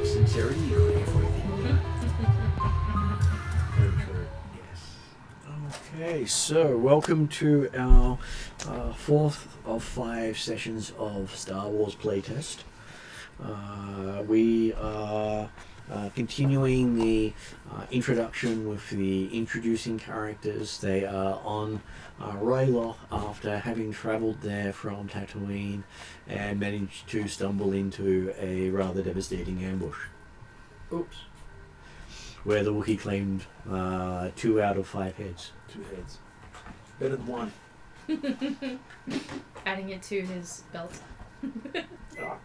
Sincerity, you got everything. Very true. Yes. Okay, so welcome to our fourth of 5 sessions of Star Wars playtest. We are continuing the introduction with the introducing characters. They are on Ryloth after having travelled there from Tatooine and managed to stumble into a rather devastating ambush. Oops. Where the Wookiee claimed 2 out of 5 heads. 2 heads. Better than 1. Adding it to his belt.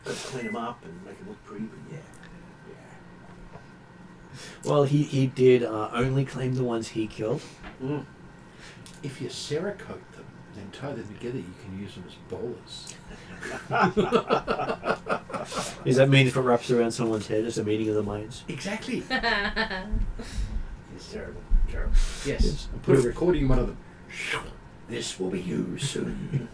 Let's clean him up and make him look pretty, but yeah. Well, he did only claim the ones he killed. Mm. If you Cerakote them and then tie them together, you can use them as bowlers. Does that mean if it wraps around someone's head, it's a meeting of the minds? Exactly. It's terrible. Terrible. Yes. Put a recording in one of them. This will be you soon.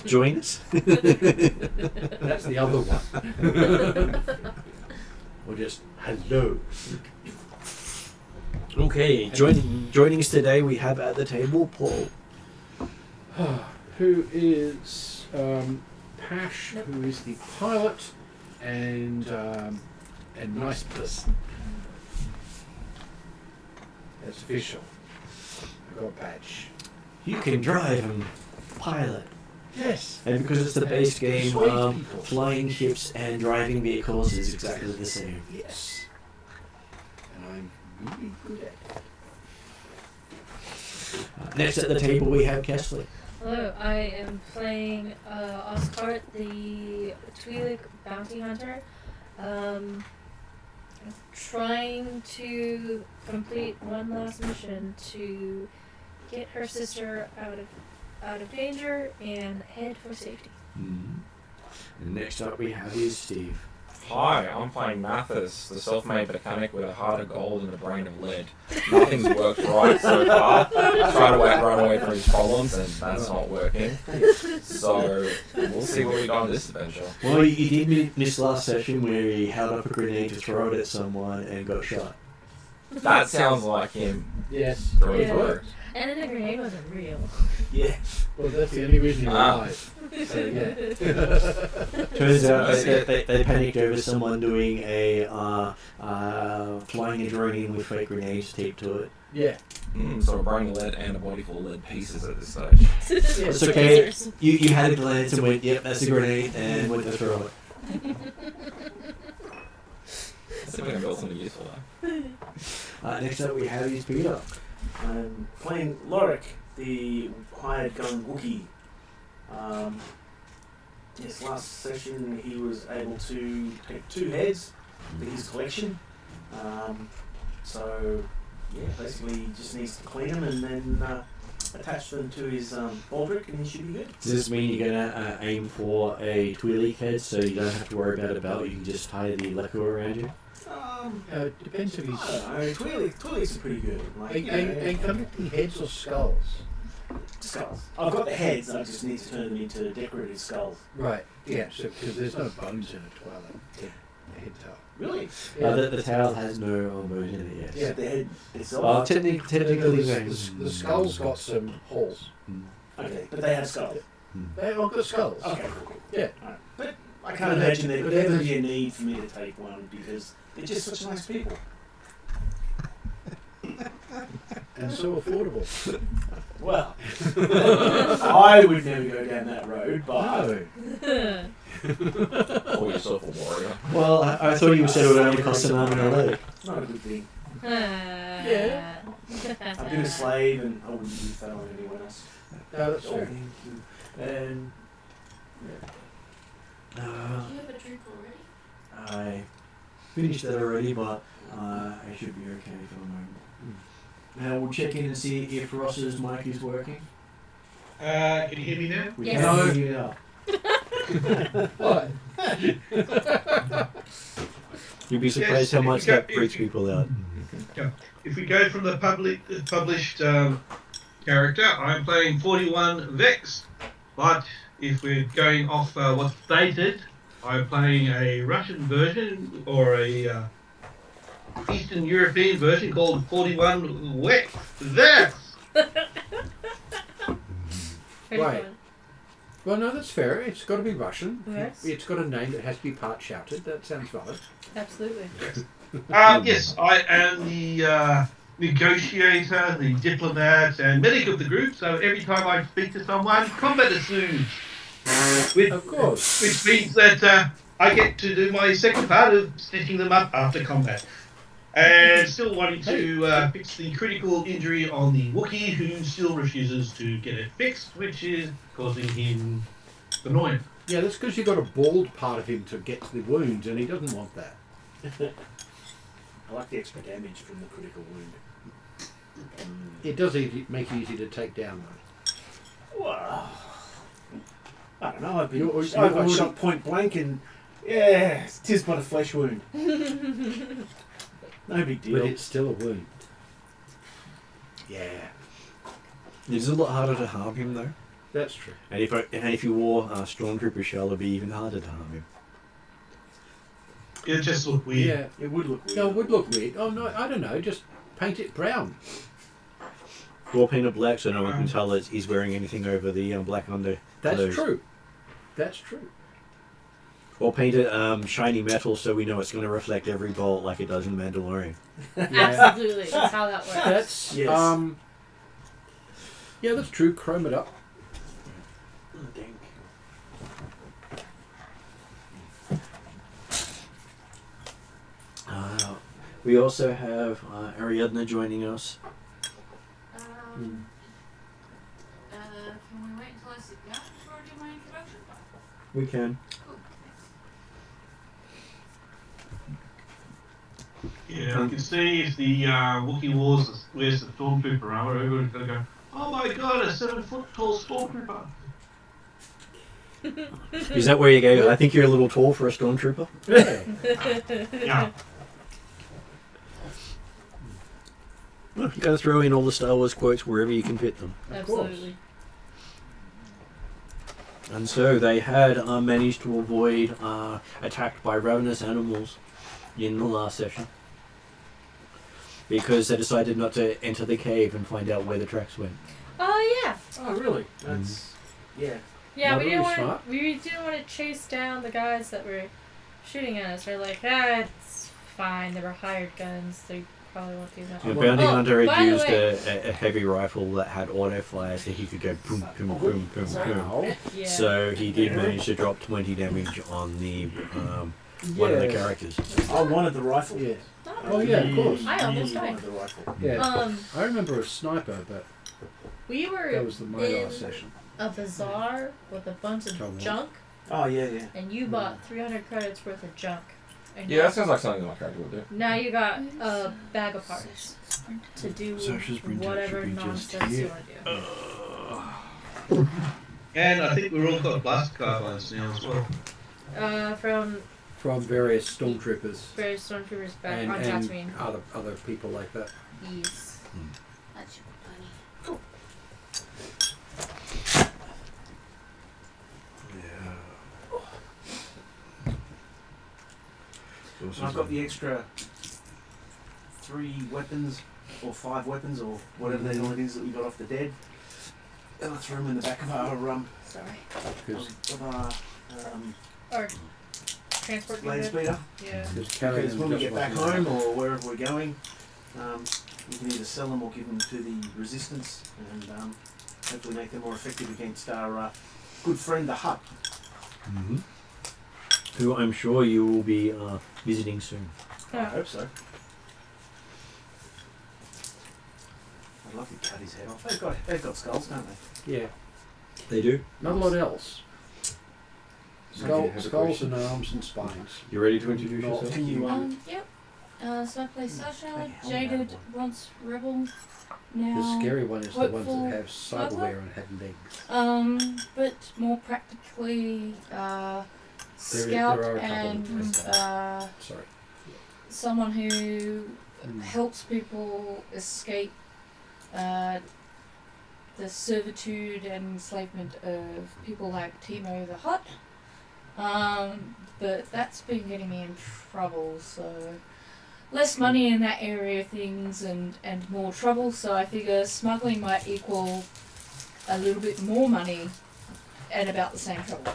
Join us. That's the other one. Or just hello. Okay, joining us today we have at the table Paul. Who is Pash, who is the pilot and nice person. That's official. I got a badge. You can drive and pilot. Yes. And because it's the base game, Persuade people. flying ships and driving vehicles is exactly the same. Yes. And I'm really good at it. Next at the table we have Kessler. Hello, I am playing Oscart, the Twi'lek bounty hunter. Trying to complete one last mission to get her sister out of danger and head for safety. Mm-hmm. And next up we have is Steve. Hi, I'm playing Mathis, the self-made mechanic with a heart of gold and a brain of lead. Nothing's worked right so far. Try to run away from his problems, and that's not working. So, we'll see what we got in this adventure. Well, you did miss last session where he held up a grenade to throw it at someone and got shot. That sounds like him. Yes. Throwing Yeah. work. And then the grenade wasn't real. Yeah. Well, that's the only reason you're alive. So, yeah. Turns out they panicked over someone doing a flying a drone in with fake grenades taped to it. Yeah. So a brain of lead and a body full of lead pieces at this stage. It's okay. You had a glance and went, yep, that's a grenade, and went to throw it. Let's see if we can build something useful though. Next up we have is Peter. I'm playing Lorik, the hired gun Wookiee. Yes, last session he was able to take 2 heads to his collection. So, yeah, basically he just needs to clean them and then attach them to his baldric and he should be good. Does this mean you're going to aim for a Twi'lek head so you don't have to worry about a belt, you can just tie the leku around you? It depends if he's... I don't know, Twi'leks are pretty good. Like, And collecting heads or skulls? Skulls. I've got the heads, I just need to turn them into decorative skulls. Right. Yeah, so because there's no bones in a Twi'lek head tail. Really? Yeah. The tail has no bones in it, yes. Yeah, the head itself. Technically, The skull's got some holes. Okay, but they have skulls. They all got skulls. Okay, cool. Yeah. Alright. But I can't imagine there could ever be a need for me to take one because they're just such nice people. And so affordable. Well, I would never go down that road, but Call yourself a warrior. Well, I thought you said it would only cost an arm and a leg. not a good thing. Yeah. I've been a slave and I wouldn't use that on anyone else. No, that's fair. And Do you have a drink already? I finished that already, but I should be okay for a moment. Now we'll check in and see if Ross's mic is working. Can you hear me now? We Yes. can hear you now. What? You'd be surprised how much that freaks people out. If we go from the published character, I'm playing 41 Vex. But if we're going off what's stated, I'm playing a Russian version or a Eastern European version called 41 Vex. Vex! Pretty Right. fun. Well, no, that's fair. It's got to be Russian. Yes. It's got a name that has to be part shouted. That sounds valid. Absolutely. Yes, I am the negotiator, the diplomat, and medic of the group. So every time I speak to someone, combat ensues. Of course. Which means that I get to do my second part of stitching them up after combat. And still wanting to fix the critical injury on the Wookiee, who still refuses to get it fixed, which is causing him annoyance. Yeah, that's because you've got a bald part of him to get to the wounds, and he doesn't want that. I like the extra damage from the critical wound. It does make it easy to take down, though. Well, I don't know. You're I got already- shot point blank, and yeah, tis but a flesh wound. No big deal. But it's still a wound. Yeah, It's a lot harder to harm him though. that's true. And if you wore Stormtrooper shell, it'd be even harder to harm him. It just looked weird. Yeah. It would look weird. No, it would look weird. Oh, no, I don't know. Just paint it brown. Or paint it black so no one can tell that he's wearing anything over the black under. That's clothes. true. That's true. Or paint it shiny metal so we know it's going to reflect every bolt like it does in Mandalorian. Absolutely. That's how that works. That's, Yes. yeah, that's true. Chrome it up. We also have Ariadna joining us. Can we wait until I sit down before I do my introduction? We can. Yeah, I can see if the Wookiee Wars wears the Stormtrooper armor, everyone's going to go, oh my god, a 7-foot tall Stormtrooper. Is that where you go? I think you're a little tall for a Stormtrooper. Yeah. Well, you got to throw in all the Star Wars quotes wherever you can fit them. Absolutely. And so they had managed to avoid attacked by ravenous animals in the last session. Because they decided not to enter the cave and find out where the tracks went. Oh yeah. Oh, really? That's yeah. Yeah, Not we really didn't want smart. to. We didn't want to chase down the guys that were shooting at us. We're like, it's fine. They were hired guns. They probably won't do that. The bounty hunter by had the used way- a heavy rifle that had auto fire so he could go boom, boom, boom, boom, boom. Ow. Yeah. So he did manage to drop 20 damage on the one of the Yeah. characters. I wanted the rifle. Yeah. Not Oh, yeah, of course. I almost Really died. wanted the rifle. Yeah. I remember a sniper, but We were that was the my in last session. a bazaar with a bunch of Trouble. junk, Oh yeah, yeah. and you bought 300 credits worth of junk. And Yeah, that sounds like something my character would do. now you got a bag of parts to do Sasha's printer whatever should be just nonsense you here. want to do. And I think we're all got blast carbines now as well. From various stormtroopers Various stormtroopers back and, on and Tatooine. other people like that. Yes. That should be funny. And I've got the extra 3 weapons or 5 weapons or whatever the hell it is that we got off the dead. let's room in the back of our Sorry. of our Or transport land unit. speeder. Yeah. Because when we get back home or wherever we're going, we can either sell them or give them to the resistance, and hopefully make them more effective against our good friend the Hutt. Mm-hmm. Who I'm sure you will be visiting soon. I hope so. I'd love to cut his head off. They've got skulls, don't they? Yeah. They do. Not a lot else. Okay, have a Skulls question. and arms and spines. You ready to introduce Not- yourself? Can you Yep. So I play Sasha, Okay, hold Jaded, that once Rebel, The now. scary one is the ones hopeful that have smuggler? cyberware and have legs. But more practically, There scout are a couple and of them. Sorry. someone who Mm. helps people escape the servitude and enslavement of people like Timo the Hutt. But that's been getting me in trouble, so less money in that area of things and more trouble, so I figure smuggling might equal a little bit more money and about the same trouble.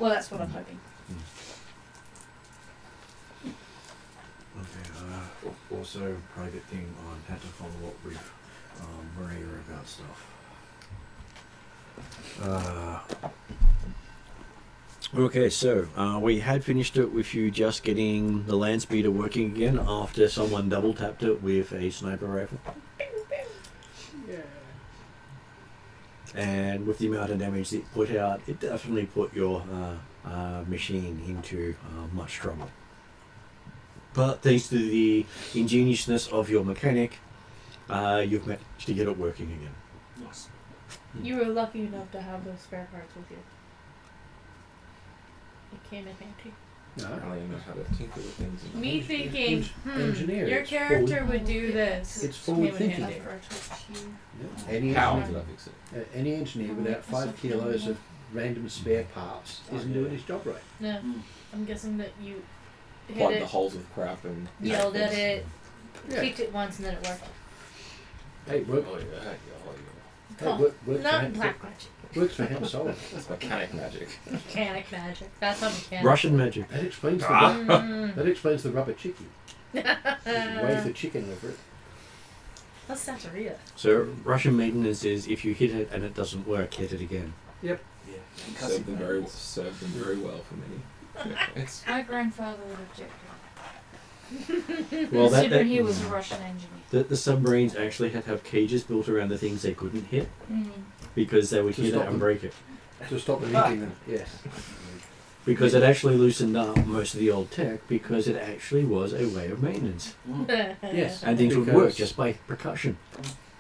Well, that's what I'm hoping. Okay, also private thing on had to follow up with Maria about stuff. Okay, so we had finished it with you just getting the land speeder working again after someone double tapped it with a sniper rifle. Yeah. And with the amount of damage it put out, it definitely put your machine into much trouble. But thanks to the ingeniousness of your mechanic, you've managed to get it working again. Nice. You were lucky enough to have those spare parts with you. It came in handy. No. I don't know how to tinker with things. Me thinking, engineer, your it's character forward- would do this. It's Came forward in thinking. handy. Yeah. Any How engineer, did I fix it? any engineer without 5 kilos of random spare parts isn't doing his job right. No, I'm guessing that you hit Plug the it, holes with crap and yelled at it, Yeah. kicked it once, and then it worked. Hey, work, Oh yeah, oh hey, Oh, work for not him. black magic. Works for him solid. yeah. It's mechanic magic. Mechanic magic. That's how mechanic. Russian magic. That explains the Mm. that explains the rubber chicken. Wave the chicken over it. That's Santeria. So Russian maintenance is if you hit it and it doesn't work, hit it again. Yeah. Served them very well for many decades. My grandfather would object. Well, Considering he was a Russian engineer. the submarines actually had to have cages built around the things they couldn't hit Mm. because they would To hit it stop and them. break it. To stop them hitting them. Yes. Because it actually loosened up most of the old tech because it actually was a way of maintenance. Yes. And things would Because- work just by percussion.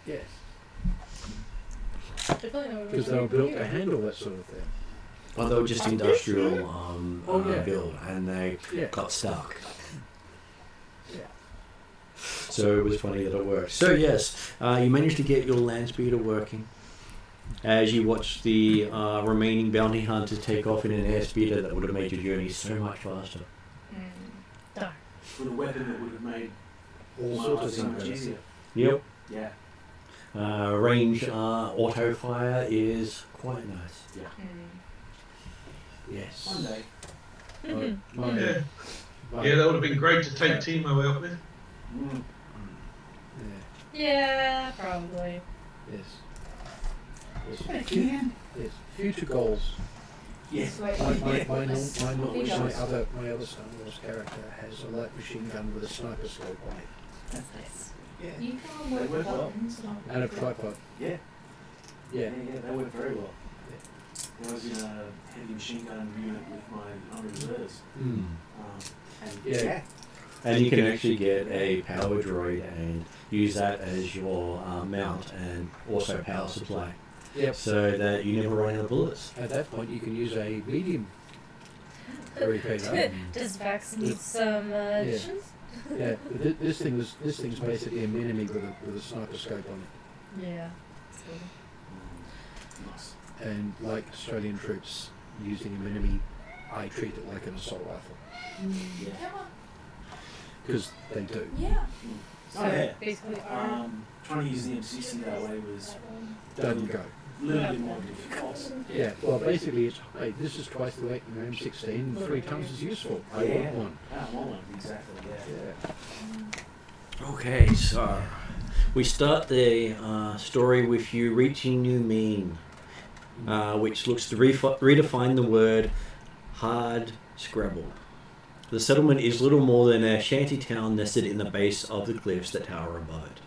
Yes. Because Because they were built to handle that sort of thing. Well, they were just industrial Oh, yeah. build and they Yeah. got stuck. Yeah. So it was funny that it worked. So yes, you managed to get your land speeder working as you watch the remaining bounty hunters take off in an air speeder that would have made your journey so much faster. Darn. With a weapon that would have made All my sorts life of so much things. easier. Yep. Yeah. Range auto fire is quite nice. Yeah. Yes. One day. My- Yeah. my- Yeah, that would have been great to take Timo out with. Mm. Yeah. Yeah, probably. Yes. Again? Yes. Future goals. Yeah. My other Star Wars character has a light machine gun with a sniper scope on it. That's nice. Yeah. You can't They work work well. buttons. And a tripod. Yeah. Yeah. Yeah, they work very well. I was in a heavy machine gun unit with my army reserves. Mm. And Yeah. And you can actually get a power droid and use that as your mount and also power supply, Yep. so that you never run out of bullets. At that point, you can use a medium repeater. Just vaccine some additions? Yeah. But this thing's basically a mini with a sniper scope on it. Yeah. Nice. And like Australian troops using a mini, I treat it like an assault rifle Yeah. because they do. Yeah. So Oh, yeah. basically, our Trying to use the M60 that way was Doesn't go. little bit more difficult. Yeah, well, basically, it's, hey, this is twice the weight of an M16, 3 times as useful. I want one. I want one, exactly, yeah. Okay, so we start the story with you reaching New Mean, which looks to redefine the word hard scrabble. The settlement is little more than a shanty town nested in the base of the cliffs that tower above it.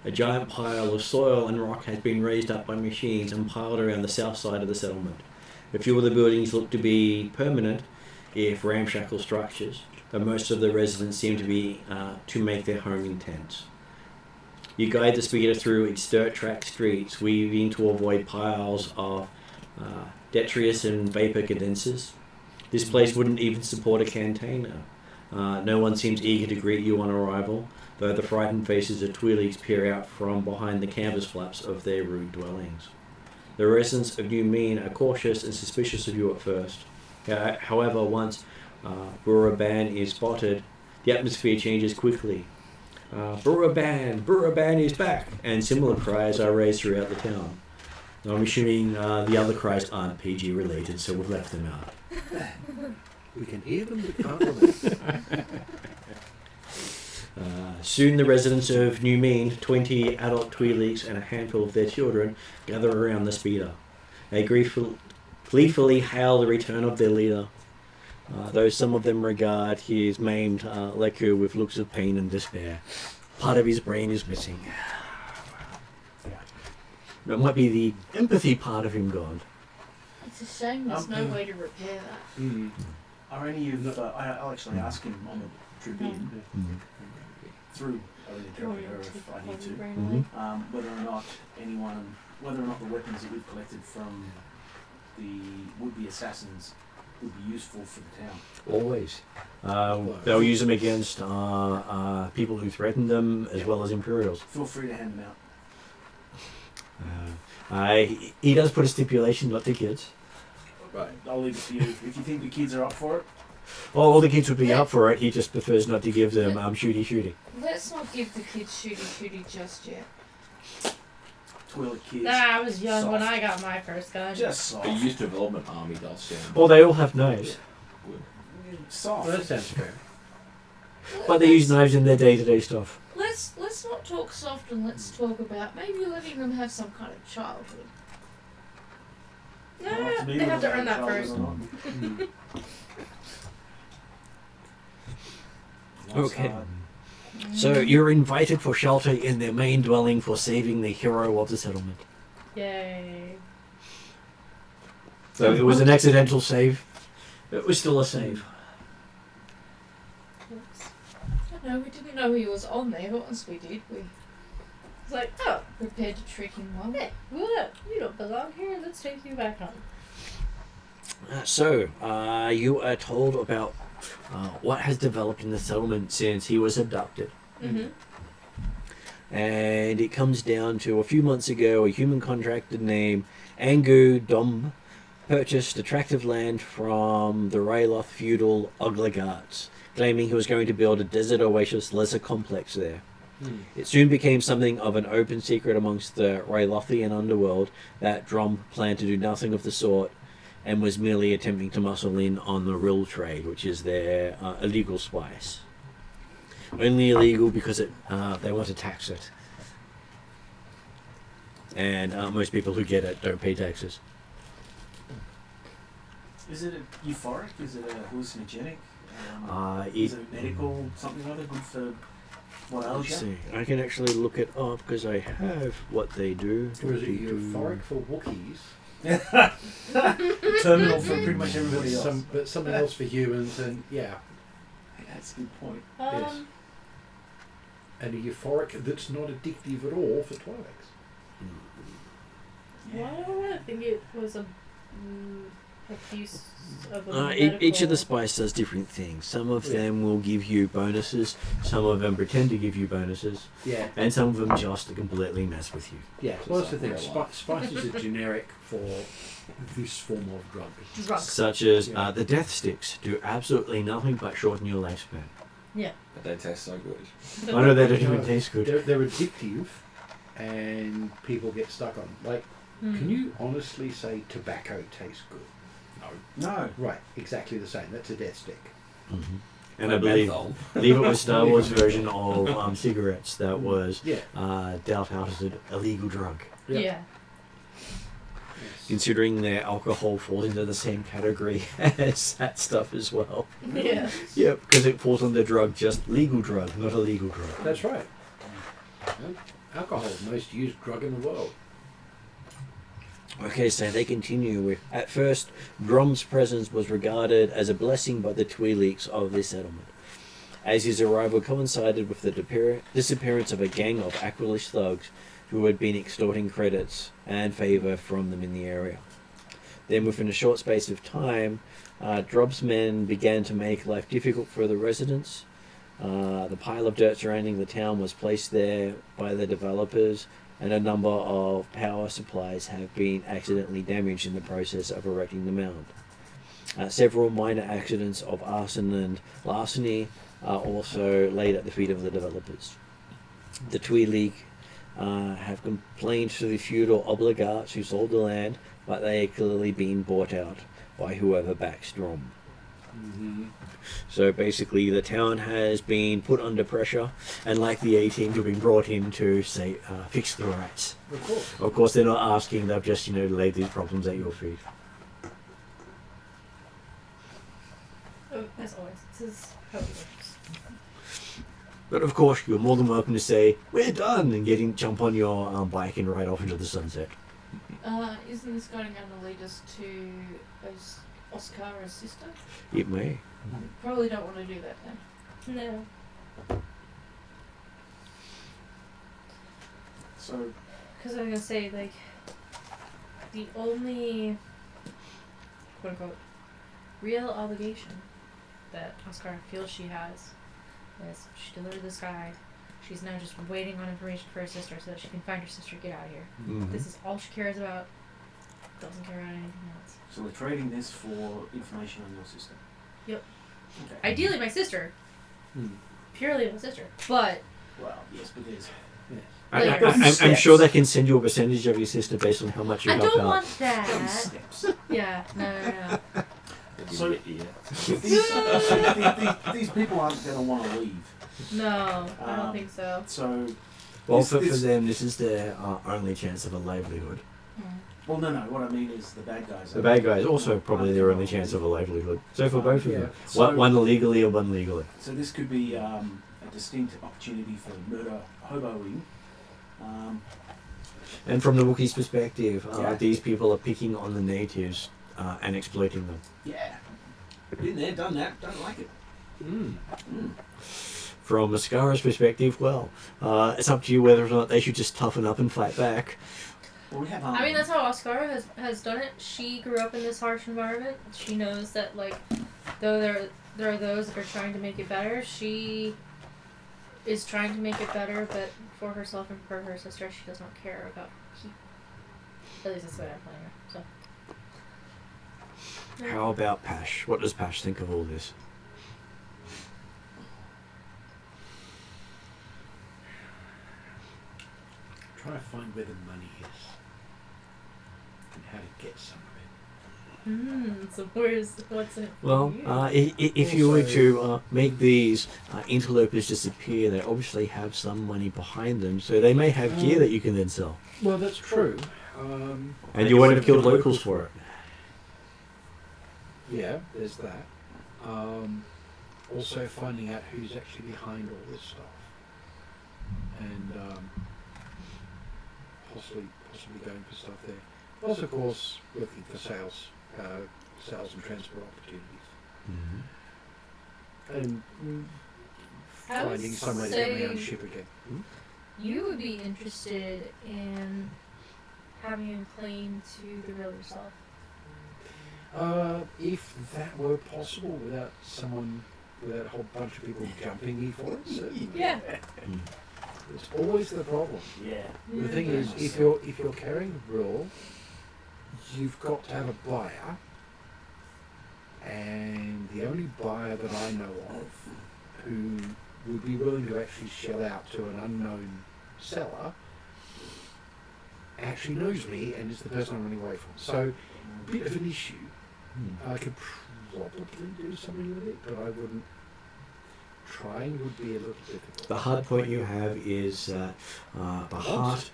A giant pile of soil and rock has been raised up by machines and piled around the south side of the settlement. A few of the buildings look to be permanent, if ramshackle structures, but most of the residents seem to be to make their home in tents. You guide the speeder through its dirt-track streets, weaving to avoid piles of detritus and vapor condensers. This place wouldn't even support a container. No one seems eager to greet you on arrival, though the frightened faces of Twi'leks peer out from behind the canvas flaps of their rude dwellings. The residents of New Mean are cautious and suspicious of you at first. However, once Buraban is spotted, the atmosphere changes quickly. Buraban is back! And similar cries are raised throughout the town. I'm assuming the other cries aren't PG related, so we've left them out. We can hear them, but can't relate. Soon the residents of New Mean, 20 adult Twi'leks and a handful of their children, gather around the speeder. They gleefully hail the return of their leader, though some of them regard his maimed Leku with looks of pain and despair. Part of his brain is missing. That might be the empathy part of him gone. It's a shame there's no way to repair that. Are any of I'll actually ask him on the trip in through an interpreter if I need to, whether or not the weapons that we've collected from the would-be assassins would be useful for the town. Always. They'll use them against people who threaten them as well as Imperials. Feel free to hand them out. He does put a stipulation not to kids. Right. I'll leave it to you. If you think the kids are up for it. Well, all the kids would be up for it. He just prefers not to give them shooty. Let's not give the kids shooty just yet. Twi'lek kids. Nah, I was young Soft. when I got my first gun. Just soft. The youth development army does sound. Well, they all have knives. Soft. Well, that sounds fair. But they use knives in their day-to-day stuff. Let's not talk soft and let's talk about maybe letting them have some kind of childhood. Nah, they have to earn that first. Okay. So you're invited for shelter in their main dwelling for saving the hero of the settlement. Yay. So it was an accidental save. It was still a save. Oops. I know, we didn't know he was on there, but once we did, we It's like, oh, prepared to trick him one. hey, what? You don't belong here. Let's take you back home. So you are told about what has developed in the settlement since he was abducted. Mm-hmm. And it comes down to a few months ago, a human contractor named Angu Dom purchased attractive land from the Rayloth feudal Ogligards, claiming he was going to build a desert oasis leisure complex there. It soon became something of an open secret amongst the Raylothian underworld that Drom planned to do nothing of the sort and was merely attempting to muscle in on the rill trade, which is their illegal spice. Only illegal because they want to tax it. And most people who get it don't pay taxes. Is it a euphoric? Is it a hallucinogenic? It, Is it medical? Something other good for what ails let's you? see. I can actually look it up because I have what they do. Or is it euphoric for Wookiees? Terminal for pretty much everybody else. But something else for humans, and yeah. That's a good point. Yes. And a euphoric that's not addictive at all for Twi'leks. Why do I think it was a use of a Each of the medical- spice does different things. Some of them will give you bonuses, some of them pretend to give you bonuses, Yeah. and some of them just completely mess with you. Yeah. Well, that's the thing. Umbrella. Spices are generic for this form of drug. Drugs. Such as Yeah. the death sticks do absolutely nothing but shorten your lifespan. But they taste so good. I know they don't No, even taste good. They're addictive, and people get stuck on them. Like Can you honestly say tobacco tastes good? No. Right, exactly the same. That's a death stick. Mm-hmm. And I believe it was Star Wars version of cigarettes that was dealt out as an illegal drug. Yep. Yeah. Considering their alcohol falls into the same category as that stuff as well. Yeah. Yeah, because it falls under drug, just legal drug, not illegal drug. That's right. Alcohol is the most used drug in the world. Okay, so they continue with, at first, Grom's presence was regarded as a blessing by the Twi'leks of this settlement, as his arrival coincided with the disappearance of a gang of Aqualish thugs who had been extorting credits and favour from them in the area. Then, within a short space of time, Drob's men began to make life difficult for the residents. The pile of dirt surrounding the town was placed there by the developers, and a number of power supplies have been accidentally damaged in the process of erecting the mound. Several minor accidents of arson and larceny are also laid at the feet of the developers. The Twi'lek have complained to the feudal obligates who sold the land, but they are clearly being bought out by whoever backs Drom. Mm-hmm. So basically the town has been put under pressure, and like the A-team, have been brought in to say, fix the rats. Of course they're not asking, they've just, laid these problems at your feet. Oh, as always, this is how it works. But of course you're more than welcome to say, we're done, and jump on your bike and ride off into the sunset. Isn't this going to lead us to Oscara's sister? It may. Probably don't want to do that then. No. So, Because I was going to say, like, the only, quote unquote, real obligation that Oscar feels she has is she delivered this guy. She's now just waiting on information for her sister so that she can find her sister, get out of here. Mm-hmm. This is all she cares about. Doesn't care about anything else. so we're trading this for information on your sister. Yep. Okay. Ideally, my sister. Hmm. Purely my sister. But Well, yes, but there's. I'm sure they can send you a percentage of your sister based on how much you I help don't out. want that. Steps. Yeah, no. So, these people aren't going to want to leave. No, I don't think so. So, Well, This- for this- them, this is their only chance of a livelihood. well, no. What I mean is the bad guys. The bad guys also probably their only chance of a livelihood. So for both of them, So- one illegally and one legally. So this could be a distinct opportunity for murder hoboing. And from the Wookiees' perspective, Yeah. these people are picking on the natives and exploiting them. Yeah. Been there, done that. Don't like it. From Mascara's perspective, well, it's up to you whether or not they should just toughen up and fight back. Well, we have. I mean, that's how Oscar has done it. She grew up in this harsh environment. She knows that, like, though there are those that are trying to make it better, she is trying to make it better, but for herself and for her sister, she does not care about keep. At least that's the way I'm playing her. So. How about Pash? What does Pash think of all this? Try to find where the money is and how to get some of it. So what's in it for Well, you? if you were to make these interlopers disappear, they obviously have some money behind them, so they may have gear that you can then sell. Well, that's true. And you won't have killed locals for it. Yeah, there's that. Also finding out who's actually behind all this stuff, and possibly going for stuff there. Plus, of course, looking for sales and transport opportunities, and I would finding some way to get my own say- ship again. You would be interested in having a claim to the real yourself. If that were possible, without a whole bunch of people jumping me for it, certainly. Yeah. It's always the problem. Yeah. The thing is, if you're carrying a rule, you've got to have a buyer, and the only buyer that I know of who would be willing to actually shell out to an unknown seller actually knows me and is the person I'm running away from. So, a bit of an issue. I could probably do something with it, but I wouldn't. Trying would be a little difficult. The hard point you have is that the Hutt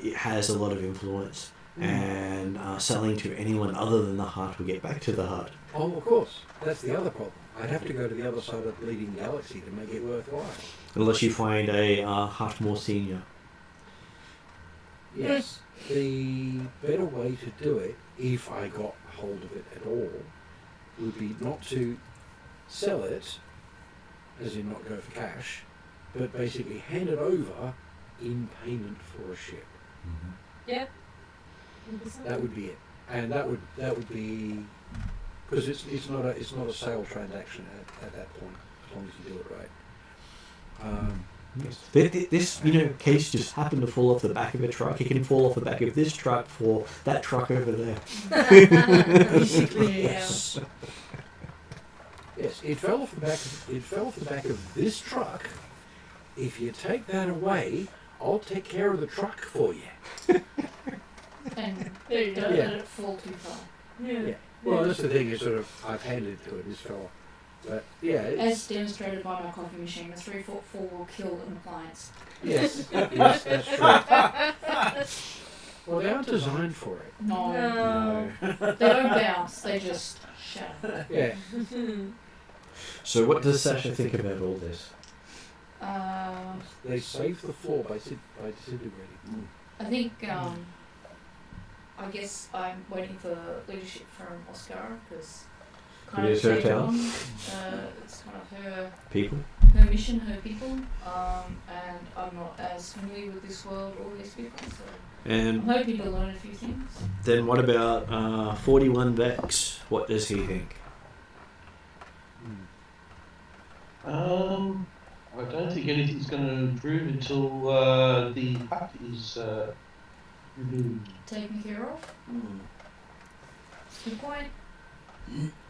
it has a lot of influence, and selling to anyone other than the Hutt will get back to the Hutt. Oh, of course. That's the other problem. I'd have to go to the other side of the bleeding galaxy to make it worthwhile. Unless you find a Hutt more senior. Yes. The better way to do it, if I got hold of it at all, would be not to sell it, as in not go for cash, but basically hand it over in payment for a ship. Yeah. That would be it, and that would be because it's not a sale transaction at that point, as long as you do it right. This case just happened to fall off the back of a truck. It can fall off the back of this truck for that truck over there. Basically, Yes. Yes, it fell off the back of this truck. If you take that away, I'll take care of the truck for you. And don't let it fall too far. Yeah. Well, that's the thing. Is sort of I've handed it to it. This fella. But yeah. As demonstrated by my coffee machine, a 3-4 will kill an appliance. Yes. Yes, that's true. Well, they aren't designed for it. No. They don't bounce. They just shatter. Yeah. So what does Sasha think about all this? They save the floor by disintegrating. I think, I guess I'm waiting for leadership from Oscar, because kind of Yes, her take town. on, it's kind of her People? mission, her people, and I'm not as familiar with this world or these people, so I'm And hoping to learn a few things. then what about 41 Vex? What does he think? I don't think anything's going to improve until the Hutt is removed. Taken care of. Good point.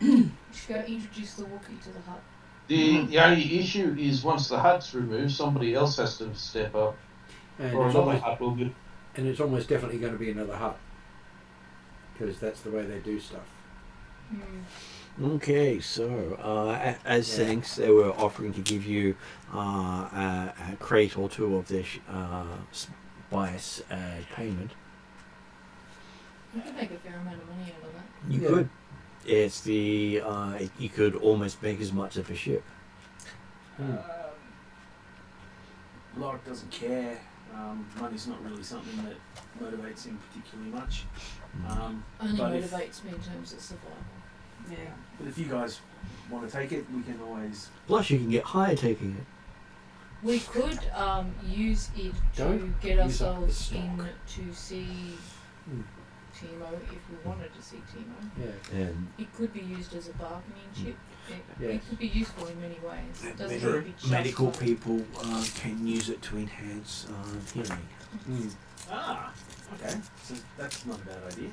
You should go introduce the Wookiee to the Hutt. The only issue is once the Hutt's removed, somebody else has to step up, And or it's another almost, Hutt will get. and it's almost definitely going to be another Hutt, because that's the way they do stuff. Okay, so as thanks, they were offering to give you a crate or two of this spice as payment. You could make a fair amount of money out of that. You could. It's the you could almost make as much of a ship. Lorik doesn't care. Money's not really something that motivates him particularly much. Only But if- motivates me in terms of survival. Yeah. But if you guys want to take it, we can always. Plus, you can get higher taking it. We could use it to Don't get use up the ourselves stock. in to see Timo if we wanted to see Timo. Yeah. And It could be used as a bargaining chip. Yes. It could be useful in many ways. It doesn't have to be just medical for- people can use it to enhance healing. Okay. So that's not a bad idea.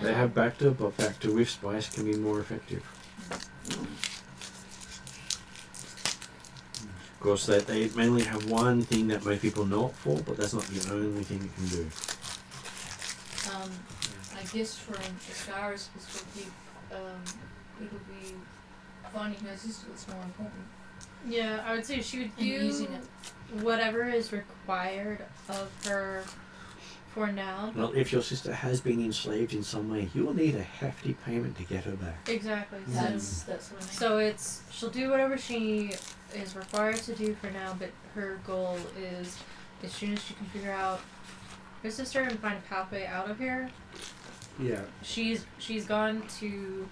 They have Bacta, but Bacta with spice can be more effective. Of course, they mainly have one thing that most people know it for, but that's not the only thing it can do. I guess from Ascara's perspective, it'll be finding her sister that's more important. Yeah, I would say she would And do using it. whatever is required of her for now. Well, if your sister has been enslaved in some way, you will need a hefty payment to get her back. Exactly. That's what I mean. So she'll do whatever she is required to do for now, but her goal is as soon as she can figure out her sister and find a pathway out of here, Yeah. she's gone to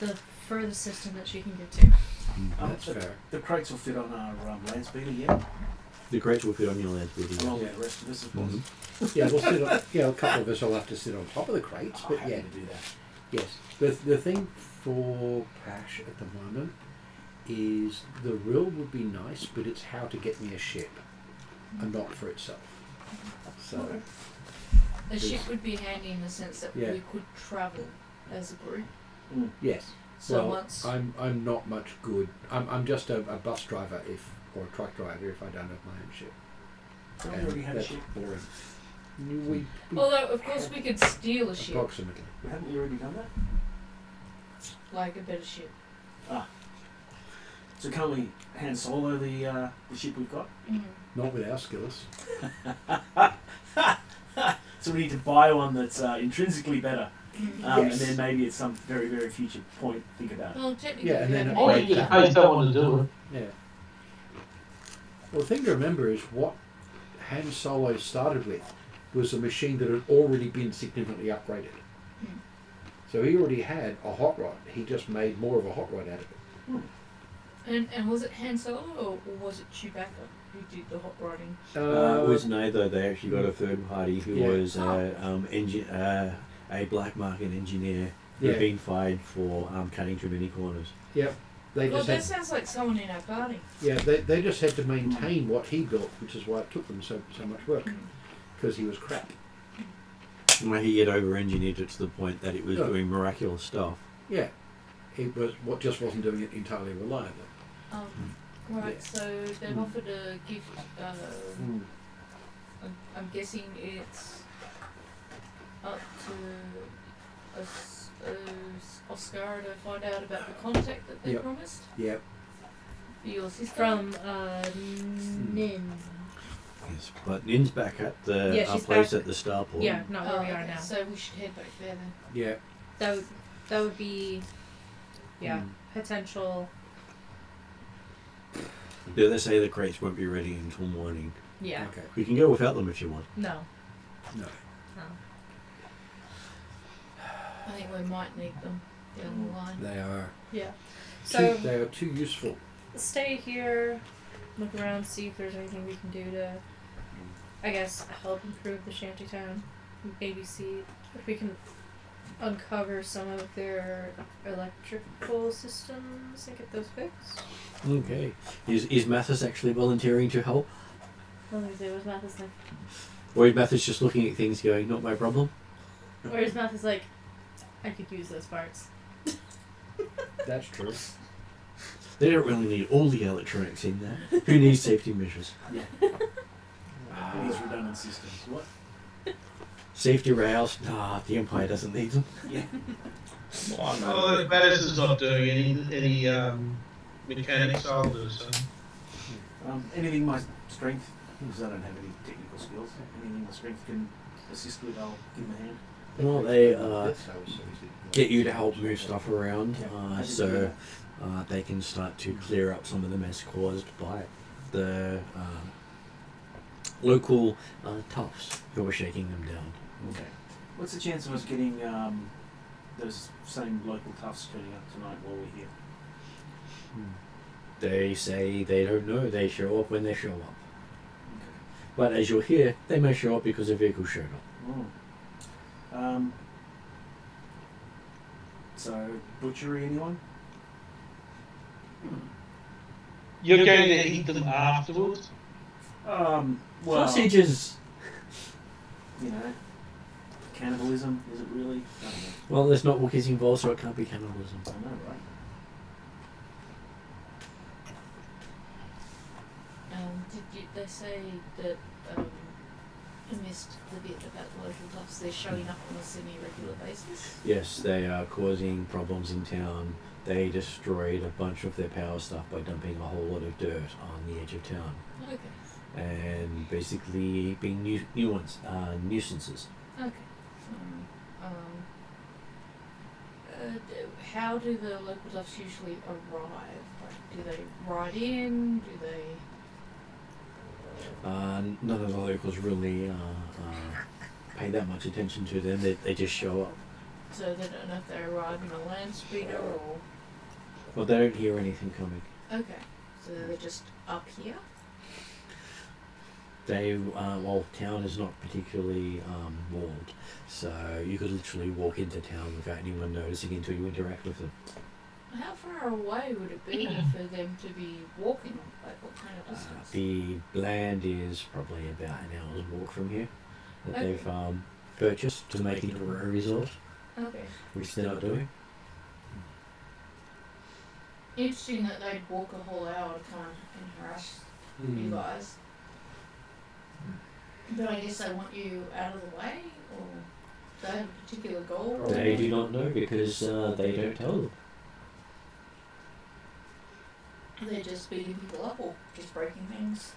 the furthest system that she can get to. That's the, fair. the crates will fit on our land speeder, yeah? The crates will fit on your land video. Along with the rest of us, of course. Yeah, we'll sit on, a couple of us will have to sit on top of the crates, but Happy yeah. to do that. Yes. The thing for Pash at the moment is the rill would be nice, but it's how to get me a ship, and not for itself. So A ship would be handy in the sense that Yeah. we could travel as a group. yes. So well, once I'm not much good. I'm just a bus driver or a truck driver if I don't have my own ship. Don't we already have a that's ship? boring. We Although, of course, we could steal a ship, approximately. Haven't we already done that? like a better ship. So can't we hand solo the ship we've got? Not with our skills. So we need to buy one that's intrinsically better, and Yes. then maybe at some very, very future point think about it. Well, technically, Yeah, and we then have Or an you upgrade can that. pay someone to do it. Yeah. Well, the thing to remember is what Han Solo started with was a machine that had already been significantly upgraded. Hmm. So he already had a hot rod. He just made more of a hot rod out of it. And was it Han Solo or was it Chewbacca who did the hot rodding? It was neither. They actually got a third party who Yeah. was a black market engineer who'd Yeah. been fired for cutting too many corners. They Well, just that had, sounds like someone in our party. they just had to maintain what he built, which is why it took them so much work, Mm. because he was crap. Well, he had over-engineered it to the point that it was Yeah. doing miraculous stuff. Yeah, he was just wasn't doing it entirely reliably. Right, Yeah. so they've Mm. offered a gift. I'm guessing it's up to Oscar to find out about the contact that they Yep. promised Yep. for your sister. From Nin. Yes, but Nin's back at the Yeah, she's place back. at the starport. Yeah, not where we are okay, now. So we should head back there then. Yeah. That would be, yeah, Mm. potential. Do they say the crates won't be ready until morning? Yeah. Okay. We can go without them if you want. No. No. No. I think we might need them down the line. They are. Yeah. So They are too useful. stay here, look around, see if there's anything we can do to, I guess, help improve the shantytown. Maybe see if we can uncover some of their electrical systems and get those fixed. Okay. Is Mathis actually volunteering to help? What was it? Was Mathis like? Or is Mathis just looking at things going, not my problem? Or is Mathis like, I could use those parts? That's true. They don't really need all the electronics in there. Who needs safety measures? These redundant systems. What? Safety rails? Nah, the Empire doesn't need them. Yeah. Well, I'm not- Oh, Mattis is not doing any mechanics either, so. Anything my strength, because I don't have any technical skills. Anything my strength can assist with, I'll give them a hand. Well, they That's how it's so easy. get you to help move stuff around, Yeah, I did do so that. they can start to clear up some of the mess caused by the local toughs who are shaking them down. Okay. What's the chance of us getting those same local toughs turning up tonight while we're here? They say they don't know. They show up when they show up. Okay. But as you'll hear, they may show up because a vehicle showed up. So, butchery, anyone? You're going to eat them afterwards? Well, Sausages. you know, cannibalism, is it really? I don't know. Well, there's not Wookiees involved, so it can't be cannibalism. I know, right? They say that I missed the bit about the local toughs. They're showing up on a semi-regular basis. Yes, they are causing problems in town. They destroyed a bunch of their power stuff by dumping a whole lot of dirt on the edge of town, Okay. and basically being nuisances. Okay. How do the local toughs usually arrive? Like, do they ride in? Do they? None of the locals really pay that much attention to them. They just show up. So they don't know if they arrive in a land speeder or. Well, they don't hear anything coming. Okay. So they're just up here. Well, town is not particularly walled, so you could literally walk into town without anyone noticing until you interact with them. How far away would it be for them to be walking? Like what kind of distance? The land is probably about an hour's walk from here that Okay. they've purchased to make into a resort, Okay. which they're not doing. Interesting that they'd walk a whole hour to come and harass you guys. But I guess they want you out of the way, or do they have a particular goal? Or They do not know because they don't tell them. they're just beating people up or just breaking things?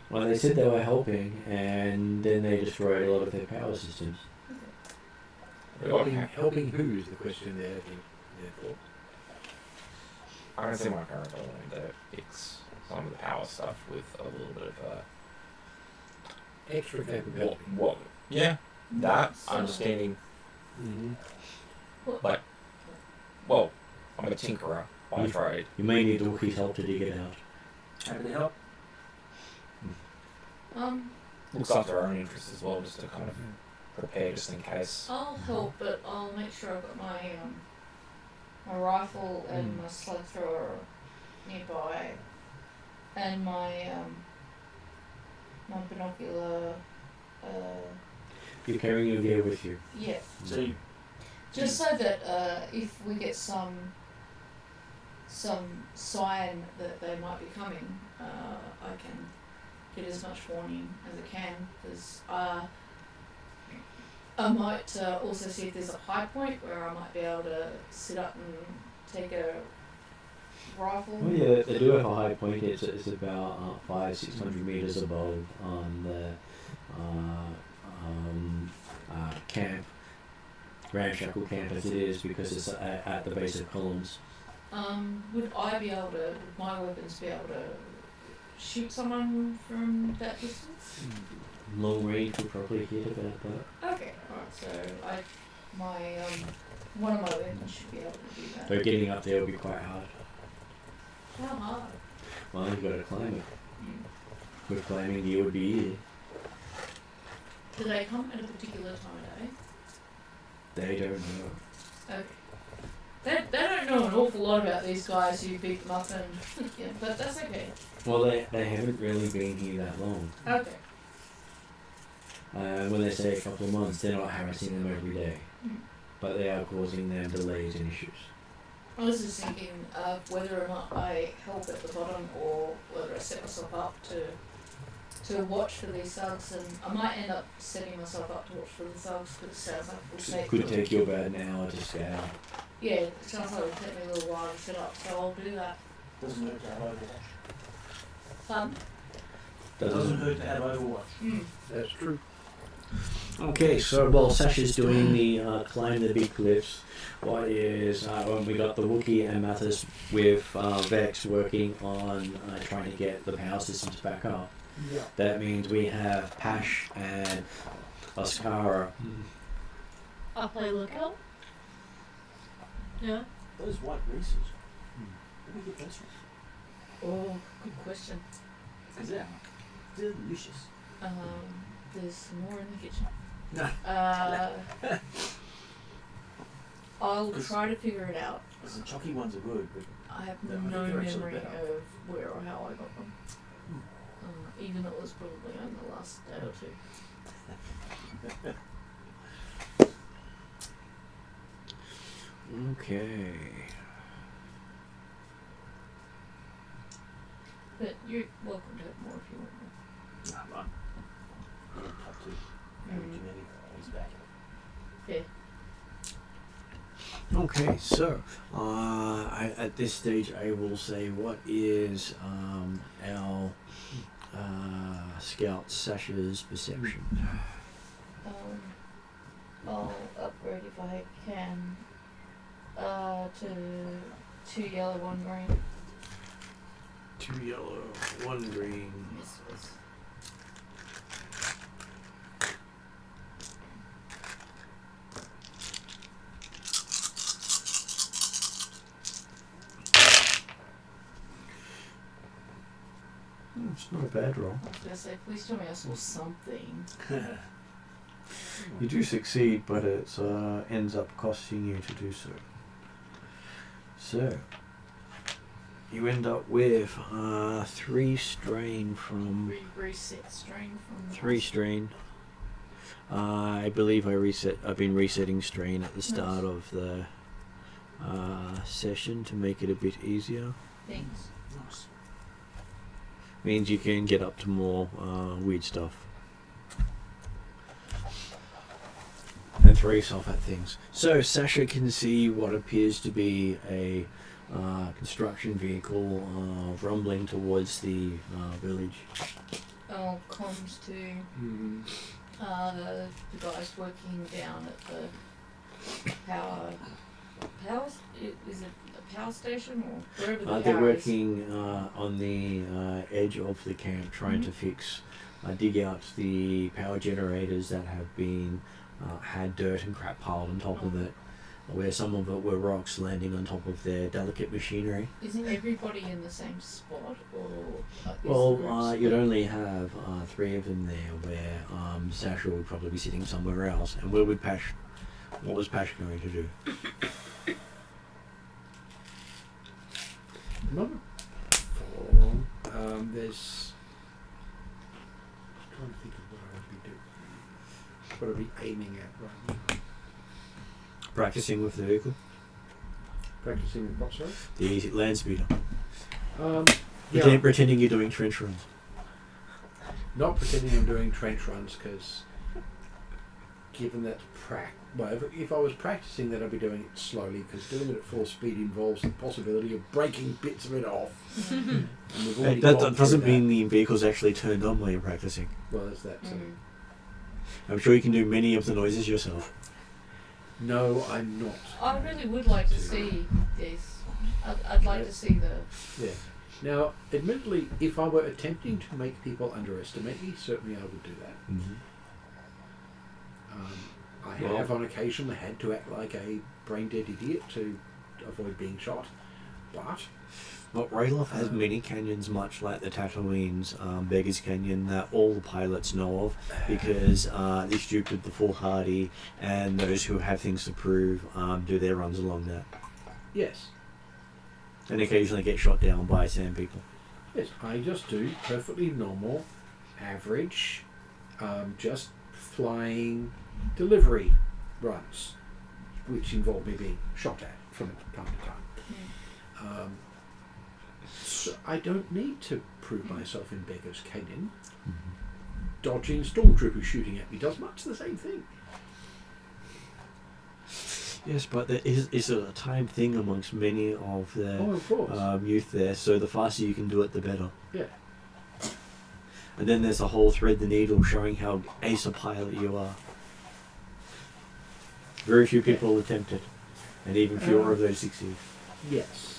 Well, they said they were helping, and then they destroyed a lot of their power systems. Helping who is the question they're therefore. I can see my character wanting to fix some of the power stuff with a little bit of Extra capability. what? Yeah, that understanding. Mm-hmm. Like, well, I'm a tinkerer by Mm. trade. You may need Dorky's help to dig it out. Happy to help. Looks after our own interests as well, just to kind of prepare just in case. I'll help, but I'll make sure I've got my my rifle and my slug thrower nearby, and my my binocular. You're carrying your gear with you. Yeah, So you, just so that if we get some sign that they might be coming, I can get as much warning as I can, because I might also see if there's a high point where I might be able to sit up and take a rifle. Well, yeah, they do have a high point. It's about 500-600 meters above on the camp, ramshackle camp as it is, because it's at the base of columns. Would my weapons be able to shoot someone from that distance? Long range would probably hit about that. Okay, alright, so one of my weapons should be able to do that. Though getting up there will be quite hard. How hard? Well, you've got to climb it. With climbing gear would be easy. Do they come at a particular time of day? They don't know. Okay. They don't know an awful lot about these guys who beat them up and yeah, but that's okay. Well, they haven't really been here that long. Okay. When they say a couple of months, they're not harassing them every day. But they are causing them delays and issues. I was just thinking of whether or not I help at the bottom or whether I set myself up to watch for these thugs, and I might end up setting myself up to watch for the thugs because it sounds like it will It take could take you about an hour to scale. Yeah, it sounds like it will take me a little while to set up, so I'll do that. doesn't hurt to have Overwatch. Fun. Doesn't hurt to have Overwatch. That's true. Okay, so while Sasha's doing the climb the big cliffs, what is when we got the Wookiee and Mathis with Vex working on trying to get the power systems back up. Yeah. That means we have Pash and Oscara. I'll play lookout. Yeah. Those white races. Where do we get those from? Oh, good question. Because they're delicious. There's some more in the kitchen. No. I'll try to figure it out. Because the chalky ones are good, but I have Yeah, I think no they're actually memory better. of where or how I got them. Even though it was probably on the last day or two. Okay. But you're welcome to have more if you want more. nah, man. Yeah, up to genetic. He's back. Yeah. Okay, so at this stage, I will say what is our scout Sasha's perception. I'll upgrade if I can to 2 yellow, 1 green. 2 yellow, 1 green. Yes, please. It's not a bad roll. I was gonna say, please tell me I saw something. You do succeed, but it ends up costing you to do so. So, you end up with 3 strain from... Reset strain from... 3 strain. I believe I've been resetting strain at the start of the session to make it a bit easier. Thanks. Nice. Means you can get up to more weird stuff. throw yourself at things. So Sasha can see what appears to be a construction vehicle rumbling towards the village. I'll comms to the guys working down at the power. Is it a power station or wherever the power They're is? working on the edge of the camp, trying to fix, dig out the power generators that have been had dirt and crap piled on top of it, where some of it were rocks landing on top of their delicate machinery. Isn't everybody in the same spot, or is the Well, group you'd split? only have 3 of them there, where Sasha would probably be sitting somewhere else. And where would Pash? What was Pash going to do? Not follow along. There's. I'm trying to think of what I would be doing. What I'd be aiming at right now. Practicing with the vehicle, Practicing with what, sorry? the land speeder. Yeah, Pretending you're doing trench runs. not pretending I'm doing trench runs because, given that well, if I was practicing that, I'd be doing it slowly because doing it at full speed involves the possibility of breaking bits of it off. And we've already That gone doesn't through mean the vehicle's actually turned on while you're practicing. that. Well, there's that too. I'm sure you can do many of the noises yourself. No, I'm not. I really would like to see this. I'd like to see the. Yeah. Now, admittedly, if I were attempting to make people underestimate me, certainly I would do that. I have on occasion had to act like a brain-dead idiot to avoid being shot, but Well, Rayloff has many canyons, much like the Tatooine's Beggar's Canyon, that all the pilots know of, because the stupid, the foolhardy, and those who have things to prove do their runs along that, yes, and occasionally get shot down by sand people. yes, I just do perfectly normal, average, just flying delivery runs, which involve me being shot at from time to time. So I don't need to prove myself in Beggar's Canyon. Dodging stormtroopers shooting at me does much the same thing. Yes, but there is a time thing amongst many of the Oh, of course. youth there, so the faster you can do it, the better. Yeah. And then there's the whole thread the needle showing how ace a pilot you are. Very few people attempt it, and even fewer of those succeed. Yes.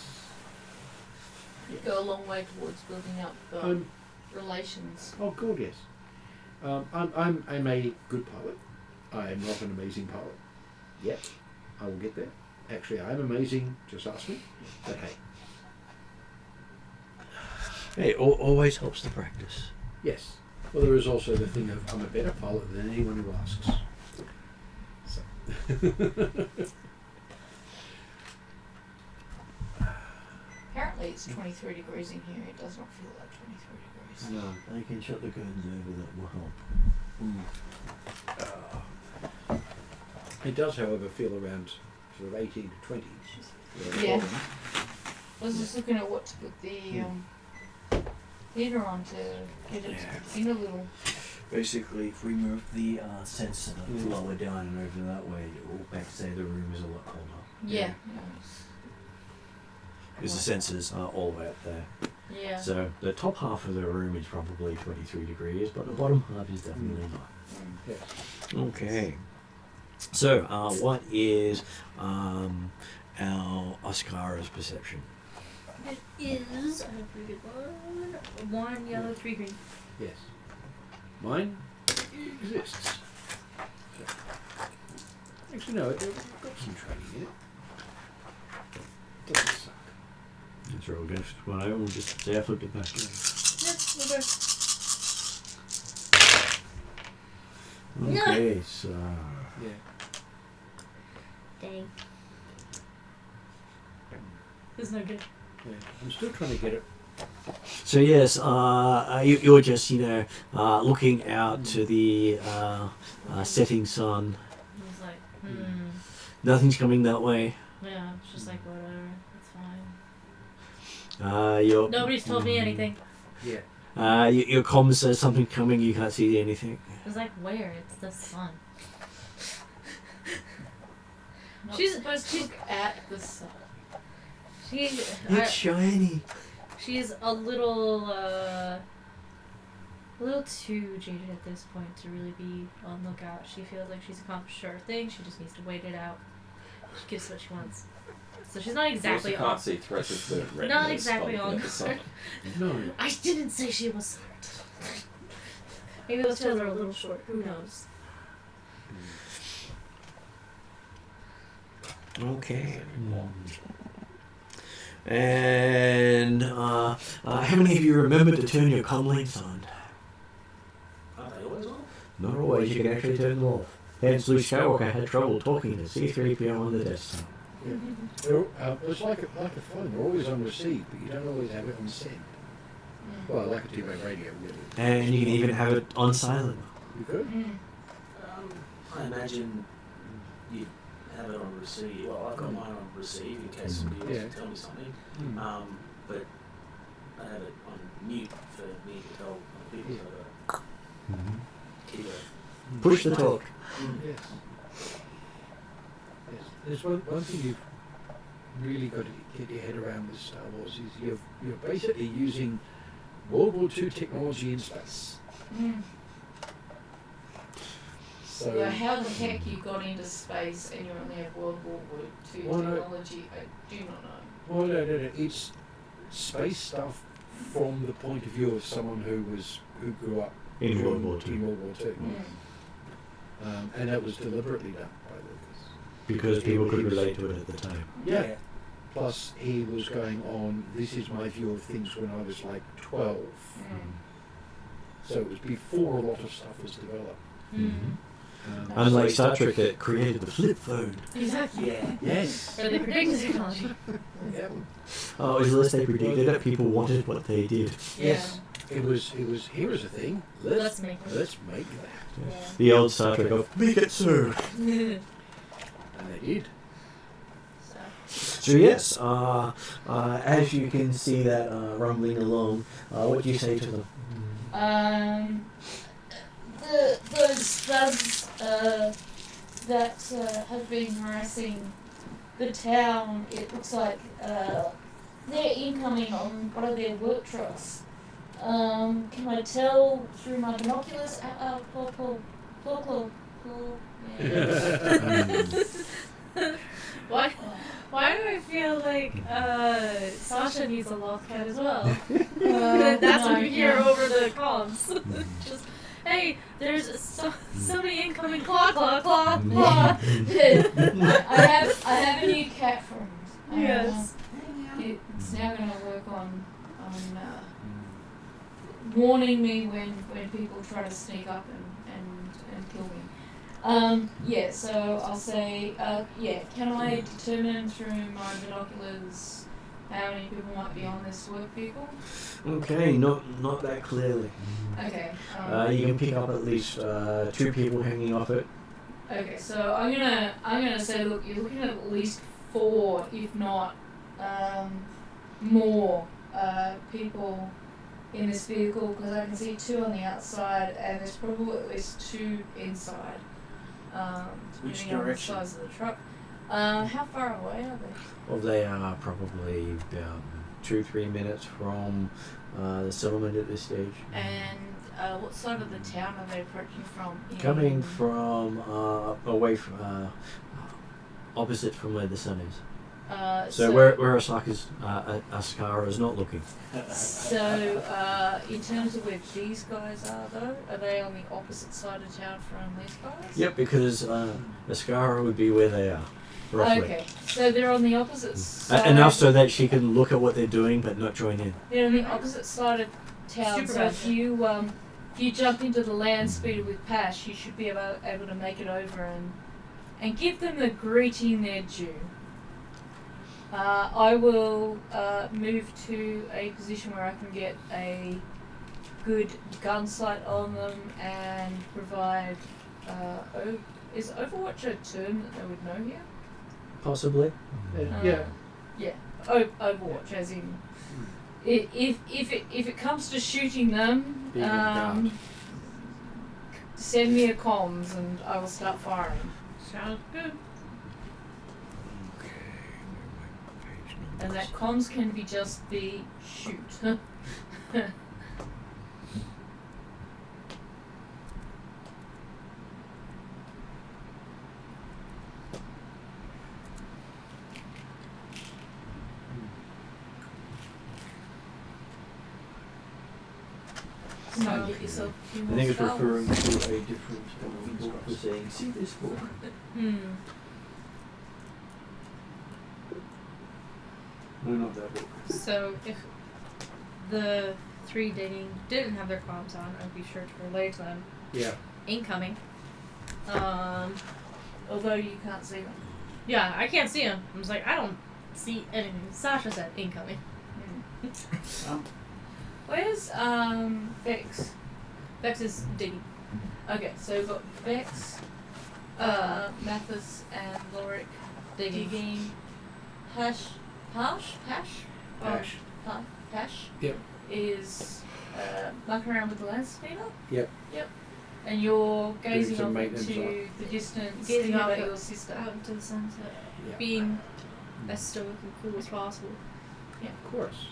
Go a long way towards building up relations. Oh, God, yes. I'm a good pilot. I am not an amazing pilot yet. I will get there. Actually, I am amazing. Just ask me. But hey, Hey, always helps to practice. yes. Well, there is also the thing of I'm a better pilot than anyone who asks. So. Apparently it's 23 degrees in here. It does not feel like 23 degrees. No, I can shut the curtains over, that will help. It does, however, feel around sort of 18 to 20. Yeah. I was just looking at what to put the heater on to get it in a little. Basically, if we move the sensor lower down and over that way, it will back say the room is a lot colder. Yeah. Because the sensors are all the way up there. Yeah. So the top half of the room is probably 23 degrees, but the bottom half is definitely not. Yes. Okay. So, what is our Oscara's perception? It is. I have a pretty good one. 1 yellow, 3 green. Yes. Mine exists. Actually, no, it's got some training in it. Doesn't suck. That's real good. Well, I will just say I flipped it back. Yeah, Okay, so. Yeah. Dang. It's not good. Yeah. I'm still trying to get it. So yes, you're just looking out to the setting sun. It's like, Nothing's coming that way. yeah, it's just like whatever. It's fine. Your Nobody's told me anything. Yeah. your comm says something coming. You can't see anything. It's like where? It's the sun. Not She's- supposed to she's- look at the sun. It's shiny. She's a little too jaded at this point to really be on lookout. She feels like she's accomplished her thing. She just needs to wait it out. She gets what she wants. So she's not exactly You also can't see threats with the retinas not exactly by looking on at the sun. No. I didn't say she was smart. Maybe those tails are a little short. Who knows? Okay. And how many of you remember to turn your comm links on? Are they always on? Not always. You can actually turn them off. Hence, Luke Skywalker had trouble talking to C-3PO on the desktop. It's like a phone. They're always on receive, but you don't always have it on send. Well, like a two-way radio, really. And you can even have it on silent. You could? I imagine you have it on receive. Well, I've got mine on receive in case somebody wants to tell me something. But I have it on mute for me to tell other people. So keep it. Push the talk. Yes. Yes. There's one thing you've really got to get your head around with Star Wars is you're basically using World War II technology in space. So Yeah, how the heck you got into space and you only have World War II technology, I do not know. well, no. It's space stuff from the point of view of someone who grew up In World War II. In World War II. And that was deliberately done by Lucas. Because people could relate to it at the time. Yeah. Plus, he was going on, this is my view of things when I was like 12. So it was before a lot of stuff was developed. Unlike Star Trek that created the flip phone. Exactly. Yeah. Yes. Or they predicted technology. Yeah. Oh, it was less they predicted it, people wanted what they did. Yes. It was, here is a thing. Let's make it. Let's make that. Yeah. The old Star Trek of, make it so. And they did. So yes, as you can see that rumbling along, what do you say to them? Those thugs that have been harassing the town, it looks like they're incoming on one of their work trucks. Can I tell through my binoculars? Why do I feel like Sasha needs a loft cat as well? That's what you hear over the comms. Just, hey, there's somebody incoming. Claw, claw, claw, claw. I have a new cat friend. Yes. It's now going to work on warning me when people try to sneak up and kill me. Yeah, so I'll say, can I determine through my binoculars how many people might be on this work vehicle? Okay, not that clearly. Okay. You can pick up at least 2 people hanging off it. Okay, so I'm gonna say, look, you're looking at least 4, if not more people in this vehicle, because I can see 2 on the outside and there's probably at least 2 inside. Which depending on the direction? size of the truck. How far away are they? Well, they are probably about 2-3 minutes from the settlement at this stage. And what side of the town are they approaching from? Coming from away from opposite from where the sun is. So where Ascara is not looking. So, in terms of where these guys are, though, are they on the opposite side of town from these guys? Yep, because Ascara would be where they are, roughly. Okay, so they're on the opposite side. Enough so that she can look at what they're doing but not join in. They're on the opposite side of town. Super So bad. if you jump into the land speeder with Pash, you should be able to make it over and give them the greeting they're due. I will move to a position where I can get a good gun sight on them and provide. Is Overwatch a term that they would know here? Possibly. Yeah. Yeah. Overwatch, as in, if it comes to shooting them, Being a guard. send me a comms and I will start firing. Sounds good. And that comms can be just be shoot. So- Might get yourself a few I more think it's spells. referring to a different book for saying, see this book. No, not that book. So if the 3 didn't have their comms on, I'd be sure to relay to them. Yeah. Incoming. Although you can't see them. Yeah, I can't see him. I was like, I don't see anything. Sasha said incoming. Where's Vex? Vex is digging. Okay, so we've got Vex, Mathis and Lorik digging. Pash? Yep. Is mucking around with the land speeder. Yep. And you're gazing some off maintenance into the distance, Gazing thinking off about at- your sister. Out into the sunset. Yeah. Being as stoic and cool as possible. Of course.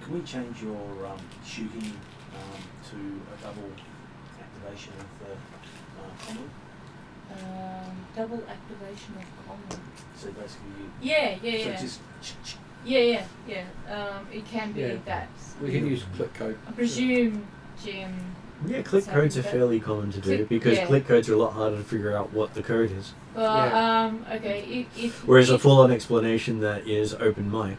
Can we change your shooting to a double activation of the combo? Double activation of common. So basically you... Yeah. So it's just... Yeah. It can be Yeah. that. We can use click code. I presume Jim. Yeah, click Sorry, codes are but- fairly common to do Click- because yeah. click codes are a lot harder to figure out what the code is. Well, okay. If Whereas a if, full-on explanation that is open mic.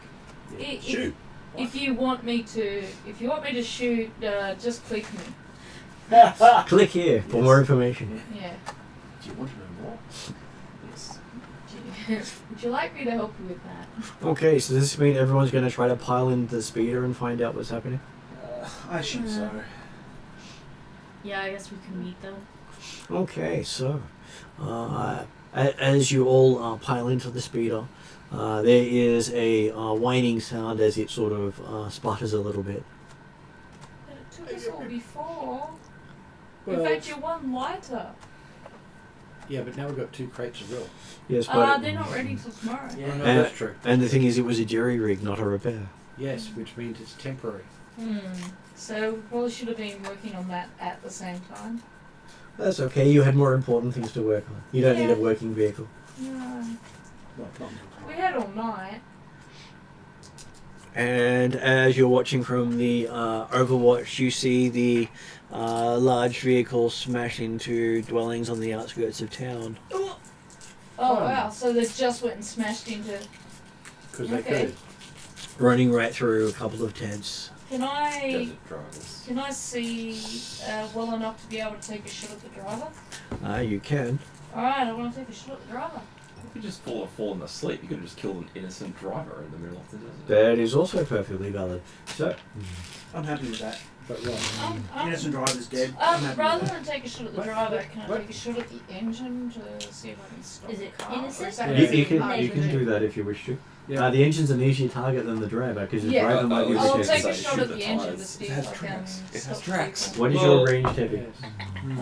if, Shoot! if you want me to shoot, just click me. Click here for more information. Yeah. Do you want to know more? Yes. Would you like me to help you with that? Okay, so does this mean everyone's going to try to pile in the speeder and find out what's happening? I assume so. Yeah, I guess we can meet them. Okay, so as you all pile into the speeder, there is a whining sound as it sort of sputters a little bit. But it took us all before. Well, In fact, you're one lighter. yeah, but now we've got 2 crates of real. Yes, but They're not ready till tomorrow. Yeah. Oh, no, And- that's true. and the thing is, it was a jerry rig, not a repair. Yes, which means it's temporary. So we probably should have been working on that at the same time. That's okay. You had more important things to work on. You don't need a Yeah. working vehicle. No. Well, not We had all night. And as you're watching from the Overwatch, you see the large vehicle smash into dwellings on the outskirts of town. Oh wow! So they just went and smashed into. Because they Okay. could. Running right through a couple of tents. Can I Desert drivers. see well enough to be able to take a shot at the driver? You can. All right, I want to take a shot at the driver. You could just fallen asleep. You could have just killed an innocent driver in the middle of the desert. That is also perfectly valid. So, I'm happy with that. But right. Innocent driver's dead. I'm happy Rather with that. than take a shot at the What? driver, can I What? take a shot at the engine to see if I can stop Is the it car? Or innocent? is that Yeah. you, really you can hard you to can do that if you wish to. Yeah. The engine's an easier target than the driver because the Yeah. driver might be I'll the take a target. Say, shot shoot at the the engine to tires. see It if has I can tracks. It stop has the tracks. vehicle. What is Well- your ranged heavy? Yes.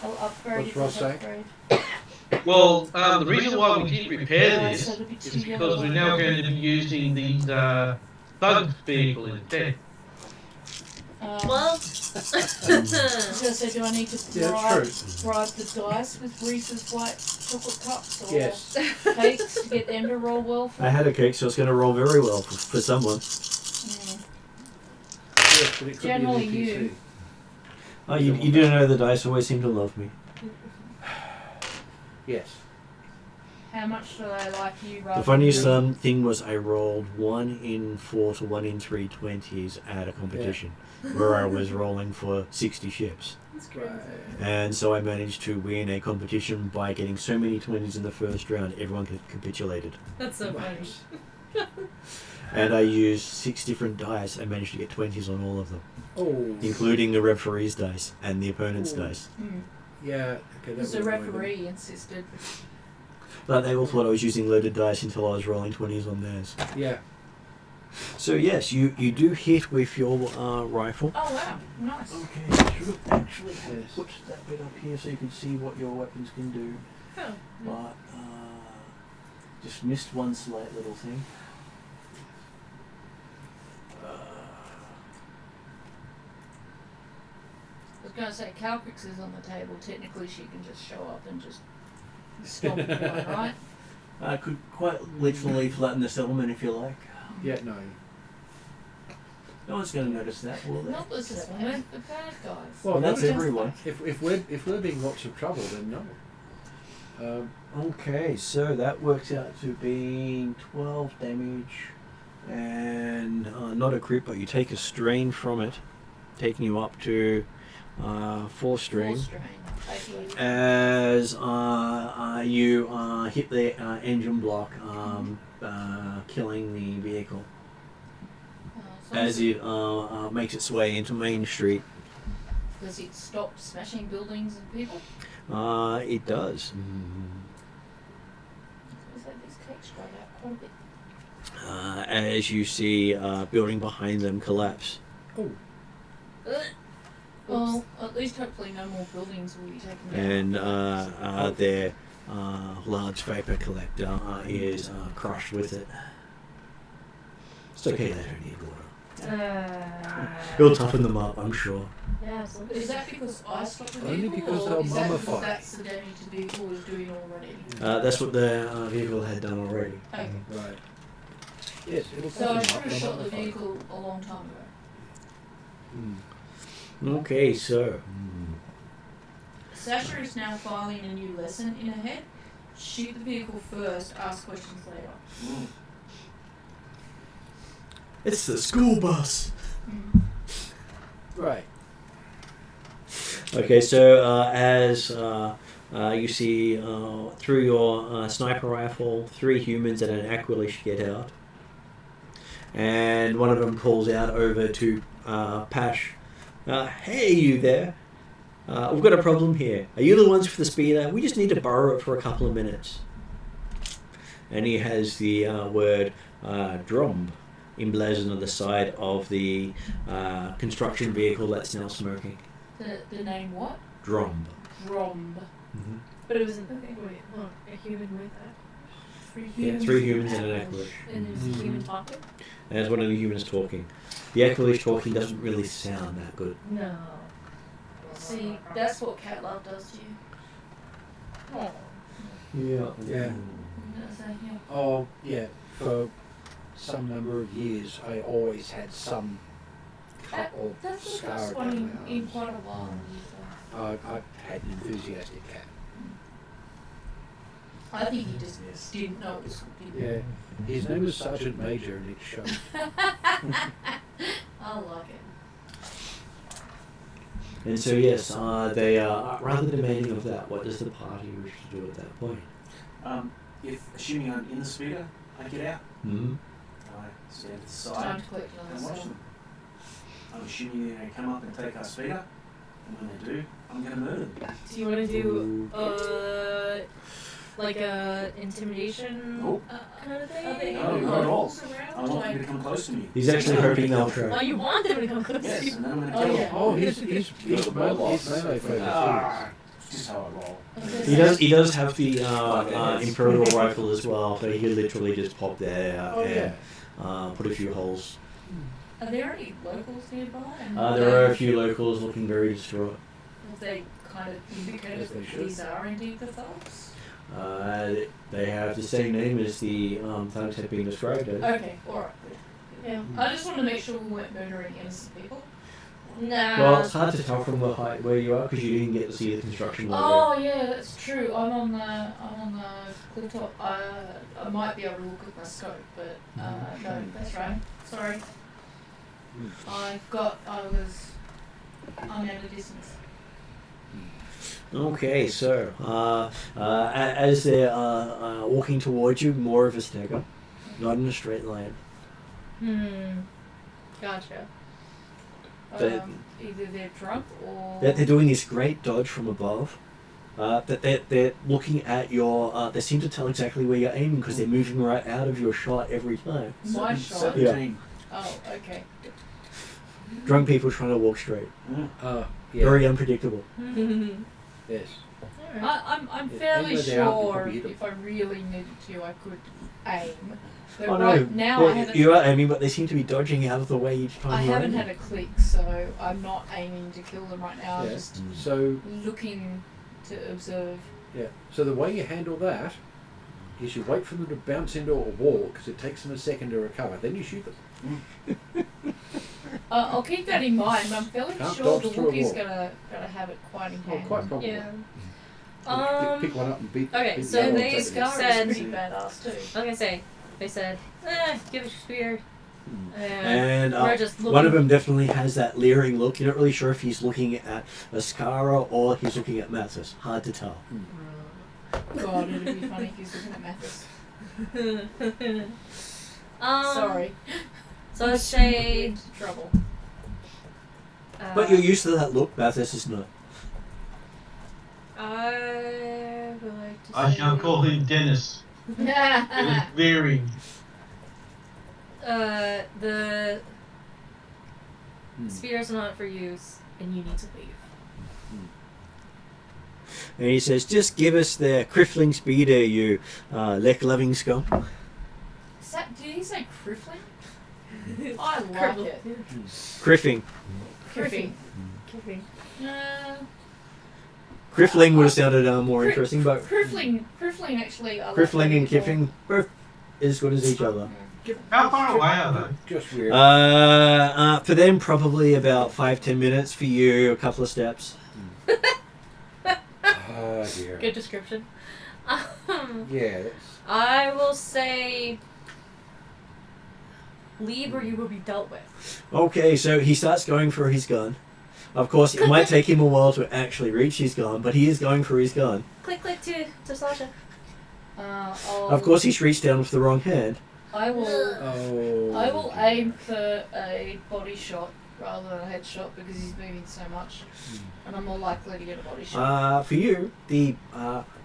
I'll upgrade What's it. Ross I'll say? upgrade. Well, the reason why we did repair Yeah, this so it'll be is two because we're yellow now ones. going to be using the thug vehicle instead. Well, So do I need to Yeah, bribe, it's bribe the dice with Reese's white chocolate cups or Yes. cakes to get them to roll well for I had a cake, so it's going to roll very well for someone. Mm. Yes, but it could Generally be an NPC. you. Oh, you do know the dice always seem to love me. Yes. How much do I like you rather The funniest than thing was I rolled 1 in 4 to 1 in 3 20s at a competition where I was rolling for 60 ships. that's crazy. And so I managed to win a competition by getting so many 20s in the first round, everyone capitulated. That's so funny. And I used 6 different dice and managed to get 20s on all of them, Oh. including the referee's dice and the opponent's Ooh. dice. Yeah. Okay. That because the would annoy them. referee insisted. But they all thought I was using loaded dice until I was rolling 20s on theirs. Yeah. So yes, you do hit with your rifle. Oh wow, nice. Okay, I should have actually Yes. put that bit up here so you can see what your weapons can do. Oh. But just missed one slight little thing. going to say, Calcrix is on the table. Technically, she can just show up and just stop everyone, right? Could quite literally flatten the settlement if you like. Yeah, no. No one's going to notice that, will they? Not the settlement, the bad guys. Well, that's no, everyone. If we're being lots of trouble, then no. Okay, so that works out to be 12 damage and not a crit, but you take a strain from it, taking you up to 4 strain. 4 strain. I hear. As you hit the engine block, killing the vehicle. As it makes its way into Main Street. Does it stop smashing buildings and people? It does. Looks like these cakes dried out quite a bit. As you see building behind them collapse. Oh. Well, at least hopefully no more buildings will be taken down. And their large vapor collector is crushed with it. It's okay, they don't need water. It'll toughen them up, I'm sure. Yeah, absolutely. Is that because I stopped the Only vehicle, because or they're is that because mummified. that's the damage the vehicle was doing already? That's what the vehicle had done already. Okay. Right. Yes, it'll So I toughen should up, have they're shot the mummified. vehicle a long time ago. Okay, so. Sasha is now filing a new lesson in her head. Shoot the vehicle first, ask questions later. It's the school bus! Right. Okay, so as you see through your sniper rifle, 3 humans and an Aquilish get out. And one of them calls out over to Pash. Hey, you there. We've got a problem here. Are you the ones for the speeder? We just need to borrow it for a couple of minutes. And he has the word Dromb emblazoned on the side of the construction vehicle that's now smoking. The name what? Dromb. Dromb. But it was in wait, hold on, a human with that. 3 Yeah, 3 humans and an Aquilish. And there's a human talking? And there's one of the humans talking. The Aquilish talking doesn't really sound that good. No. See, that's what cat love does to you. Oh. Yeah. Yeah. Does that, yeah. Oh, yeah. For some number of years, I always had some cut or That's the scar first down one my in arms. quite a while. I had an enthusiastic cat. I think he just didn't know it was something. Yeah. His name was Sergeant Major, and it showed. I like it. And so yes, they are rather demanding of that. What does the party wish to do at that point? If, assuming I'm in the speeder, I get out. Mm-hmm. I stand to the Time side to collect another and watch cell. them. I'm assuming they're going to come up and take our speeder, and when they do, I'm going to murder them. Do you want to do like a intimidation Nope. kind of thing? Are they No, not at all. I around? want them to come close to me. He's actually hoping they'll Oh, try. you want them to come close to Yes, you? and then I'm going to Oh, kill yeah. them. Oh, he's melee focus. Ah, it's just how I roll. He does have the Imperial rifle as well, so he could literally just pop there Oh, and put a few holes. Are there any locals nearby? And There are a few locals looking very distraught. Have they kind of indicated Yes, they that should. these are indeed the thugs? They have the same name as the thugs have been described as. Okay, alright. Yeah. I just want to make sure we weren't murdering innocent people. Nah. Well, it's hard to tell from the height where you are because you didn't get to see the construction logo. Oh yeah, that's true. I'm on the cliff top. I might be able to look at my scope, but no, that's right. Sorry. I'm at a distance. Okay, so as they're walking towards you, more of a stagger, not in a straight line. Gotcha. But- Either they're drunk or They're doing this great dodge from above. That they're looking at your. They seem to tell exactly where you're aiming because they're moving right out of your shot every time. my shot. 17. Oh, okay. Drunk people trying to walk straight. Yeah. Very unpredictable. Yes. I'm Yeah, fairly anywhere they are, sure probably hit 'em. if I really needed to, I could aim. But Oh right no, now I yeah, haven't. you are aiming, but they seem to be dodging out of the way each time I you're haven't aiming. had a click, so I'm not aiming to kill them right now. I'm Yeah. just So looking to observe. yeah. So the way you handle that is you wait for them to bounce into a wall because it takes them a second to recover. Then you shoot them. I'll keep that in mind. I'm fairly Can't sure the dodge through a Wookiee's wall. gonna have it quite in Oh, hand. quite probably. Yeah. Pick one up and beat. okay, beat so the other one, they take it. Scar said- is pretty badass too. I was gonna say, they said, give it your spear. And we're just looking. one of them definitely has that leering look. You're not really sure if he's looking at Ascara or he's looking at Mathis. Hard to tell. God, it'd be funny if he's looking at Mathis. Sorry. So let's say. Into trouble. But you're used to that look. Mathis is not. I would like to say. I shall call him Dennis. It is veering. The spear's not for use, and you need to leave. And he says, just give us the criffling speeder, you leck-loving scum. Did he say criffling? I like it. Criffing. Criffing. Criffling would have sounded more Cri- interesting, but Criffling actually. I like criffling that and as well. kiffing both as good as each other. How far away are they? Just weird. For them, probably about 5-10 minutes. For you, a couple of steps. Oh dear. Good description. Yeah. I will say. Leave or you will be dealt with. Okay, so he starts going for his gun. Of course, it might take him a while to actually reach his gun, but he is going for his gun. Click to Sasha. Of course, he's reached down with the wrong hand. I will. Oh. I will aim for a body shot rather than a headshot because he's moving so much, and I'm more likely to get a body shot. For you, the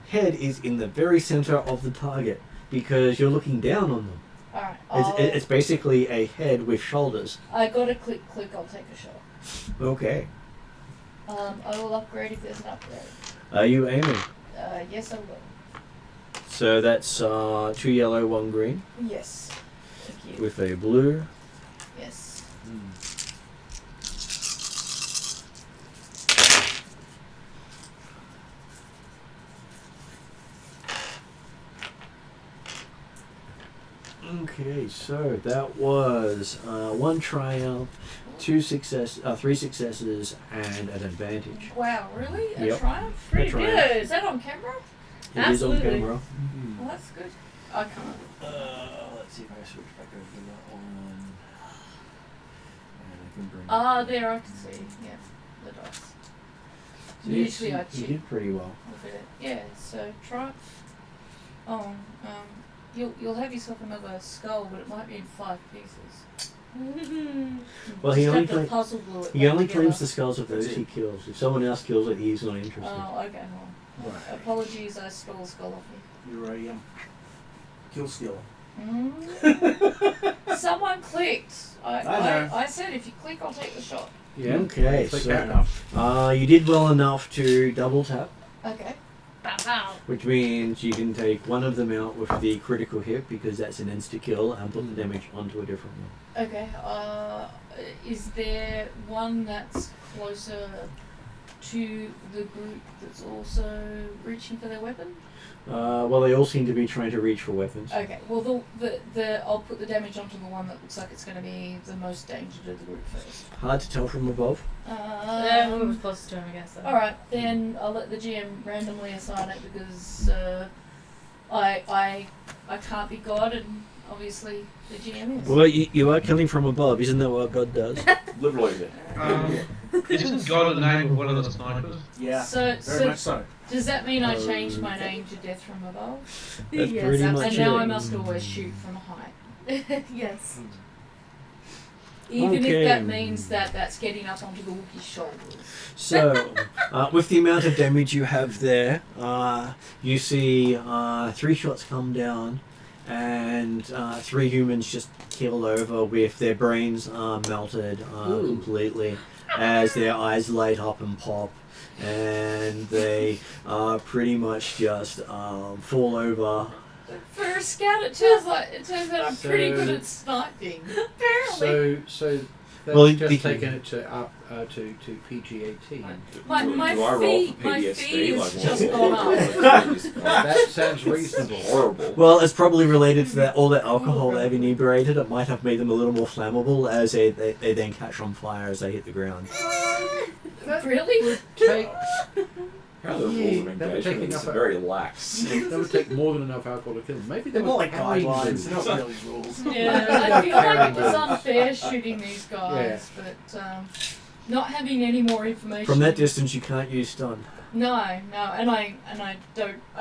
head is in the very center of the target because you're looking down on them. All right. It's basically a head with shoulders. I got a click. I'll take a shot. Okay. I will upgrade if there's an upgrade. Are you aiming? Yes, I will. So that's 2 yellow, 1 green, Yes. Thank you. with a blue. Yes. Okay, so that was 1 triumph, 3 successes, and an advantage. Wow, really? A Yep. triumph? Pretty triumph. good. Is that on camera? It is on Absolutely. camera. Well, that's good. I can't. Let's see if I switch back over to that one. And I can bring There I can see. Yeah, the dice. So Usually I you cheat. did pretty well. Look at it. Yeah. So triumph. Oh, you'll have yourself another skull, but it might be in 5 pieces. Well, he Just only have to play- puzzle glue it He back only together. claims the skulls of those That's he it. kills. If someone else kills it, he's not interested. Oh, okay. Well, apologies, I stole a skull off you. You're a kill skill. Someone clicked. I know. I said if you click, I'll take the shot. Yeah. Okay, Click so- that enough. You did well enough to double tap, Okay. Bow bow. which means you can take one of them out with the critical hit because that's an insta kill and put the damage onto a different one. Okay. Is there one that's closer to the group that's also reaching for their weapon? Well, they all seem to be trying to reach for weapons. Okay. Well, the I'll put the damage onto the one that looks like it's going to be the most danger to the group first. Hard to tell from above. Who was closest to him, I guess. All right, then I'll let the GM randomly assign it because I can't be God, and obviously the GM is. Well, you are killing from above, isn't that what God does? Live like that. Isn't God the name of one of the snipers? Yeah. So Very much so. does that mean I changed my name to Death from Above? That's Yes, pretty much And it. now I must always shoot from a height, Yes. even Okay. if that means that that's getting up onto the Wookiee's shoulders. So, with the amount of damage you have there, you see 3 shots come down and 3 humans just keel over with their brains melted completely as their eyes light up and pop, and they pretty much just fall over. For a scout, it turns out I'm pretty good at sniping. Apparently. So that's Well, just taken it to up to PG-18. My Do I roll fee, for my PTSD? fee Like, has just what- gone up. That sounds reasonable. Horrible. Well, it's probably related to that all that alcohol they've inebriated. It might have made them a little more flammable as they then catch on fire as they hit the ground. Really? Take, How the rules Yeah, of that would take engagement is enough- very lax. that would take more than enough alcohol to kill them. Maybe They're they more were like guidelines, they're not really rules. Yeah, I feel like it was unfair shooting these guys, but not having any more information. From that distance, you can't use stun. No, and I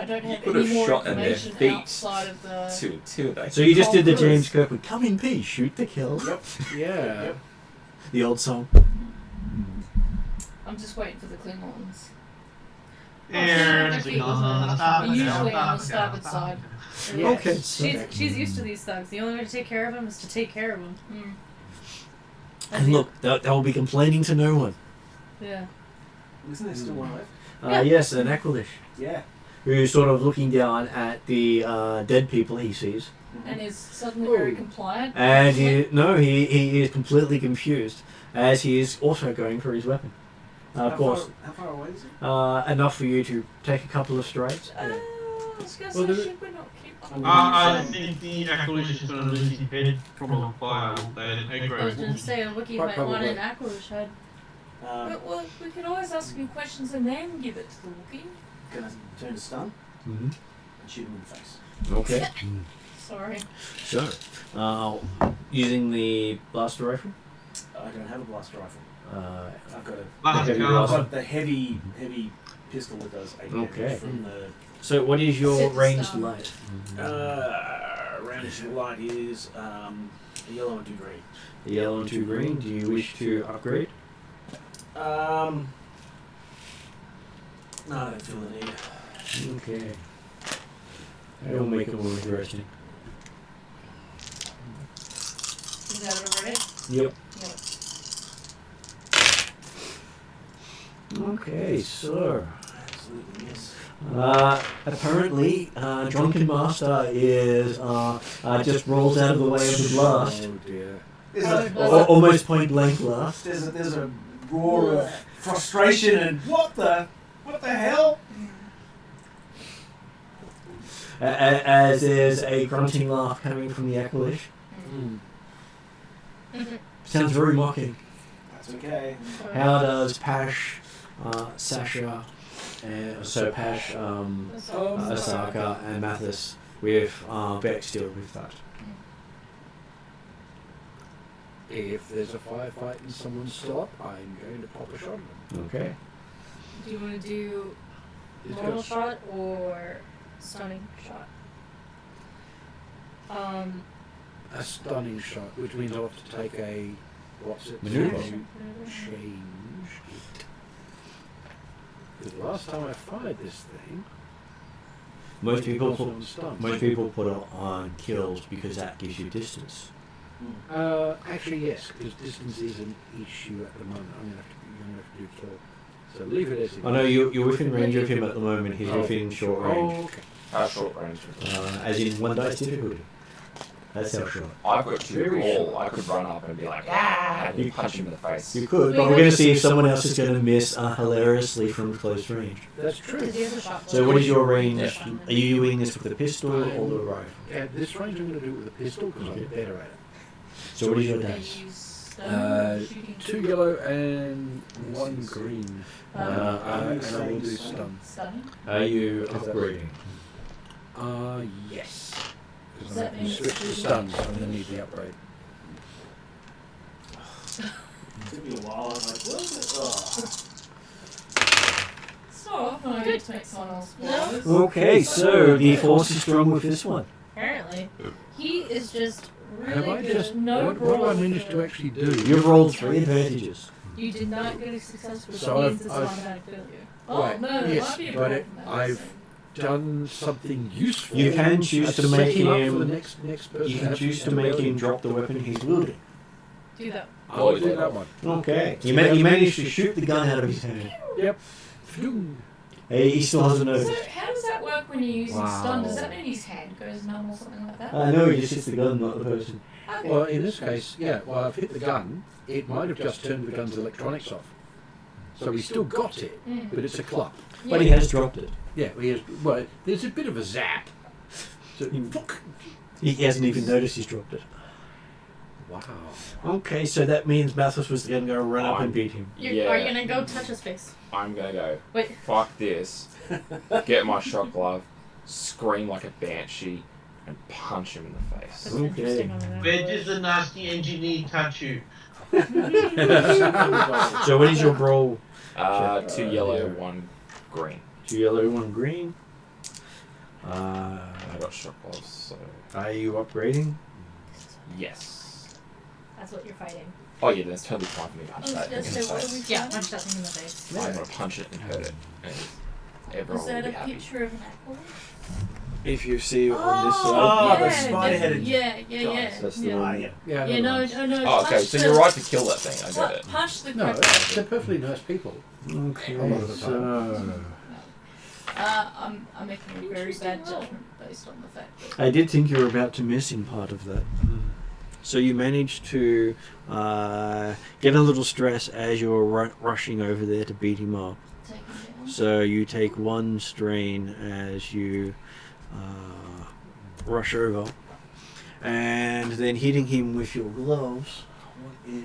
don't have could any have more shot in their information feet. outside of the. Two they So you just did the Bonkers. James Kirkwood, come in peace, shoot to kill. Yep. Yeah. Yep. The old song. I'm just waiting for the Klingons. There's a gun. Usually on the starboard side. Yeah. Okay. She's used to these thugs. The only way to take care of them is to take care of them. Mm. And look, they'll be complaining to no one. Yeah. Isn't there still one left? Yes, an Aquilish, Yeah. who's sort of looking down at the dead people he sees. And is suddenly very compliant. And he is completely confused as he is also going for his weapon. Of course, How far away is it? enough for you to take a couple of strides. I was gonna Well, say, should we not keep on? I think the Aquilish is going to lose his head from a fire. They I was going to say a Wookiee Quite might want probably. an Aquilish head. But, well, we could always ask him questions and then give it to the Wookiee. Gonna turn to stun Mm-hmm. and shoot him in the face. Okay. Sorry. So, using the blaster rifle. I don't have a blaster rifle. I've got Blaster Okay, gun. I've got the heavy pistol that does 8 damage Okay. from the So, what is your Sit ranged stun. light? range light is a yellow and 2 green. The yellow and 2 green. Do you wish to upgrade? No, I don't feel the need. Okay. That will make it more interesting. Is that it already? Yep. Yep. Okay, so Absolutely, yes. apparently, Drunken Master is just rolls out of the way of the blast, Oh dear. There's almost point blank blast. there's a roar of frustration and what the hell? As there's a grunting laugh coming from the Aquilish. Sounds very mocking. That's okay. How does Pash, Sasha, and so Pash, Asaka, and Mathis with Bex deal with that? If there's a firefight and someone's still up, I'm going to pop a shot at them. Okay. Do you want to do It's mortal got- shot or stunning shot? A stunning shot, which means I'll have to take a what's it? Maneuver. To change it. Because last time I fired this thing, Most it people wasn't put on stun. most people put it on kills because that gives you distance. Actually, yes, because distance is an issue at the moment. I'm gonna have to do kill. So leave it as it is. I know you're within range of him at the moment. He's within short range, Oh, okay. Short range. as in 1 dice difficulty. That's how short. I've got 2 Very all. short. I could run up and be like, ah, and punch him in the face. You could, but we're going to see if someone else is going to miss hilariously from close range. That's true. Because he has a shot. So, what is your range? Yeah. Are you doing this with the pistol or the rifle? At this range, I'm going to do it with a pistol because I'm better at it. So, what is your They dice? use stun shooting. 2 yellow and 1 green. And I will do stun. Stunning? Are you upgrading? Yes. Does Because that I'm mean going to it's switch to shooting? stun, so I'm going to need the upgrade. It took me a while. I was like, what is it? So often I get to make someone else No. blows. Okay, so the force is strong with this one. Apparently. He is just really Have I good. just... No what have I roll. managed to actually do? You've rolled 3 advantages. You did not get a success, which So means I've- it's I've- automatic failure. Oh, Right, no, there yes, might be a but roll from that. I've done something useful. You can choose I've to set make him up for him. the next person. You can choose to make him drop the weapon he's wielding. Do that. I'll do that one. Okay. You managed to shoot the gun out of his hand. Yep. Phew. He still hasn't So noticed. how does that work when you're using stun? Does Wow. that mean his hand goes numb or something like that? I know he just hits the gun, not the person. Okay. Well, in this case, yeah, well, I've hit the gun. It might have just turned the gun's electronics off. So he still got it, Mm. but it's a club. But he has dropped it. Yeah, he has, well, there's a bit of a zap. So, He hasn't even noticed he's dropped it. wow. Okay, so that means Mathis was going to go run up and beat him. Are Yeah. you gonna go touch his face? I'm gonna go. Wait. Fuck this. Get my shock glove, scream like a banshee, and punch him in the face. That's Okay. interesting on that. Where did the nasty engineer touch you? So what is your brawl? 2 yellow, 1 green. 2 yellow, 1 green. I got shock gloves, so Are you upgrading? yes. That's what you're fighting. Oh yeah, that's totally fine for me to punch that thing in the face. Yeah, punch that thing in the face. I'm gonna punch it and hurt it, and everyone Is will that be a happy. picture of an aqua? If you see on this Oh, side. the yeah, spider-headed yeah, guys, that's the yeah. one. Ah, yeah. Yeah, Yeah, no, mind. no, no. Oh, okay, punch so the- you're right to kill that thing. I get it. Punch the No, crap. they're perfectly nice people. Okay, A lot of the so... I'm making a very bad judgment based on the fact that I did think you were about to miss in part of that. So you managed to get a little stress as you're rushing over there to beat him up. taking down. So you take 1 strain as you rush over, and then hitting him with your gloves. What is?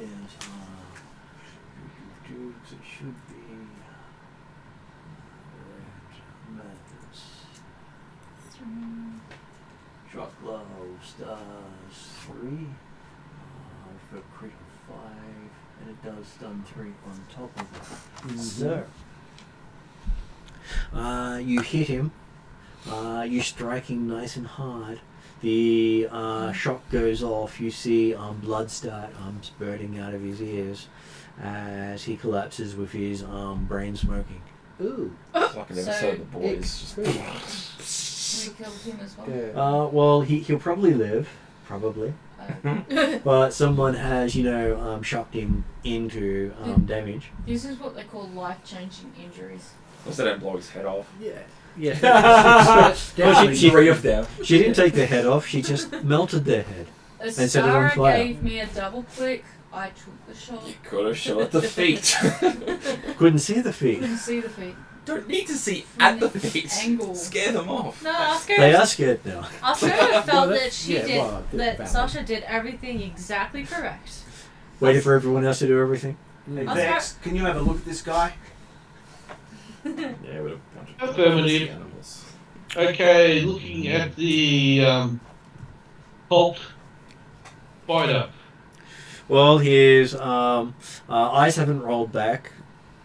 It should be. Methods. Shot gloves does 3 for crit of 5, and it does stun 3 on top of it. So. You hit him. You strike him nice and hard. The shock goes off. You see blood start spurting out of his ears as he collapses with his brain smoking. Ooh. It's like an So episode of The Boys. Just We killed him as well. Yeah. Well, he'll probably live, probably. But someone has, shocked him into damage. This is what they call life-changing injuries. Unless they don't blow his head off. Yeah. Yeah. Well, Definitely she- 3 of them. She didn't take their head off. She just melted their head. As And set it on Sarah fire. gave me a double click, I took the shot. You could have shot at the feet. Couldn't see the feet. Couldn't see the feet. Don't need to see at the feet. Angle. Scare them off. No, Oscar. They are scared now. Oscar felt Well, that that's- she yeah, did. well, that's that valid. Sasha did everything exactly correct. Waiting for everyone else to do everything. Hey, Oscar- Vex, can you have a look at this guy? Yeah, with a bunch of Affirmative. animals. Okay, looking at the Hulk spider. Well, his eyes haven't rolled back,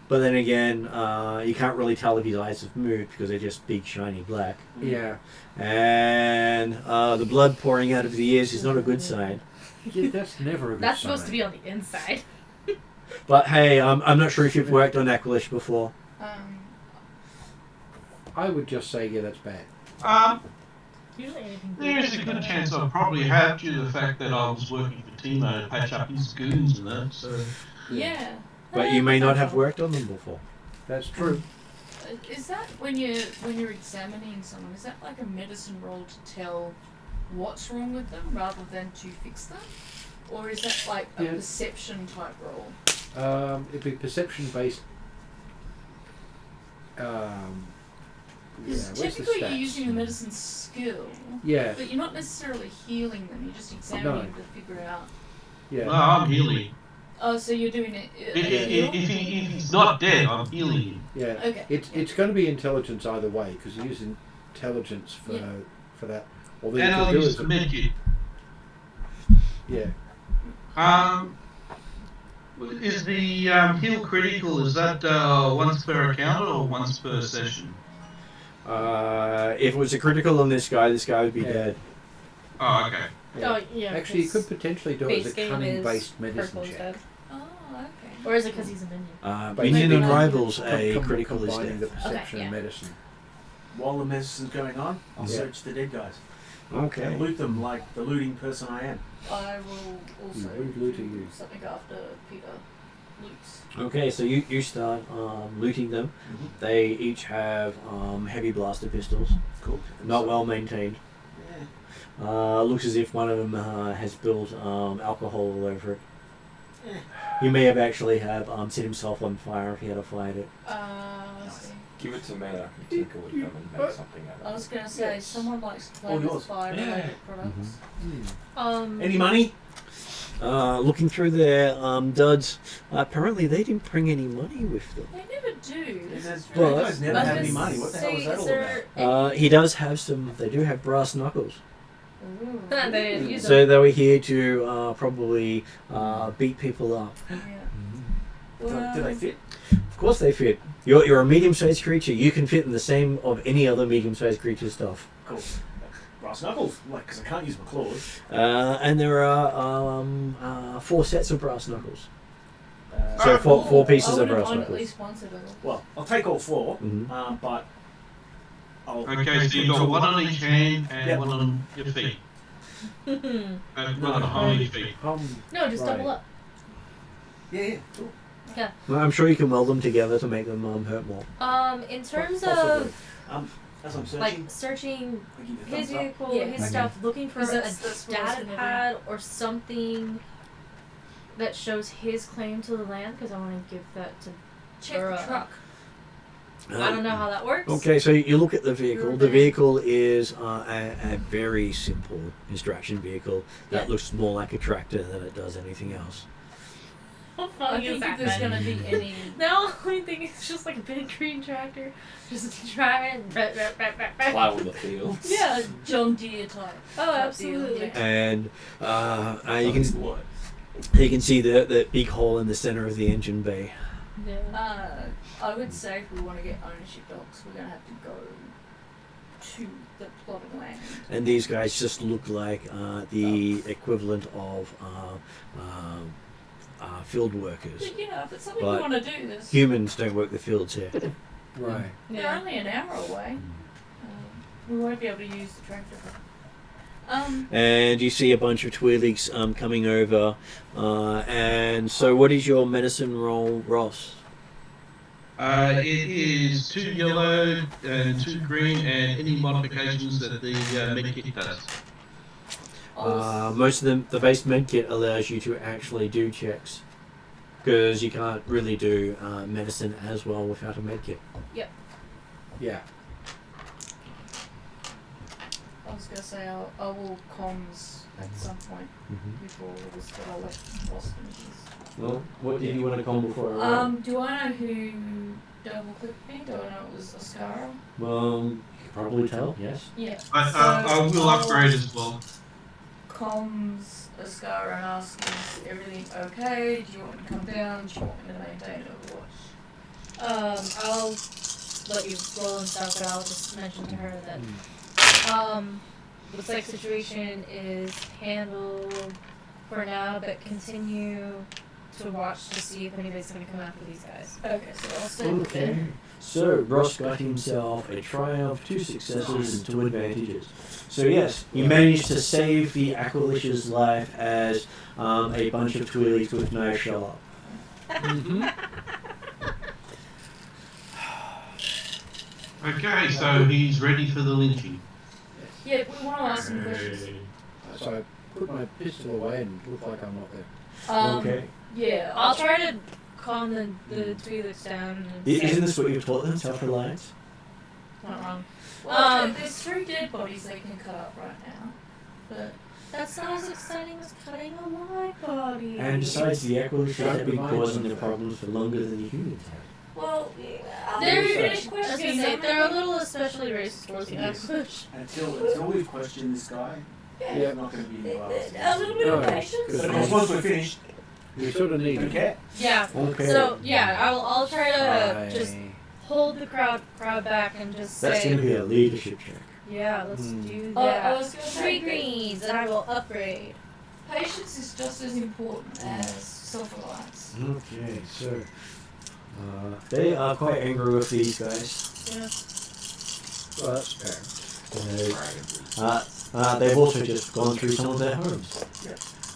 but then again, you can't really tell if his eyes have moved because they're just big, shiny black. Yeah. And the blood pouring out of the ears is not a good sign. Yeah, that's never a good That's sign. supposed to be on the inside. But hey, I'm not sure if you've worked on Aqualish before. I would just say, yeah, that's bad. Usually anything. There is a good chance I probably have due to the fact that I was working for Timo to patch up his goons and that. So Yeah. But you may not have worked on them before. That's true. Is that when you're examining someone? Is that like a medicine roll to tell what's wrong with them rather than to fix them, or is that like a Yeah. perception type roll? It'd be perception based. Because where's the typically you're stats? using a medicine skill, Yeah, but you're not necessarily healing them. You're just examining to figure out. yeah. no, I'm healing. Oh, so you're doing it. If he's not dead, I'm healing him. Yeah. Okay. It's going to be intelligence either way because you use intelligence for Yeah. for that. Although And you I'll could do use it. the medkit. Yeah. Is the heal critical? Is that once per encounter or once per session? If it was a critical on this guy would be Yeah. dead. Oh, okay. Yeah. Oh yeah. Actually, you 'cause could potentially do it as base a game cunning is based medicine purple check. instead. Oh, okay. Or is it because he's a minion? But Minion maybe and not. rivals, a critical is combining the death. perception Okay, and yeah. medicine. While the medicine's going on, I'll Yeah. search the dead guys. Okay. And loot them like the looting person I am. I will also Who's looting you? do something after Peter. loot. Okay, so you start looting them. They each have heavy blaster pistols, Cool. not well maintained. Yeah. Looks as if one of them has spilled alcohol all over it. He may have actually set himself on fire if he had fired it. I see. Give it to me, I can tinker with them and make something out I of was it. going to say, someone likes to play All with yours. fire-related products. Any money? Looking through their duds, apparently they didn't bring any money with them. They never do. You But- guys never have any money. What the hell is that all about? He does have some. They do have brass knuckles. Ooh. They didn't use So them. they were here to probably beat people up. Yeah. Do they fit? Of course they fit. You're a medium-sized creature. You can fit in the same of any other medium-sized creature stuff. Cool. Brass knuckles, like, because I can't use my claws. And there are 4 sets of brass knuckles. So Alright, four pieces I of wouldn't brass mind at knuckles. least once of it. Well, I'll take all 4, Mhm. but I'll. Okay, so you've got one on each hand and Yep. one on your feet. No, And one behind your feet. just double up. Yeah, cool. Well, I'm sure you can weld them together to make them hurt more. In terms Possibly. of As I'm searching, like searching I give you a his thumbs up. vehicle, Yeah. his Okay. stuff, looking for a That's what I was data gonna do. pad or something that shows his claim to the land, because I want to give that to. Check Or, the uh, truck. I don't know how that works. Okay, so you look at the vehicle. You're The there. vehicle is a very simple construction vehicle that Yeah. looks more like a tractor than it does anything else. How I funny is think that? if there's then? going to be any... No, I think it's just like a big green tractor, just driving. Plow in the fields. Yeah, John Deere type. Oh, type absolutely. deal, yeah. And you can What? see the big hole in the center of the engine bay. Yeah. I would say if we want to get ownership docs, we're going to have to go to the plot of land. And these guys just look like the equivalent of field workers. But, you know, if it's something But we want to do, there's... Humans don't work the fields here. Right. They're Yeah. only an hour away. We won't be able to use the tractor. And you see a bunch of Twi'leks coming over. And so, what is your medicine roll, Ross? It is 2 yellow and 2 green and any modifications that the medkit does. Most of them, the base medkit allows you to actually do checks. Because you can't really do medicine as well without a medkit. Yeah. I was going to say I will comms at some point before all this, but I'll let Ross finish this. Well, what did you want to come before? I roll? Do I know who double clicked me? Do I know it was Oscara? Well, you can probably tell, yes. Yeah. I will I'll upgrade as well. comms Oscara and ask, is everything okay? Do you want me to come down? Do you want me to maintain Overwatch? I'll let you roll and stuff, but I'll just mention to her that looks like situation is handled for now, but continue to watch to see if anybody's going to come after these guys. Okay, so I'll stay with Okay. them. So Ross got himself a triumph, 2 successes, and 2 advantages. So yes, you managed to save the Aqualicious life as a bunch of Twi'leks with no show up. Okay, so he's ready for the lynching. Yeah, we want to ask some questions. So I put my pistol away and look like I'm not there. Okay. Yeah, I'll try to calm the Twi'leks down. And say- Isn't this what you've taught them, self-reliance? Not wrong. Well, there's 3 dead bodies they can cut up right now. But That's not as exciting as cutting a live body. And besides, the Aqualicious have been causing the problems for longer than the humans have. well, They're, finish I was gonna questions. say, they're a little especially racist towards the Aqualish. Until we've questioned this guy, Yeah. it's not going to be any A little bit of No, patience. good. But of course, once we're finished, We sort of need don't it. care. Yeah. Okay. So yeah, I'll try to Right. just hold the crowd back and just That's say, going to be a leadership check. yeah, let's do I that. was going to 3 say greens and I will upgrade. patience is just as important as self-reliance. Okay, so they are quite angry with these guys. Yeah. Well, that's fair. They've also just gone through some of their homes.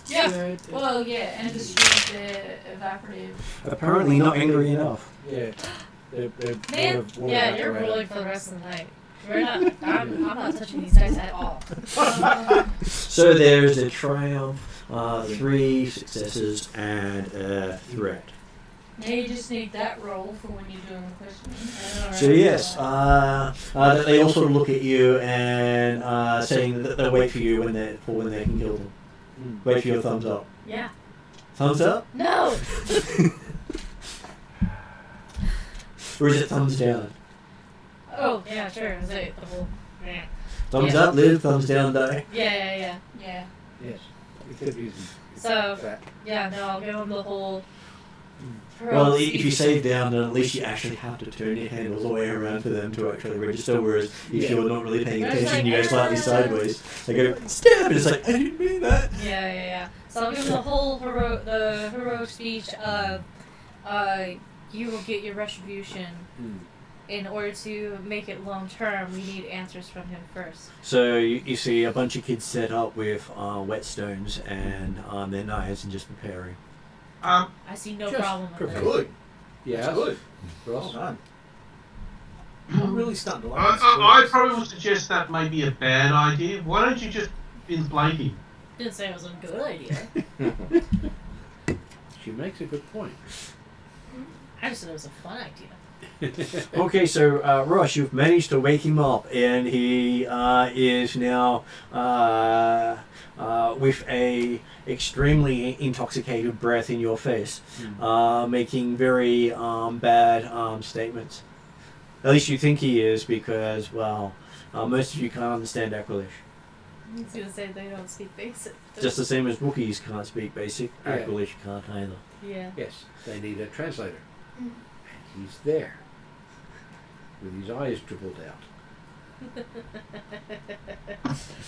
Yeah. Yeah, Well, yeah, and destroys their evaporative. Apparently not angry enough. yeah. They're Man, water yeah, you're evaporator. rolling for the rest of the night. We're not. I'm not touching these dice at all. So there's a triumph, 3 successes, and a threat. Now you just need that roll for when you're doing the questioning. So yes, they also look at you and saying that they'll wait for you when they can kill them. Wait for your thumbs up. Yeah. Thumbs up? No. Or is it thumbs down? Oh yeah, sure. Is it the whole? Yeah. Thumbs Yeah. up, live. Thumbs down, die. Yeah. Yeah. Yes. It could be So that. yeah, no, I'll give him the whole. Well, if you save down, then at least you actually have to turn your hand all the way around for them to actually register. Whereas if you're not really paying It's attention, like, you go slightly sideways. They go stab, and it's like I didn't mean that. Yeah. So I'll give him the whole heroic speech of, you will get your retribution. In order to make it long term, we need answers from him first. So you see a bunch of kids set up with whetstones and their knives and just preparing. I see no Just problem with prepare. that. Good. Yeah. That's good. Well Ross. done. I'm really starting to like this. I probably would suggest that may be a bad idea. Why don't you just inflate him? Didn't say it was a good idea. She makes a good point. I just said it was a fun idea. Okay, so Ross, you've managed to wake him up, and he is now with a extremely intoxicated breath in your face, making very bad statements. At least you think he is, because well, most of you can't understand Aquilish. I was gonna say they don't speak basic. Just the same as Wookiees can't speak basic, Yeah. Aquilish can't either. Yeah. Yes, they need a translator. And he's there. With his eyes dribbled out.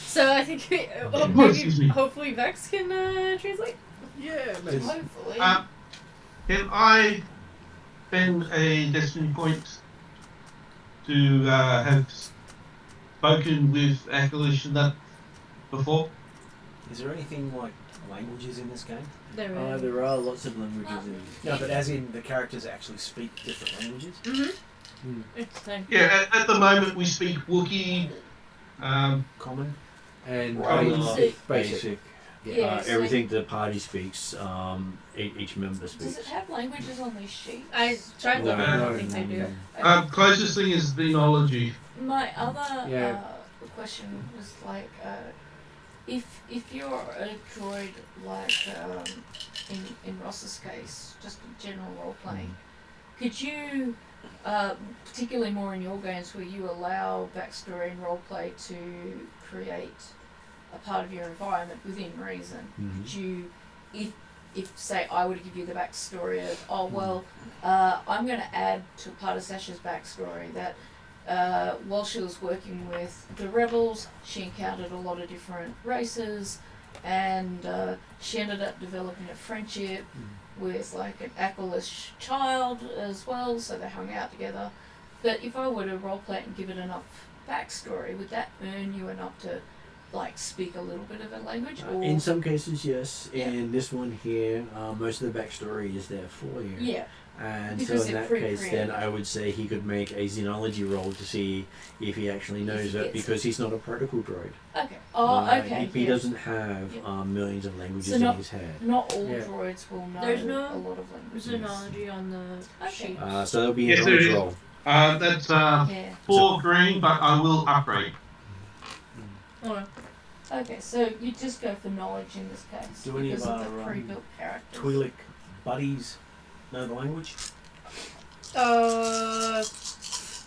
So I think Excuse me. maybe hopefully Vex can translate. Yeah, Hopefully. Can I spend a destiny point to have spoken with Akalish and that before? Is there anything like languages in this game? There are lots of languages in No, but as in the characters actually speak different languages? Interesting. Yeah, at the moment we speak Wookiee, Common? and Basic. basic. Yeah, so- Everything the party speaks, each member Does speaks. it have languages on these sheets? I tried looking. I No, don't think they do. closest thing is demonology. My other Yeah. question was like, if you're a droid like in Ross's case, just general role playing, could you, particularly more in your games where you allow backstory and role play to create a part of your environment within reason, could you, if say I were to give you the backstory of, oh well, I'm going to add to part of Sasha's backstory that while she was working with the rebels, she encountered a lot of different races, and she ended up developing a friendship with like an Aquilish child as well, so they hung out together. But if I were to roleplay it and give it enough backstory, would that earn you enough to like speak a little bit of a language? Or In some cases, yes. Yeah. In this one here, most of the backstory is there for you. yeah, And Because so in it that case, then pre-created. I would say he could make a xenology roll to see if he actually knows he it, gets because he's not a protocol droid. okay. Oh, okay. He yeah. doesn't have Yeah. Millions of languages So not- in his head. Not all Yeah. droids will know There's no a lot of languages. Xenology on the Okay. sheet. So there'll be Yes, a there knowledge is. roll. That's Yeah. 4 green, but I will upgrade. Oh, Okay, so you just go for knowledge in this case Do any of because of the our, pre-built characters. Twi'lek buddies know the language? They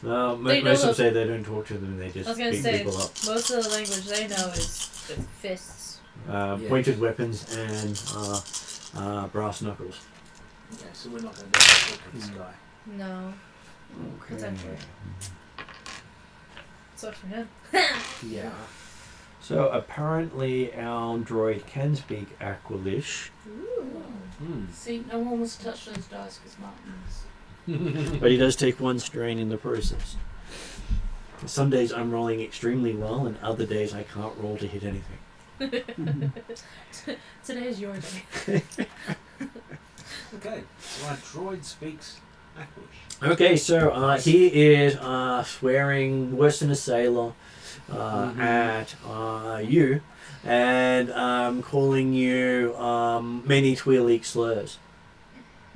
know Most of them the- say they don't talk to them; they I just was gonna beat say people up. most of the language they know is with fists. Pointed weapons and brass knuckles. Okay, so we're not going to talk to this guy. No, potentially. Sucks for him. Yeah. So apparently, our droid can speak Aquilish, See, no one was touched those dice because Martin's. but he does take 1 strain in the process. Some days I'm rolling extremely well, and other days I can't roll to hit anything. Today's your day. Okay, right, droid speaks Aquish. Okay, so he is swearing worse than a sailor at you, and calling you many Twi'lek slurs.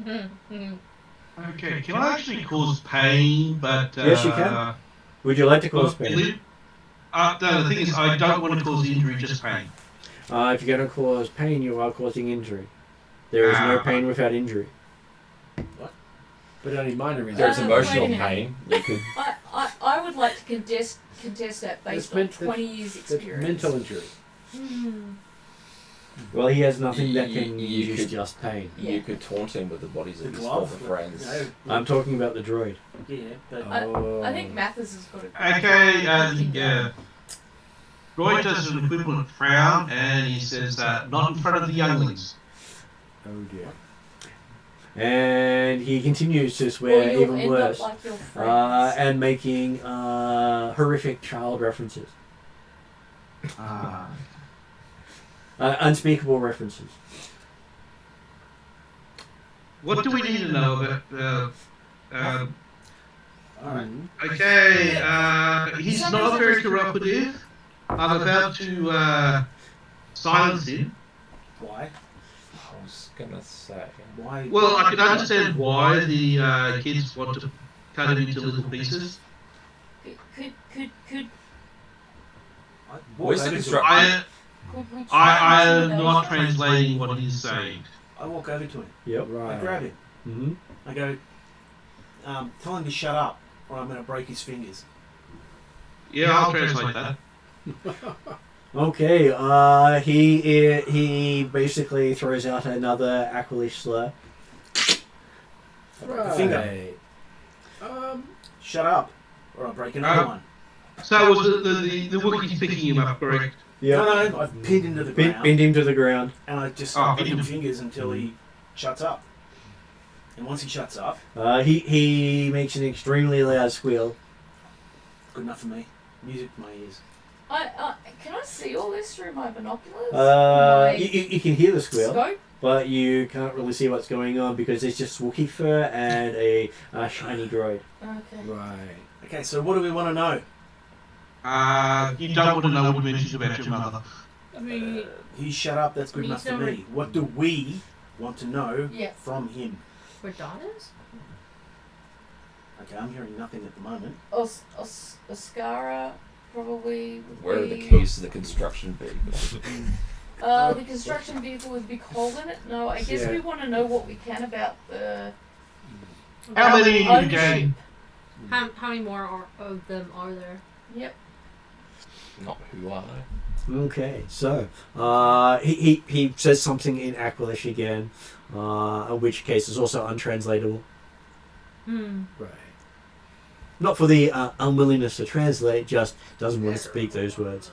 Okay, can I actually cause pain? But Yes, you can. Would you like to cause pain? No, the thing is, I don't want to cause injury, just pain. If you're going to cause pain, you are causing injury. There is no pain without injury. But only minor injury. There's wait a emotional minute. pain. You could. I would like to contest that based on That's 20 years That's experience. mental injury. Well, he has nothing that You- can you use could- just pain. Yeah. You could taunt him with the bodies The of his glove. former friends. I'm talking about the droid. Yeah, but I think Mathis has got it. Okay, Roy does an equivalent frown and he says, not in front of the younglings. Oh dear. And he continues to Or swear you'll even end worse. up like your friends. And making horrific child references. Unspeakable references. What do we need to know about... alright. Okay, he's not very cooperative. I'm about to silence him. Why? I was gonna say. Why? Well, I can understand why the kids want to cut him into little pieces. Could Where's the construction? I am not translating what he's saying. I walk over to him. Yep. I Right. grab him. Mm-hmm. I go, tell him to shut up, or I'm going to break his fingers. Yeah, I'll translate that. Okay. He basically throws out another Aquilish slur. I break a finger. Shut up, or I'll break another one. So it was the Wookiee's picking him up, correct? Yeah. No, I've pinned him to the ground, Pinned him to the ground. and I just Oh, start pinned breaking him. fingers until he shuts up. And once he shuts up, He makes an extremely loud squeal. good enough for me. Music to my ears. can I see all this through my binoculars? You can hear the squeal, Scope? but you can't really see what's going on because there's just Wookiee fur and a shiny droid. Okay. Right. Okay, so what do we want to know? You don't want to know what mentions about your mother. He shut up, that's good Need enough for to me. What do we want to know Yeah. from him? For daughters? Okay, I'm hearing nothing at the moment. Oscara probably would Where are be... the keys to the construction vehicle? The construction vehicle with big hole in it? No, I guess Yeah. we want to know what we can about the... How many in your ownership. gang? How many more of them are there? Yep. Not who are they? Okay, so he says something in Aquilish again, in which case is also untranslatable. Right. Not for the unwillingness to translate, just doesn't want to speak those words.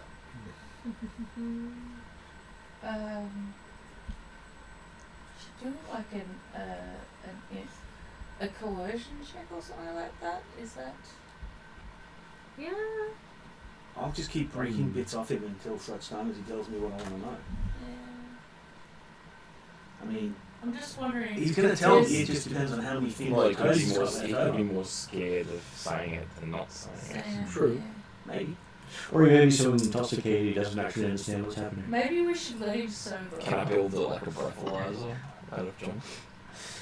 Should do like a coercion check or something like that? Is that... Yeah. I'll just keep breaking bits off him until such time as he tells me what I want to know. Yeah. I mean, I'm just wondering... he's going to tell me, Yes. it just depends on how many fingers Well, and he could toes be he's more. got left He could over. be more scared of saying it than not saying it. Yeah, True. yeah. Maybe. Or maybe so intoxicated he doesn't actually understand what's happening. Maybe we should leave sober. Can I build like a breathalyzer out of junk?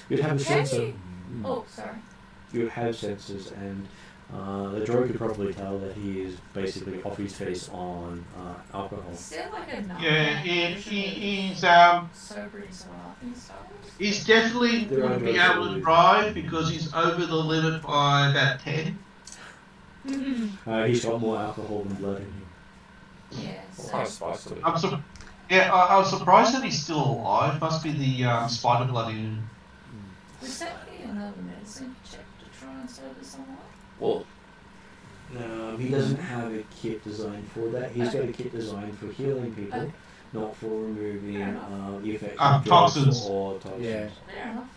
You'd have a Can sensor. you? Oh, sorry. You would have sensors, and the droid could probably tell that he is basically off his face on alcohol. Is there like a number? Yeah, he's Sobering someone up in Star Wars? he's definitely There are wouldn't be those able who- to drive because he's over the limit by about 10. He's got more alcohol than blood in him. Yeah, What so... kind of spice do we I was surprised that he's still alive. Must be the spider blood in him. Would that be another medicine check to try and sober someone up? Well, No, he doesn't have a kit designed for that. He's got a kit designed for healing people, Okay. not for removing the effects Ah, of drugs toxins. or toxins. Yeah. Fair enough.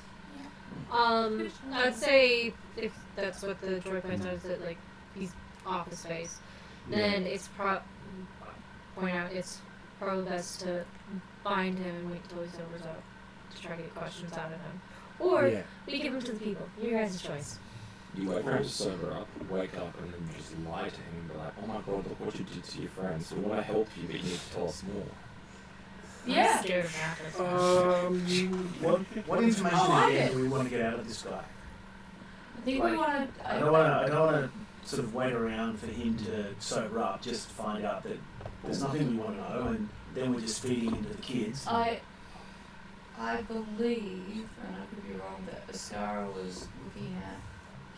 I'd say if that's what the droid finds out is that like he's off his face, then it's point out it's probably best to bind him and wait until he sobers up to try to get questions out of him. Or Yeah. we give him to the people. Your guys' choice. You wait for him to sober up, wake up, and then you just lie to him and be like, oh my god, look what you did to your friends. We want to help you, but you need to tell us more. Yeah. I'm scared of math. What information I like again it. do we want to get out of this guy? I think we want to. I don't want to sort of wait around for him to sober up just to find out that there's nothing we want to know, and then we're just feeding into the kids. I believe, and I could be wrong, that Ascara was looking at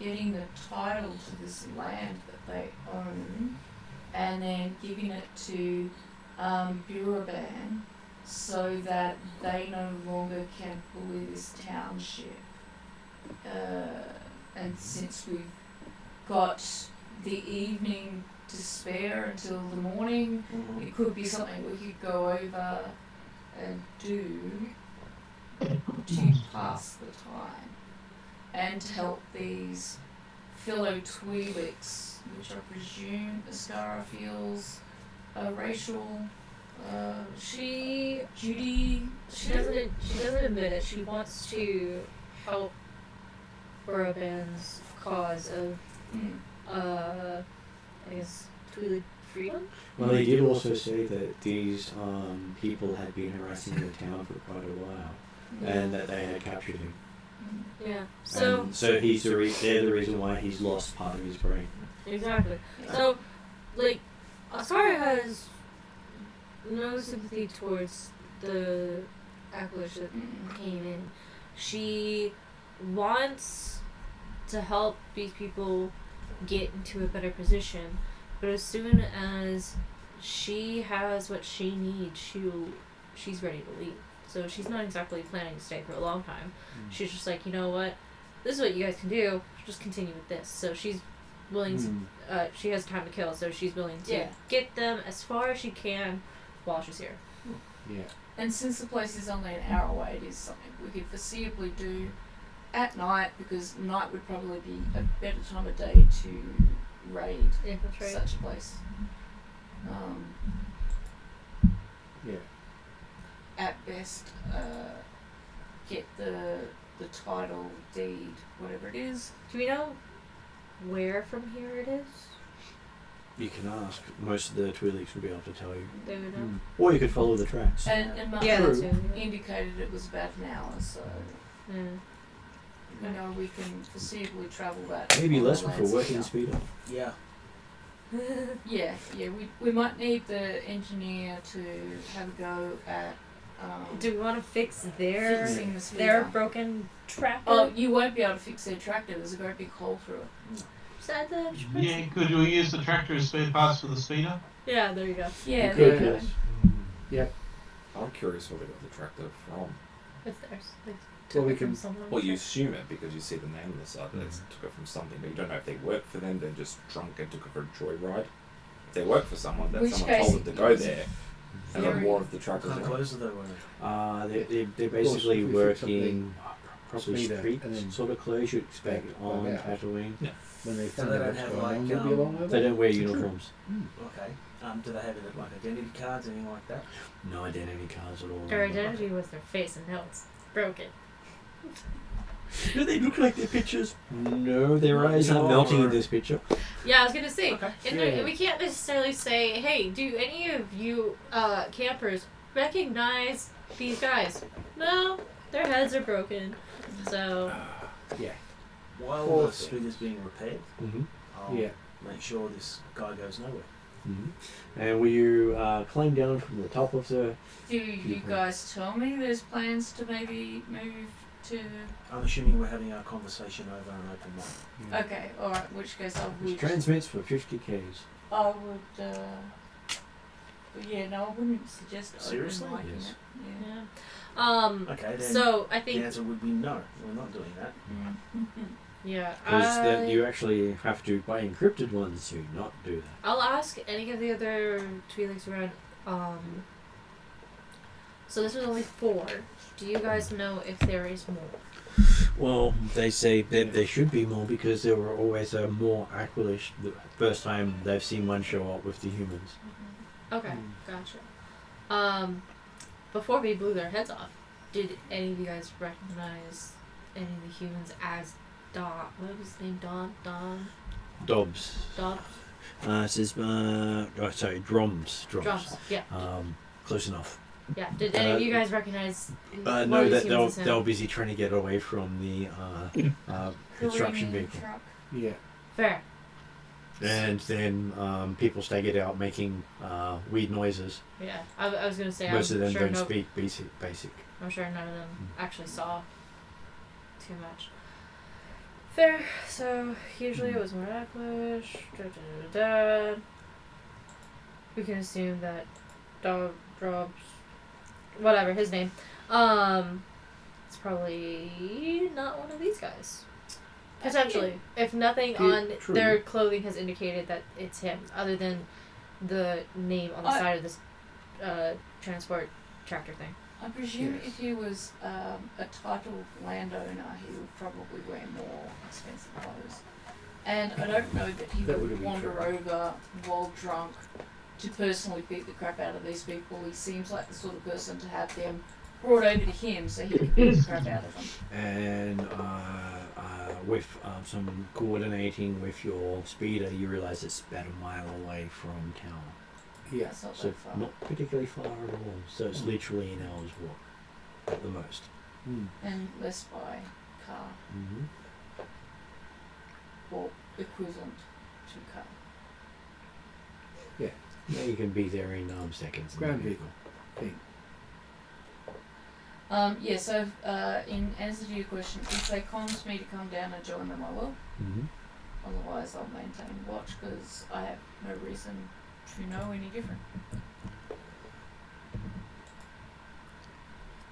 getting the title to this land that they own and then giving it to Buraban so that they no longer can bully this township. And since we've got the evening to spare until the morning, it could be something we could go over and do to pass the time and to help these fellow Twi'leks, which I presume Ascara feels racial. She Judy. doesn't admit it. She wants to help Buraban's cause of I guess Twi'lek freedom. Well, they did also say that these people had been harassing the town for quite a while, and that they had captured him. Yeah. So So he's they're the reason why he's lost part of his brain. exactly. So like Ascara has no sympathy towards the Akalish that came in. She wants to help these people get into a better position, but as soon as she has what she needs, she's ready to leave. So she's not exactly planning to stay for a long time. She's just like, you know what, this is what you guys can do, just continue with this. So she's willing to, she has time to kill, so she's willing to get them as far as she can while she's here. Yeah. And since the place is only an hour away, it is something we could foreseeably do at night, because night would probably be a better time of day to raid such a place. Yeah. At best, get the title, deed, whatever it is. Do we know where from here it is? You can ask. Most of the Twi'leks will be able to tell you. They would know. Or you could follow the tracks. And my Yeah, that's crew it. indicated it was about an hour, so Yeah. you know we can foreseeably travel that. Maybe on less the before landscape. working speed up. Yeah. Yeah, we might need the engineer to have a go at Do we want to fix their fixing the speeder. their broken tractor? Oh, you won't be able to fix their tractor. There's a great big hole through it. Is that the Yeah, could we use the tractor as spare parts for the speeder? Yeah, there you go. Yeah, You there could, you go. yes. I'm curious where they got the tractor from. It's theirs. They Well, took we it from can- someone. Well, you assume it because you see the name on the side that they took it from something, but you don't know if they work for them, they're just drunk and took it for a joyride. If they work for someone, then Which someone case told them to go there, and then very- more of the What tractors kind of around. clothes are they wearing? They're basically if we fix up working the probably speeder street and then sort of clothes you'd expect back on out. Tatooine. when they So find they out don't what's have, going like, on, they'll be along over. They don't wear uniforms. Okay. Do they have like identity cards, anything like that? No identity cards at all. Their identity was their face, and now it's broken. Do they look like their pictures? No, their eyes are No. melting in this picture. Yeah, I was gonna say, Okay. we can't necessarily say, hey, do any of you campers recognize these guys? No, their heads are broken. So While Poor the thing. speeder's being repaired, Mm-hmm. I'll Yeah. make sure this guy goes nowhere. And will you climb down from the top of the... Do you guys tell me there's plans to maybe move to? I'm assuming we're having our conversation over an open mic. Okay, all right. In which case I Which would. transmits for 50 Ks. I would. But yeah, no, I wouldn't suggest Seriously? open micing Yes. it. Yeah. Yeah. Okay, then So I the think answer would be no. We're not doing that. yeah. Because you actually have to buy encrypted ones to not do that. I'll ask any of the other Twi'leks around. So this was only 4. Do you guys know if there is more? Well, they say that there should be more because there were always more Aquilish the first time they've seen one show up with the humans. Okay, gotcha. Before we blew their heads off, did any of you guys recognize any of the humans as Don? What was his name? Don? Dobbs. Dobbs? It says, Drums. Drums. Yeah. Close enough. Yeah. Did any of you guys recognize? No, that they were busy trying to get away from the construction Careening vehicle. truck. Yeah. Fair. And then people staggered out making weird noises. Yeah. I was gonna say. Most of them sure don't speak basic. I'm sure none of them actually saw too much. Fair. So usually it was Miraculous. We can assume that Drobs, whatever his name, it's probably not one of these guys. Potentially, if nothing on True. their clothing has indicated that it's him, other than the name on the side of this transport tractor thing. I presume Yes. if he was a titled landowner, he would probably wear more expensive clothes. And I don't know that he That would would be wander true. over while drunk to personally beat the crap out of these people. He seems like the sort of person to have them brought over to him so he could beat the crap out of them. And with some coordinating with your speeder, you realise it's about a mile away from town. Yeah. That's not So that far. not particularly far at all. So it's literally an hour's walk at the most. Mm. And less by car, Mm-hmm. or equivalent to car. Yeah, you can be there in seconds. Ground vehicle. Thing. Yeah, so in answer to your question, if they promise me to come down and join them, I will. Mm-hmm. Otherwise, I'll maintain watch because I have no reason to know any different.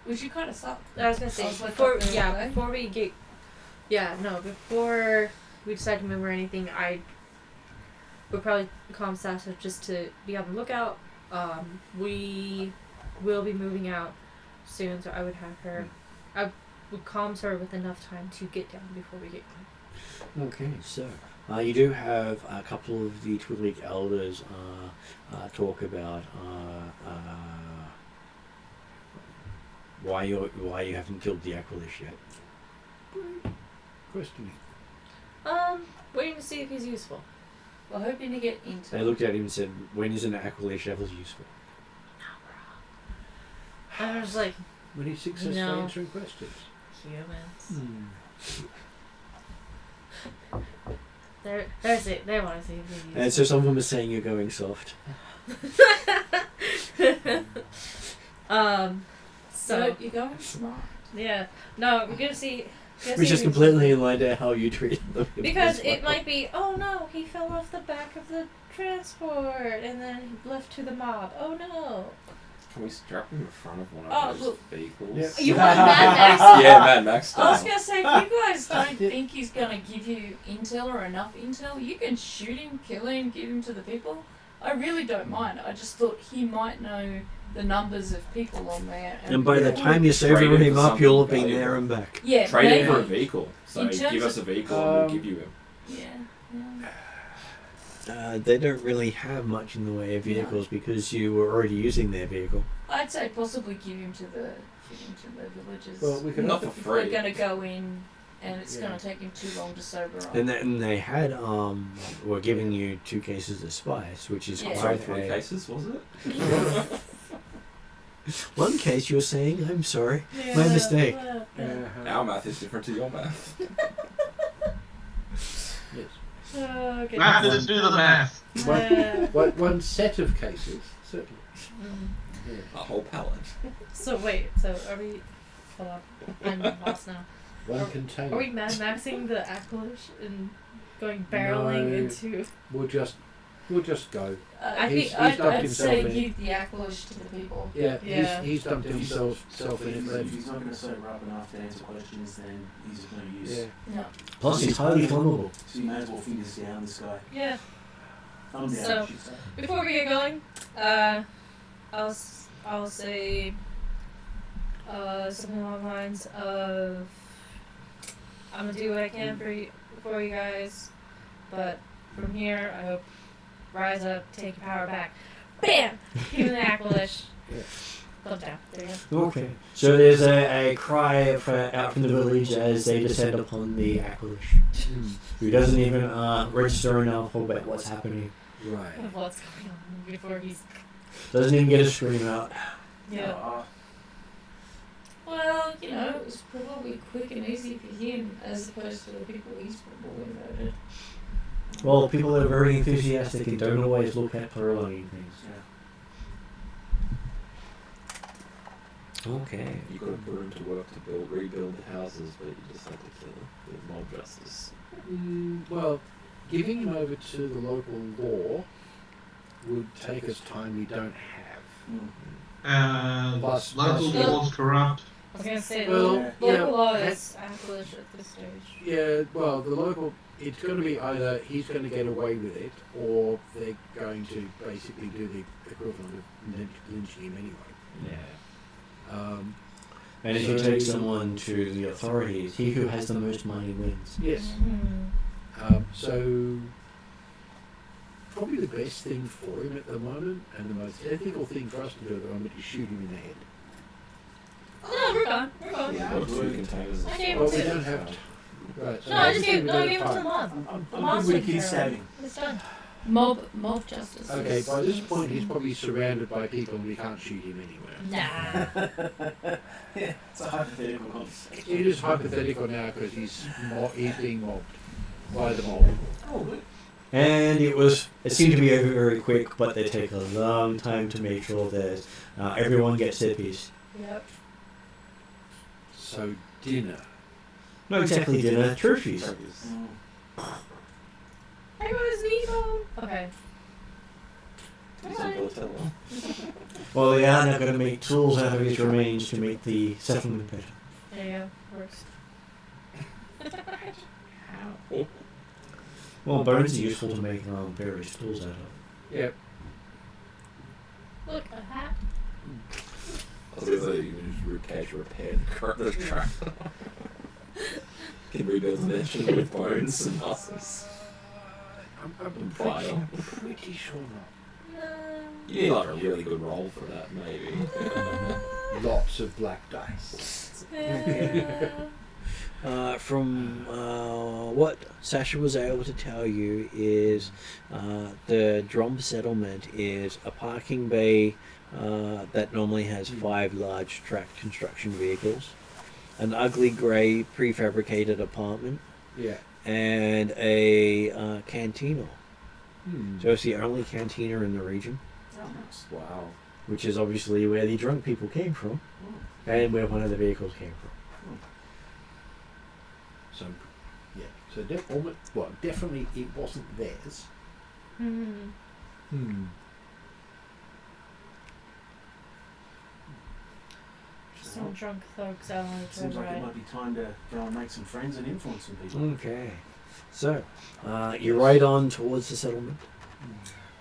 Which you kind of suck. I was gonna say Also before, talk to yeah, them, before we get, before we decide to move or anything, I would probably calm Sasha just to be on the lookout. We will be moving out soon, so I would have her. I would calm her with enough time to get down before we get going. Okay, so you do have a couple of the Twilight elders talk about why you haven't killed the Aquilish yet. Questioning. Waiting to see if he's useful. We're hoping to get into. They looked at him and said, "When is an Aquilish ever useful?" I was like, When he's successfully No. answering questions. humans. There's it. They want to see if he's useful. And so some of them are saying you're going soft. So you're going smart. yeah, no, we're gonna see. Which is completely in line to how you treat them. Because as it well. might be, oh no, he fell off the back of the transport and then left to the mob. Oh no. Can we strap him in front of one Oh, of those look. vehicles? Yeah. You want Mad Max? Yeah, Mad Max I was style. gonna say, if you guys don't think he's gonna give you intel or enough intel, you can shoot him, kill him, give him to the people. I really don't mind. I just thought he might know the numbers of people on there. And by the Yeah. time you Trade sober it him for up, you'll have something been there valuable. and back. yeah, Trade maybe. it for a vehicle. So In terms give us a vehicle and we'll give you him. Yeah. They don't really have much in the way of vehicles because you were already using their vehicle. I'd say possibly give him to the villagers. Well, we can Not offer for if we're free. gonna go in and it's Yeah. gonna take him too long to sober up. And they had were giving you 2 cases of spice, which is Yeah. Sorry, quite 3 a... cases, was it? One case you were saying, I'm sorry, my mistake. Our math is different to your math. Yes. Okay. Math is do the math. One set of cases, certainly. A whole pallet. So wait, so are we? Hold on, I'm lost now. One Are container. we Mad Maxing the Aquilish and going barreling No. into? We'll just go. I He's- think he's dumped I'd himself say in. give the Aquilish to the people. Yeah, Yeah. he's dumped himself in it. If Then. he's not going to sober up enough to answer questions, then he's just going to use. Yeah. No. Plus, he's highly flammable. So you may as well fingers down this guy. Yeah. Thumb down, So- I should say. Before we get going, I'll say something along the lines of I'm gonna do what I can for you guys, but from here I hope rise up, take your power back. bam! Give him the Aqualish. Thumbs down. There you go. Okay. So there's a cry out from the village as they descend upon the Aqualish, who doesn't even register enough about what's happening. Right. Of what's going on before he's. Doesn't even get a scream out. Yeah. Well, you know, it was probably quick and easy for him as opposed to the people he's probably murdered. Well, people that are very enthusiastic and don't always look at prolonging things. Okay. You could have put him to work to rebuild the houses, but you just had to kill him with mob justice. Well, giving him over to the local law would take us time we don't have. Plus- Local plus- laws corrupt. I was gonna say, Well, local law yeah, is Aqualish at this stage. Yeah, well, the local, it's going to be either he's going to get away with it, or they're going to basically do the equivalent of lynching him anyway. Yeah. And if you take someone to the authorities, he who has the most money wins. Yes. Mm. So, probably the best thing for him at the moment, and the most ethical thing for us to do at the moment, is shoot him in the head. No, we're gone. We're gone. Yeah. Or 2 containers. I gave Well, him we two. don't have to. Right, so No, I just obviously gave. we No, I don't gave him have to the time. mob. The I'm mob's good with taken his care of. stabbing. It's done. Mob justice. Okay, by this point he's probably surrounded by people and we can't shoot him anywhere. Nah. Yeah, it's a hypothetical conversation. It is hypothetical now because he's being mobbed by the mob. Oh, good. And it seemed to be over very quick, but they take a long time to make sure that everyone gets their piece. Yep. So dinner. Not exactly dinner, trophies. I got his knee bone. Okay. Well, they are now going to make tools out of his remains to make the settlement better. There you go. Works. Well, bones are useful to make various tools out of. Yep. Look, a hat. I was going to say, you can just cash repair the truck. Can rebuild the mansion with bones and muscles. I'm File. pretty sure not. You need like a really good roll for that, maybe. Lots of black dice. From what Sasha was able to tell you is the Drum Settlement is a parking bay that normally has 5 large tracked construction vehicles, an ugly grey prefabricated apartment, Yeah. and a cantina. Hmm. So it's the only cantina in the region, Wow. which is obviously where the drunk people came from, and where one of the vehicles came from. So, yeah. So definitely it wasn't theirs. Hmm. Some drunk thugs out on the Seems like it ride. might be time to go and make some friends and influence some people. Okay, so you ride on towards the settlement.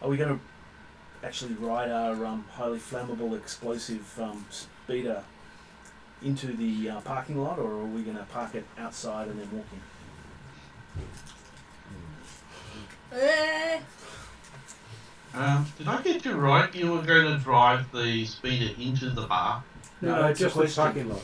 Are we going to actually ride our highly flammable explosive speeder into the parking lot, or are we going to park it outside and then walk in? Did I get you right? You were going to drive the speeder into the bar? No, that's just a the question. parking lot.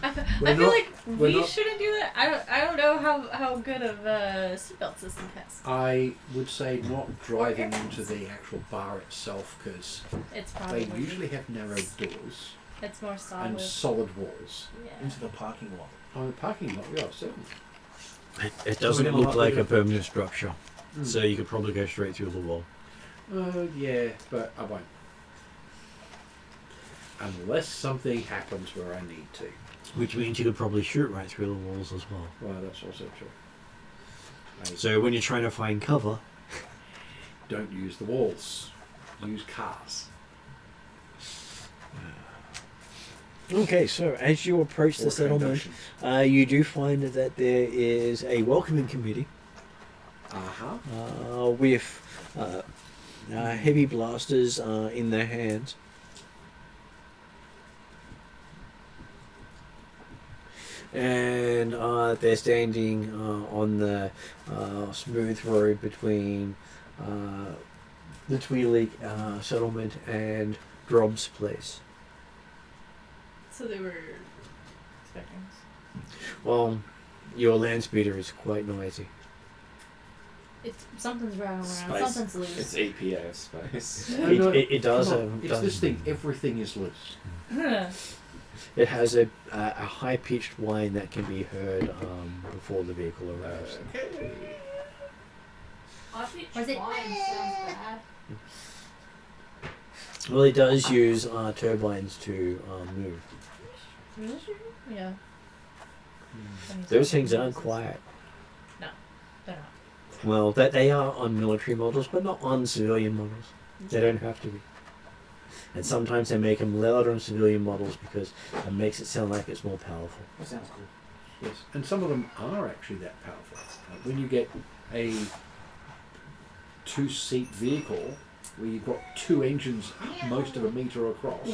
I We're feel not- like we're we not- shouldn't do that. I don't know how good of a seatbelt system has. I would say not driving into the actual bar itself because It's they probably usually have narrow doors it's more solid. and solid walls. Yeah. Into the parking lot. On the parking lot, yeah, certainly. It So doesn't we're gonna look like a lock it. permanent structure, so you could probably go straight through the wall. Yeah, but I won't. Unless something happens where I need to. Which means you could probably shoot right through the walls as well. Well, that's also true. I So when you're trying to find cover, don't use the walls. Use cars. okay, so as you approach the Or settlement, conduction. you do find that there is a welcoming committee Uh-huh. with heavy blasters in their hands. And they're standing on the smooth road between the Twi'lek settlement and Drob's place. So they were expecting us. Well, your land speeder is quite noisy. Something's rattling around. Space. Something's loose. It's EPA of space. It does. Come on, it's does- this thing. Everything is loose. It has a high pitched whine that can be heard before the vehicle arrives. Was it- sounds bad. Well, it does use turbines to move. Really? Yeah. Those things aren't quiet. They're not. Well, that they are on military models, but not on civilian models. They don't have to be. And sometimes they make them louder on civilian models because it makes it sound like it's more powerful. That sounds cool. Yes, and some of them are actually that powerful. When you get a two-seat vehicle where you've got two engines most of a metre across.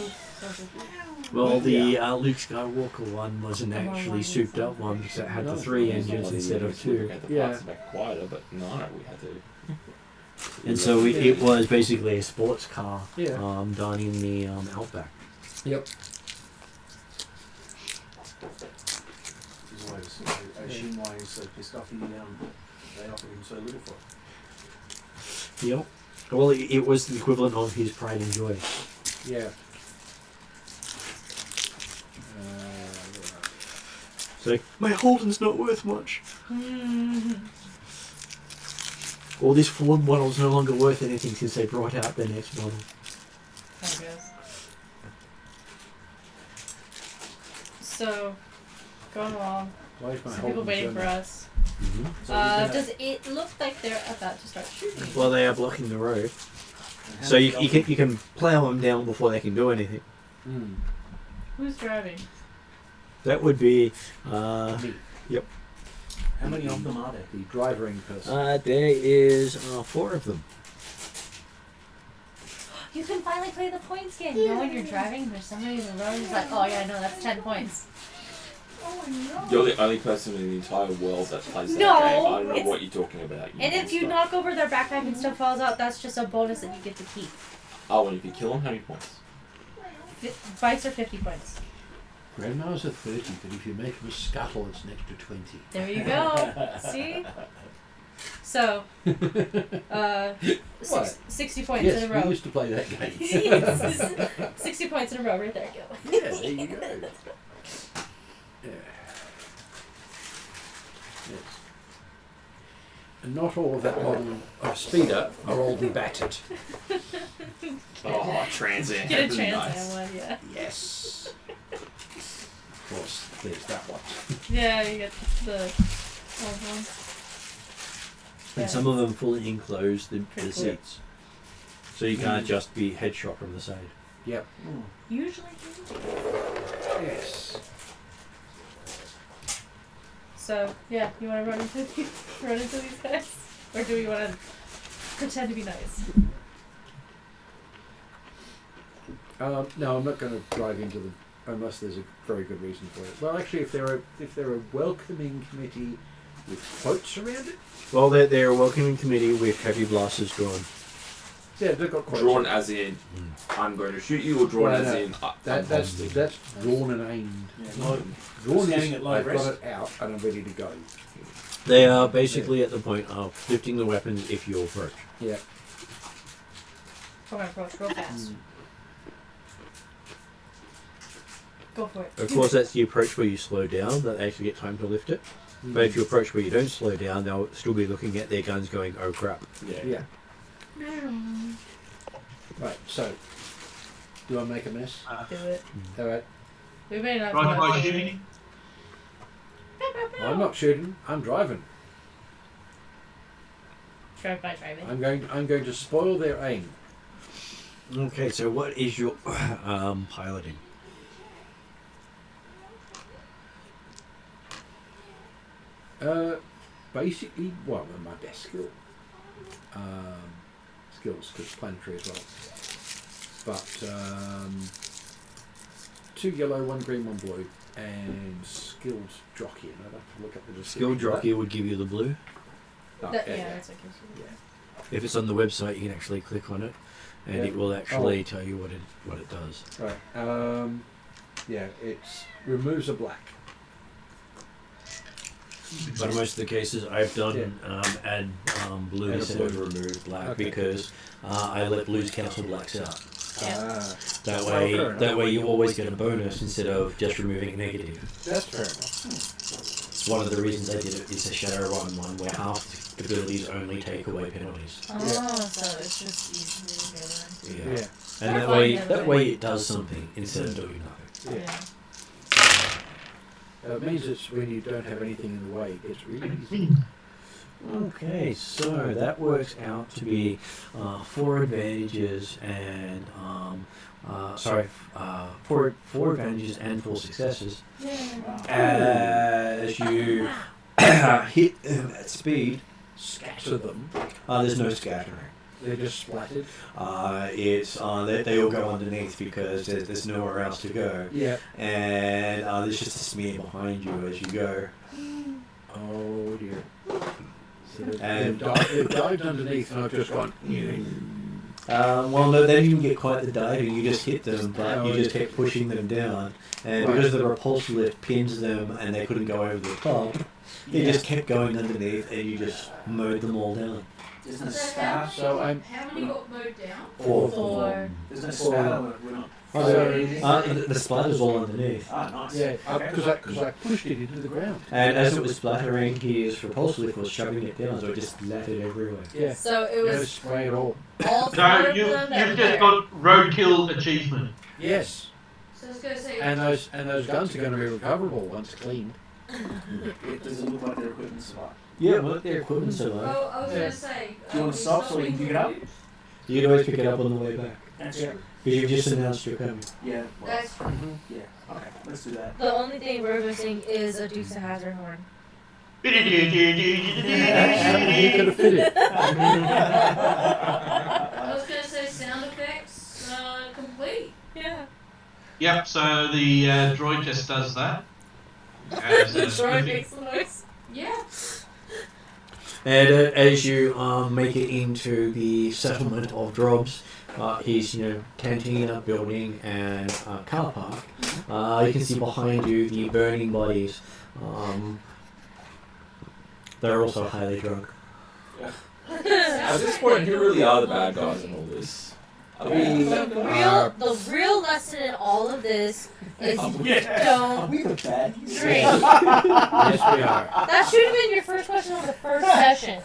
Well, the Luke Skywalker one wasn't actually souped up one because it had the 3 engines instead of 2. We had the Yeah. parts back quieter, but no, we had to. And so it was basically a sports car Yeah. done in the Outback. Yep. This is why I assume why he's so pissed off. They offered him so little for it. Yep. Well, it was the equivalent of his pride and joy. Yeah. So, my Holden's not worth much. Or this Ford model's no longer worth anything since they brought out their next model. There it goes. So, going along. Why is my Some people Holden waiting so for nice? us. So he's Does it look like they're about to start shooting? Well, they are blocking the road. gonna- So you can plow them down before they can do anything. Mm. Who's driving? That would be... Me, How many of them are there? the driving person. there is 4 of them. You can finally play the points game. You know when you're driving, there's somebody in the road who's like, oh yeah, no, that's 10 points. You're the only person in the entire world that plays that No, game. I don't know it's- what you're talking about. And if you knock over their backpack and stuff falls out, that's just a bonus that you get to keep. Oh, and if you kill them, how many points? Bikes are 50 points. Grandma's are 30, but if you make them a scuttle, it's an extra 20. There you go. See? So, 60 points Yes, in a we row. used to play that game. Yes. 60 points in a row, right there. Go. Yeah, there you go. Yeah. Yes. And not all of that model of speeder are all battered. Oh, Trans Am. Get a Trans Nice. Am one, yeah. Yes. Of course, there's that one. Yeah, you get the old one. And some of them fully enclose the Pretty cool. seats. So you can't just be headshot from the side. Yep. Usually. Yes. So, yeah, you want to run into these guys? Or do you want to pretend to be nice? No, I'm not going to drive into them unless there's a very good reason for it. Well, actually, if they're a welcoming committee with quotes around it, Well, they're a welcoming committee with heavy blasters drawn. yeah, they've got quotes. Drawn as in, I'm going to shoot you, or drawn Well, as no, in, That's hostage? drawn and aimed. Yeah, low. Drawn Standing is at low I've rest. got it out and I'm ready to go. They are basically at the point of lifting the weapons if you approach. Yeah. We're going to approach real fast. Go for it. Of course, that's the approach where you slow down, that they actually get time to lift it. But if you approach where you don't slow down, they'll still be looking at their guns going, oh crap. Yeah. Right, so, do I make a mess? Do it. Alright. We may not Drive by want to. shooting. I'm not shooting, I'm driving. Drive by driving. I'm going to spoil their aim. Okay, so what is your piloting? Basically, well, my best skill. Skills, because planetary as well. But 2 yellow, 1 green, 1 blue, and skilled jockey. And I'd have to look at the description Skill of that. jockey would give you the blue. Oh, Yeah, that's what gives you. If it's on the website, you can actually click on it, and Yeah. it will actually tell you what it does. Right. Yeah, it removes a black. But in most of the cases, I've done add blue Add a instead of blue. remove black Okay. because I let blues cancel blacks out. Ah, That fair way, enough. you always get a bonus instead of just removing a negative. that's fair enough. It's one of the reasons I did it. It's a Shadowrun one where half the abilities only take away penalties. Oh, so it's just easy to Yeah. Yeah. And I that find way, that that way. way it does something instead of doing nothing. Yeah. It means it's when you don't have anything in the way, it gets really easy. Okay, so that works out to be 4 advantages and four advantages and 4 successes. As you hit them at speed, Scatter them. there's no scattering. They're just splattered. It's they all go underneath because there's nowhere else to go, Yeah. and there's just a smear behind you as you go. Oh dear. So And- they've dived underneath and I've just gone. Well, no, they didn't even get quite the diving. You just hit them, but you just kept pushing them down, and Right. because the repulse lift pins them, and they couldn't go over the top, they just kept going underneath, and you just mowed them all down. There's no So spatter. So I'm. How many got mowed down? Four. There's no spatter. We're not. The splatter's all underneath. Ah, nice. Yeah, Okay. because I pushed it into the ground. And as it was splattering, his repulse lift was shoving it down, so it just splattered everywhere. Yeah. So it No was spray at all. all 4 No, of you've them that were just there. got roadkill achievement. Yes. So I was going to say. And those guns are going to be recoverable once cleaned. Does it look like their equipment's survived? Yeah, well, their equipment's survived. Oh, I was Yeah. going to say. Do you want to stop so we can pick it up? You can always pick it up on the way back. That's Yeah. true. Because you've just announced you're coming. Yeah. Well, That's true. yeah. Okay. Let's do that. The only thing we're missing is a Dukes of Hazzard horn. You could have fit it. I was going to say sound effects complete. Yeah. Yep, so the droid just does that. As The a droid sniffing. makes the noise. Yeah. And as you make it into the settlement of Drobs, his cantina, building, and car park, you can see behind you the burning bodies. They're also highly drunk. At this point, who really are the bad guys in all this? I mean, The real lesson in all of this is don't we the bad? drink. Yes, we are. That should have been your first question on the first session.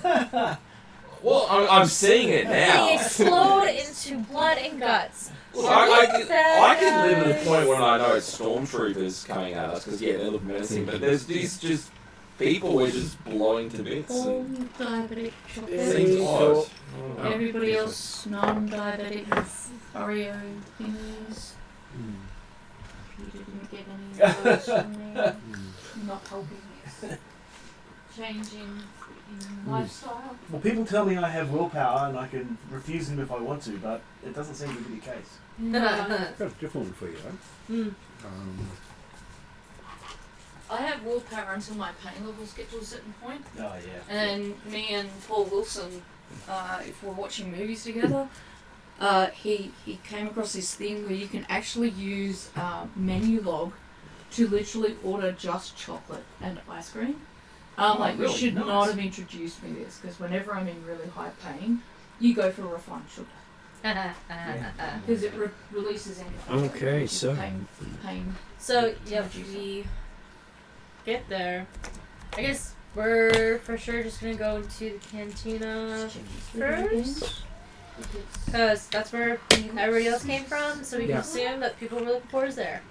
well, I'm seeing it They now. explode into blood and guts. Look, I can live at a point when I know it's stormtroopers coming at us because they look menacing, but there's these just people we're just blowing to bits. Oh, And diabetic it chocolate. seems odd. Everybody else non-diabetic with Oreo thingies. You didn't get any of those from me. Not helping with changing in lifestyle. Well, people tell me I have willpower and I can refuse them if I want to, but it doesn't seem to be the case. No. I've got a different one for you, though. I have willpower until my pain levels get to a certain point. Oh, yeah. And me and Paul Wilson, if we're watching movies together, he came across this thing where you can actually use menu log to literally order just chocolate and ice cream. You really? should Nice. not have introduced me this because whenever I'm in really high pain, you go for refined sugar because it releases endorphins. Okay, which is so- pain. So, yep, we get there. I guess we're for sure just gonna go to the cantina first. Because that's where everybody else came from, so we can Yeah. assume that people were looking for is there.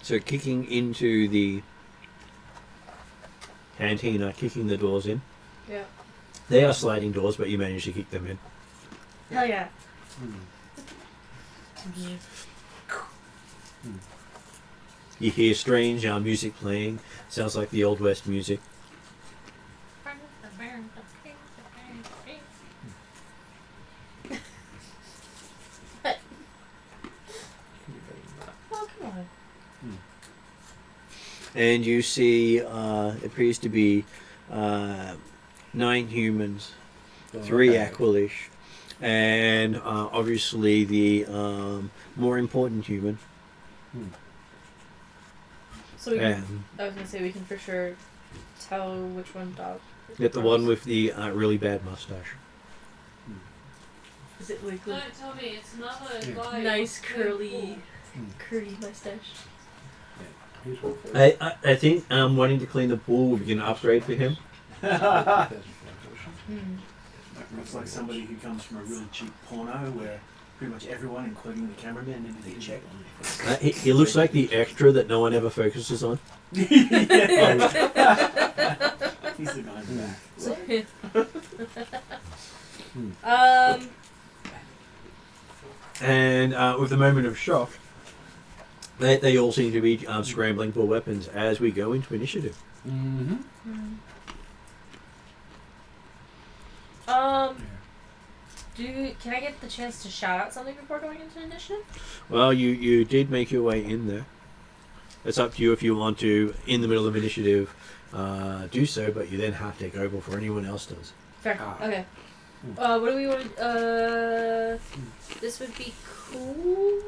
So kicking into the cantina, kicking the doors in. Yeah. They are sliding doors, but you manage to kick them in. Hell yeah. You hear strange music playing. Sounds like the Old West music. Oh, come on. and you see it appears to be 9 humans, 3 Aqualish, and obviously the more important human. So we can, And I was gonna say we can for sure tell which one dog. get the one with the really bad mustache. Is it like Don't tell me it's another guy. nice curly mustache? I think wanting to clean the pool would be an upgrade for him. Looks like somebody who comes from a really cheap porno where pretty much everyone, including the cameraman, needs to get checked. He looks like the extra that no one ever focuses on. He's the guy in the back. And with a moment of shock, they all seem to be scrambling for weapons as we go into initiative. Can I get the chance to shout out something before going into initiative? Well, you did make your way in there. It's up to you if you want to, in the middle of initiative, do so, but you then have to go before anyone else does. Fair. Okay. What do we want to... this would be cool?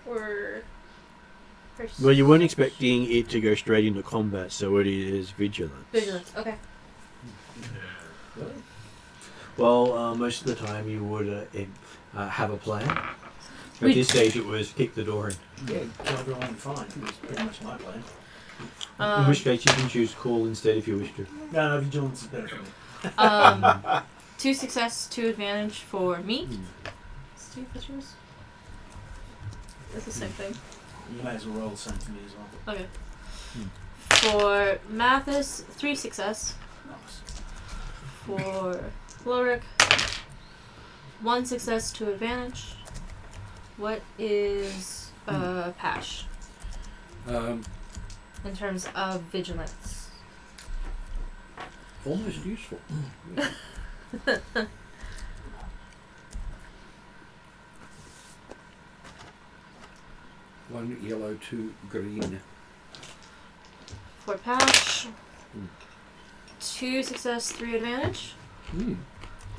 Or... Well, you weren't expecting it to go straight into combat, so it is vigilance. Vigilance, okay. Well, most of the time you would have a plan. At this stage, it was kick the door in. Yeah, kill everyone and fine. That's pretty much my plan. In which case, you can choose call instead if you wish to. No, vigilance is better for me. 2 success, 2 advantage for me. Steve, what's yours? It's the same thing. You may as well roll the same for me as well. Okay. For Mathis, 3 success. Nice. For Lorik, 1 success, 2 advantage. What is Pash Um, in terms of vigilance? almost useful. One yellow, 2 green. For Pash, 2 success, 3 advantage.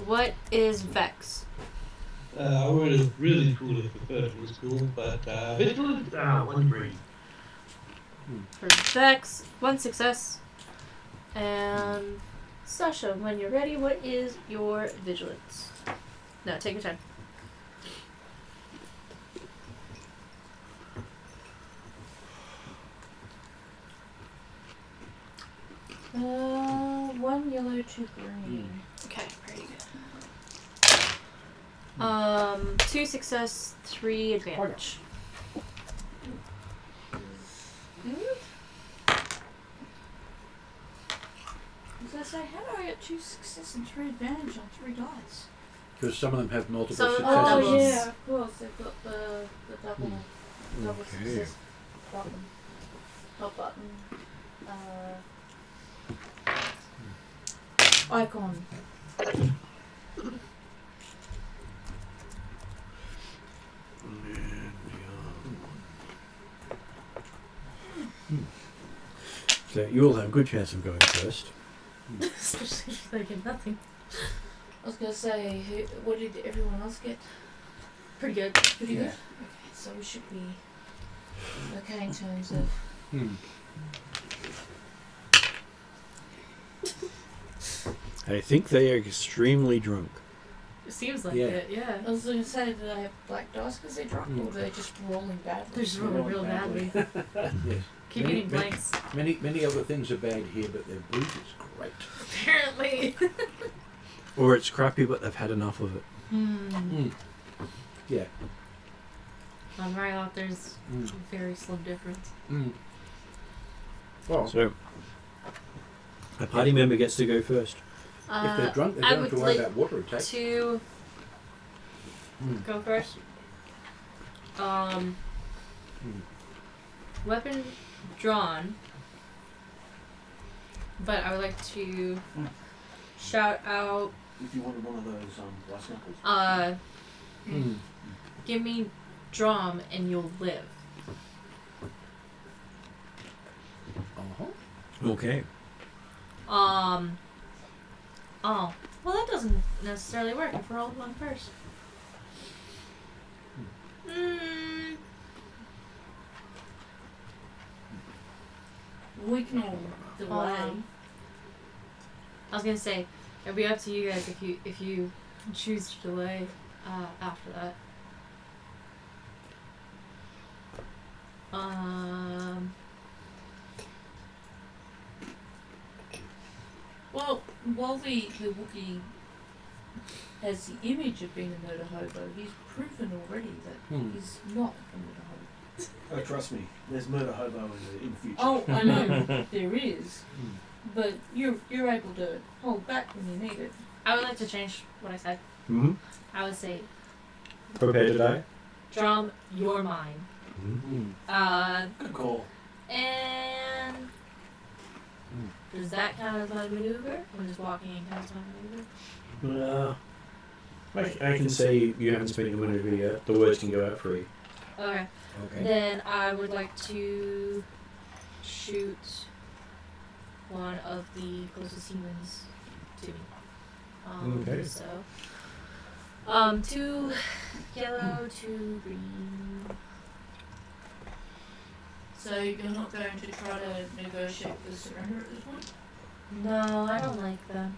What is Vex? I would have really cool if the first was cool, but vigilance, 1 green. For Vex, 1 success. And Sasha, when you're ready, what is your vigilance? No, take your time. One yellow, 2 green. Okay, very good. 2 success, 3 advantage. I was gonna say, how do I get 2 success and 3 advantage on 3 dice? Because some of them have multiple Some of them successes. have doubles. yeah, of course. They've got the double success button. Not button. Icon. So you all have a good chance of going first. Especially if they get nothing. I was gonna say, what did everyone else get? Pretty good. Pretty good. Okay, so we should be okay in terms of. I think they are extremely drunk. It seems like Yeah. it, yeah. I was gonna say, do they have black dice because they're drunk, or are they just rolling badly? They're just rolling real badly. Yes. Keep Many- eating blanks. Many other things are bad here, but their booze is great. Apparently. Or it's crappy, but they've had enough of it. Yeah. On right out, there's a very slim difference. Well, So a party member gets to go first. if they're drunk, they I don't have would to worry like about water attack. to go first. Weapon drawn, but I would like to shout out. If you wanted one of those brass knuckles. Give me Drum and you'll live. Uh-huh. Okay. Oh, well, that doesn't necessarily work if we're all one first. We can all delay. I was gonna say it'll be up to you guys if you choose to delay after that. Well, while the Wookiee has the image of being a murder hobo, he's proven already that he's not a murder hobo. Oh, trust me, there's murder hobo in the future. Oh, I know there is, but you're able to hold back when you need it. I would like to change what I said. Mm-hmm. I would say, Prepare to die. Drum, you're mine. Mm-hmm. Good call. And does that count as my maneuver? Or just walking in counts as my maneuver? I can say you haven't spent your maneuver yet. The words can go out free. Okay. Okay. Then I would like to shoot one of the closest humans to me. Okay. So, 2 yellow, 2 green. So you're not going to try to negotiate the surrender at this point? No, I don't like them.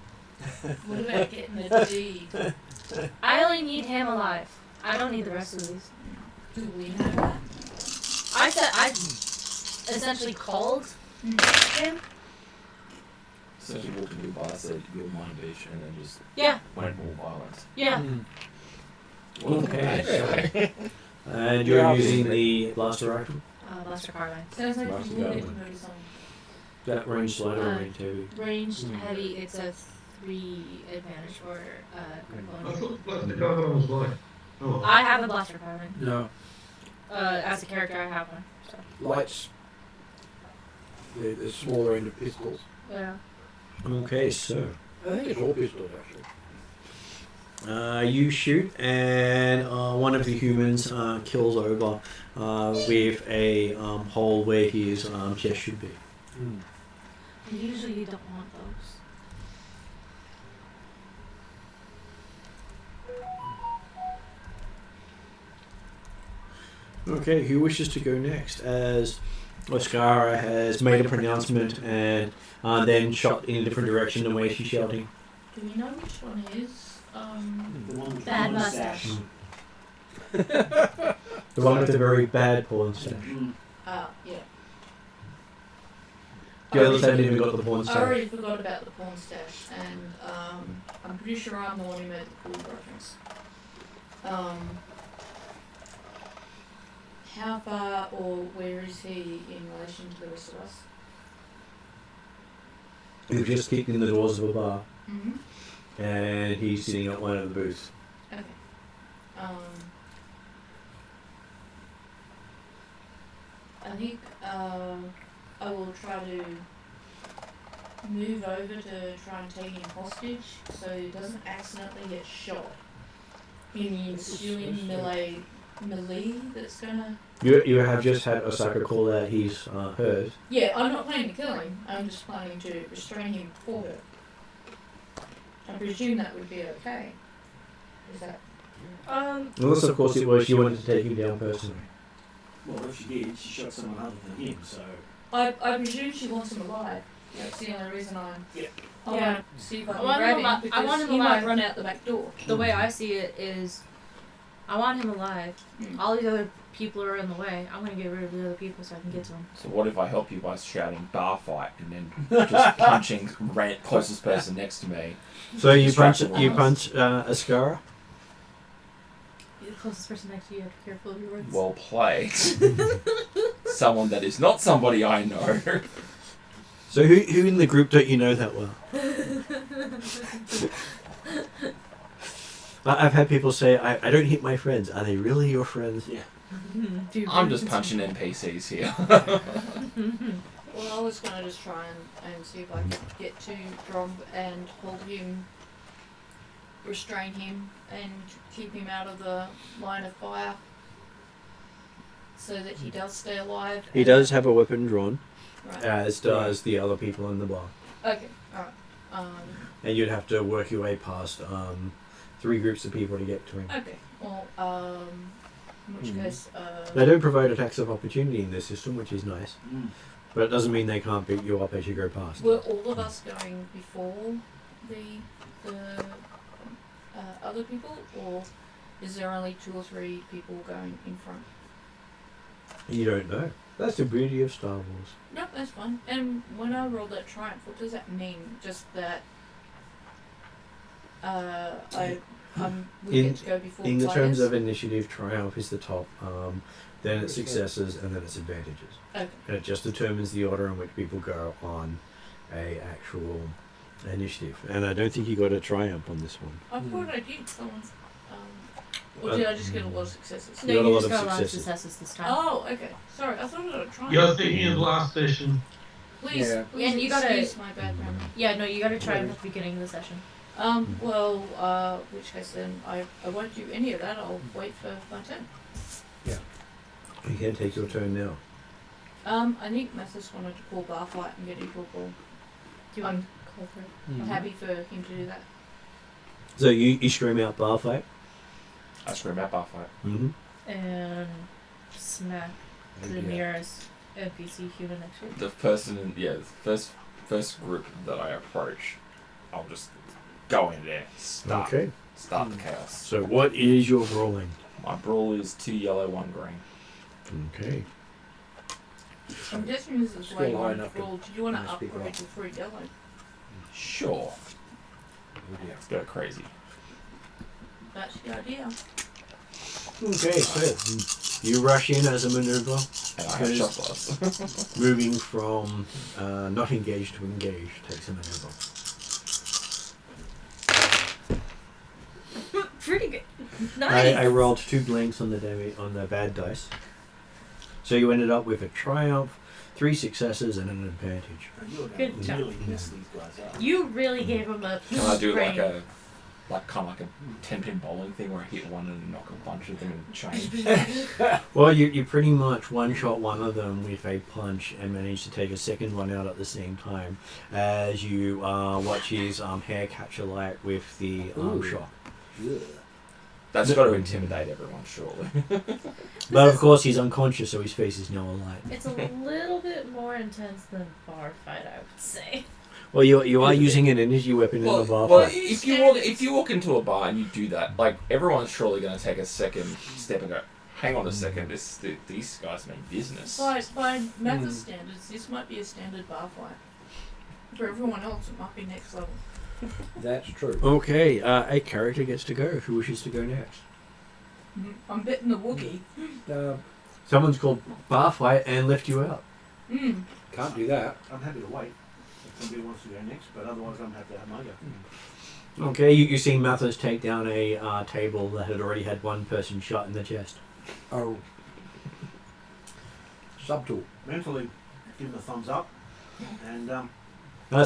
What about getting the deed? I only need him alive. I don't need the rest of these. Do we have that? I essentially called him. Essentially walking your bar said your motivation and then just Yeah. went more violent. Yeah. Okay. And you're using the blaster rifle? Blaster carbine. Sounds like Must you go. wanted to move something. That range light or range heavy? Ranged heavy. It's a 3 advantage for critical. I thought the carbine was light. Oh. I have a blaster carbine. No. As a character, I have one. So. Lights. The smaller end of pistols. Yeah. Okay, so I think it's all pistols, actually. you shoot, and one of the humans kills over with a hole where his chest should be. Usually you don't want those. Okay, who wishes to go next? As Oscara has made a pronouncement and then shot in a different direction than where she's shouting. Do we know which one is? The one with Bad the mustache. The one with the very bad porn stash. Yeah. The others haven't even got the porn I stash. already forgot about the porn stash, and I'm pretty sure I'm the one who made the cool reference. How far or where is he in relation to the rest of us? We've just kicked in the doors of a bar, Mm-hmm. and he's sitting at one of the booths. Okay. I think I will try to move over to try and take him hostage so he doesn't accidentally get shot in the ensuing melee that's gonna... You have just had Osaka call that he's hers. Yeah, I'm not planning to kill him, I'm just planning to restrain him for her. I presume that would be okay. Is that... Unless, of course, it was she wanted to take him down personally. Well, if she did, she shot someone other than him, so... I presume she wants him alive. That's the only reason I want to see if I I can want grab him him, alive. I because want him he alive. might run out the back door. The way I see it is, I want him alive. All these other people are in the way. I'm gonna get rid of the other people so I can get to him. So what if I help you by shouting bar fight and then just punching closest person next to me? So you punch Distract Oscara? You're the closest person next to you. You have to be careful of your words. Well played. Someone that is not somebody I know. So who in the group don't you know that well? I've had people say, I don't hit my friends. Are they really your friends? Yeah. I'm just punching NPCs here. Well, I was going to just try and see if I could get to Drom and hold him, restrain him, and keep him out of the line of fire. so that he does stay alive. He does have a weapon drawn, Right. as does the other people in the bar. Okay. All right. And you'd have to work your way past 3 groups of people to get to him. Okay. Well, in which case, They do provide attacks of opportunity in this system, which is nice. Mm. But it doesn't mean they can't beat you up as you go past. were all of us going before the other people, or is there only 2 or 3 people going in front? You don't know. That's the beauty of Star Wars. No, that's fine. And when I rolled that triumph, what does that mean? Just that we get to go before In the players? terms of initiative, triumph is the top, then it's successes, and then it's advantages. Okay. And it just determines the order in which people go on a actual initiative. And I don't think you got a triumph on this one. I thought I did. Someone's. Or did I just get a lot of successes? You No, got a you lot just of got a lot of successes. successes this time. Oh, okay. Sorry, I thought I got a triumph. You're thinking of last session. Please, Yeah. please And you gotta- excuse my bad grammar. Yeah, no, you gotta try at the beginning of the session. Well, which case then I won't do any of that. I'll wait for my turn. You can take your turn now. I think Mathis wanted to call bar fight and get into a brawl. Do you want to call for it? I'm happy for him to do that. So you scream out bar fight. I scream out bar fight. Mm-hmm. And smack the nearest NPC human next to you. The person, the first group that I approach, I'll just go in there, start the chaos. So what is your brawling? My brawl is 2 yellow, 1 green. Okay. I'm guessing this is Still why you high want to enough to brawl. Do you want to speak upgrade up. to 3 yellow? Sure, Yeah. let's go crazy. That's the idea. Okay, so you rush in as a maneuver, And I have Good. shot glass. moving from not engaged to engaged takes a maneuver. Pretty good. Nice. I rolled 2 blanks on the bad dice. So you ended up with a triumph, 3 successes, and an advantage. You're Good going to job. really mess these guys up. You really gave him a. Can I do brain. like a 10-pin bowling thing where I hit one and knock a bunch of them and change? Well, you pretty much one-shot one of them with a punch and managed to take a second one out at the same time as you watch his hair catch alight with the shot. Yeah. That's got to intimidate everyone, surely. But of course, he's unconscious, so his face is now alight. It's a little bit more intense than bar fight, I would say. Well, you are using an energy weapon in the bar well, fight. if you walk into a bar and you do that, like everyone's surely going to take a second step and go, "Hang on a second, these guys mean business." By Mathis standards, this might be a standard bar fight. For everyone else, it might be next level. That's true. Okay, a character gets to go. Who wishes to go next? I'm betting the Wookiee. Someone's called bar fight and left you out. Can't do that. I'm happy to wait if somebody wants to go next, but otherwise I'm happy to have my go. Okay, you see Mathis take down a table that had already had one person shot in the chest. Oh. Subtool. Mentally, give them a thumbs up, and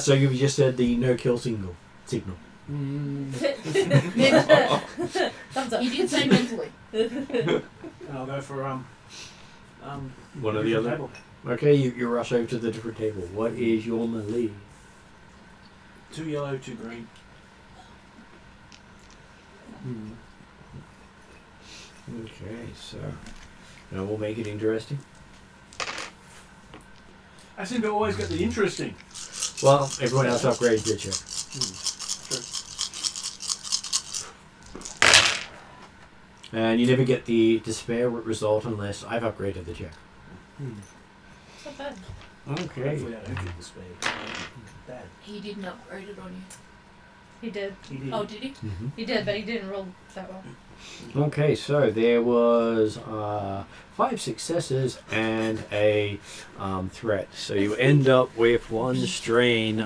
So you've just said the no kill signal. Thumbs up. He did say mentally. and I'll go for One or the other. table. Okay, you rush over to the different table. What is your melee? 2 yellow, 2 green. Okay, so now we'll make it interesting. I seem to always get the interesting. Well, everyone else upgrades their check. True. And you never get the despair result unless I've upgraded the check. It's not bad. Okay. Hopefully I don't get the speed. Bad. He didn't upgrade it on you. He did. He did. Oh, did he? He did, but he didn't roll that well. Okay, so there was 5 successes and a threat. So you end up with 1 strain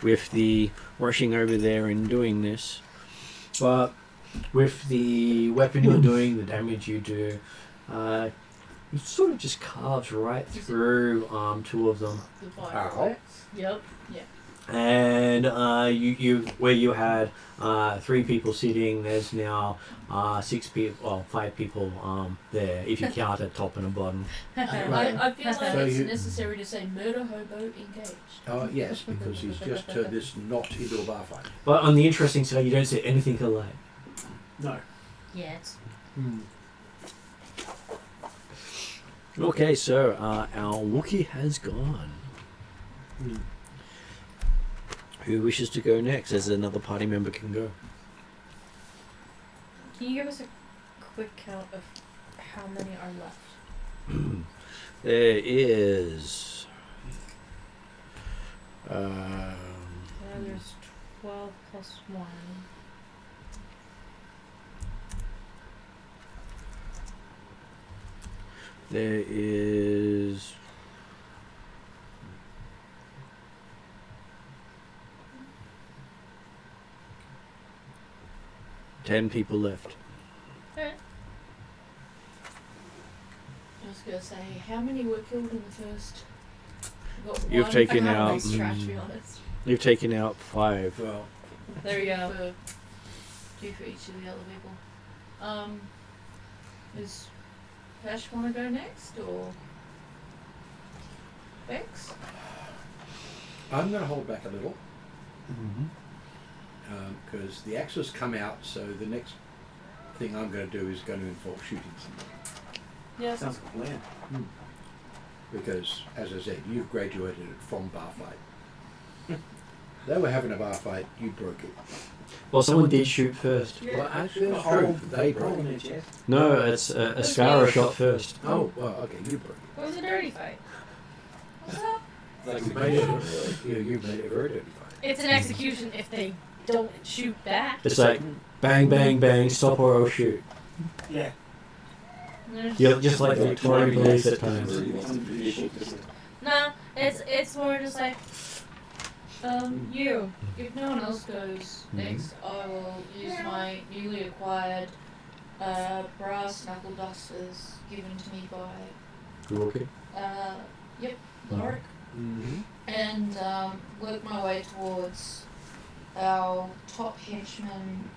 with the rushing over there and doing this. But with the weapon you're doing, the damage you do, it sort of just carves right through 2 of them. The fire. Ow. Yep. And you where you had 3 people sitting, there's now 6 people, well, 5 people there if you count a top and a bottom. I feel like So it's you- necessary to say murder hobo engaged. Oh, yes, because he's just turned this not into a bar fight. But on the interesting side, you don't see anything alike. No. Yet. Okay, so our Wookiee has gone. Who wishes to go next? As another party member can go. Can you give us a quick count of how many are left? There is. There's 12 plus 1. There is. Ten people left. Alright. I was going to say, how many were killed in the first? Got You've one taken for out, Harvey's trash, to be honest. You've taken out 5. Well, There we go. For 2 for each of the other people. Does Pesh want to go next, or Bex? I'm going to hold back a little because the axes come out, so the next thing I'm going to do is going to involve shooting somebody. Yeah, Sounds like a plan. Because, as I said, you've graduated from bar fight. They were having a bar fight, you broke it. Well, someone did shoot first. Well, actually, that's true. They broke it. No, it's Ascara shot first. Oh, well, okay, you broke it. It was a dirty fight. What's up? Like You made it, you made it a very dirty fight. It's an execution if they don't shoot back. It's like bang, bang, bang, stop or I'll shoot. Yeah. Yeah, just like Victorian police at times. No, it's more just like you. If no one else goes next, I will use my newly acquired brass knuckle dusters given to me by Okay. Lorik, and work my way towards our top henchman.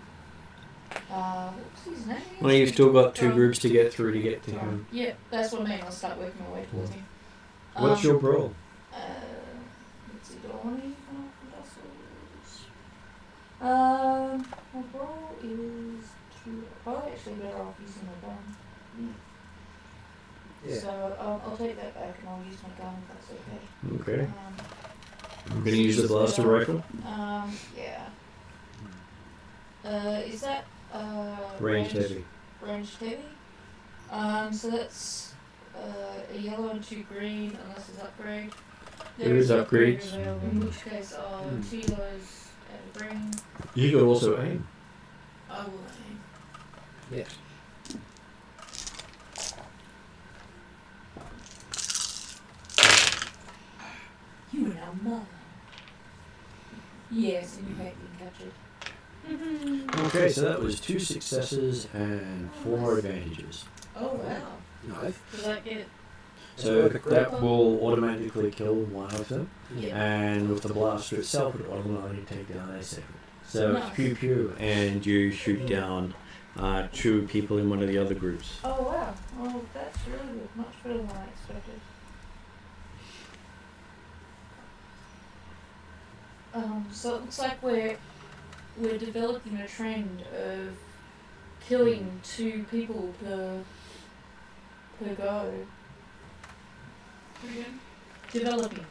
What's his name? Well, you've still got 2 groups to get through to get to him. Yeah, that's what I mean. I'll start working my way towards him. What's your brawl? Let's see, do I want to use my my brawl is 2. Probably actually better off using my gun. Yeah. So I'll take that back and I'll use my gun if that's okay. Okay. I'm gonna use the blaster rifle. Yeah. Is that Ranged heavy. Ranged heavy. So that's a yellow and 2 green, unless it's upgrade. There is upgrades. Available, in which case I'll 2 yellows and a green. You could also aim. I will aim. Yes. You are now mine. Yes, and you hate being captured. Okay, so that was 2 successes and 4 advantages. Oh wow. Nice. Does that get So that will automatically kill 1 of them, Yeah. and with the blaster itself, it will automatically take down a 2nd. So Nice. it's pew pew, and you shoot down 2 people in one of the other groups. Oh wow. Oh, that's really good. Much better than I expected. So it looks like we're developing a trend of killing 2 people per go. Developing.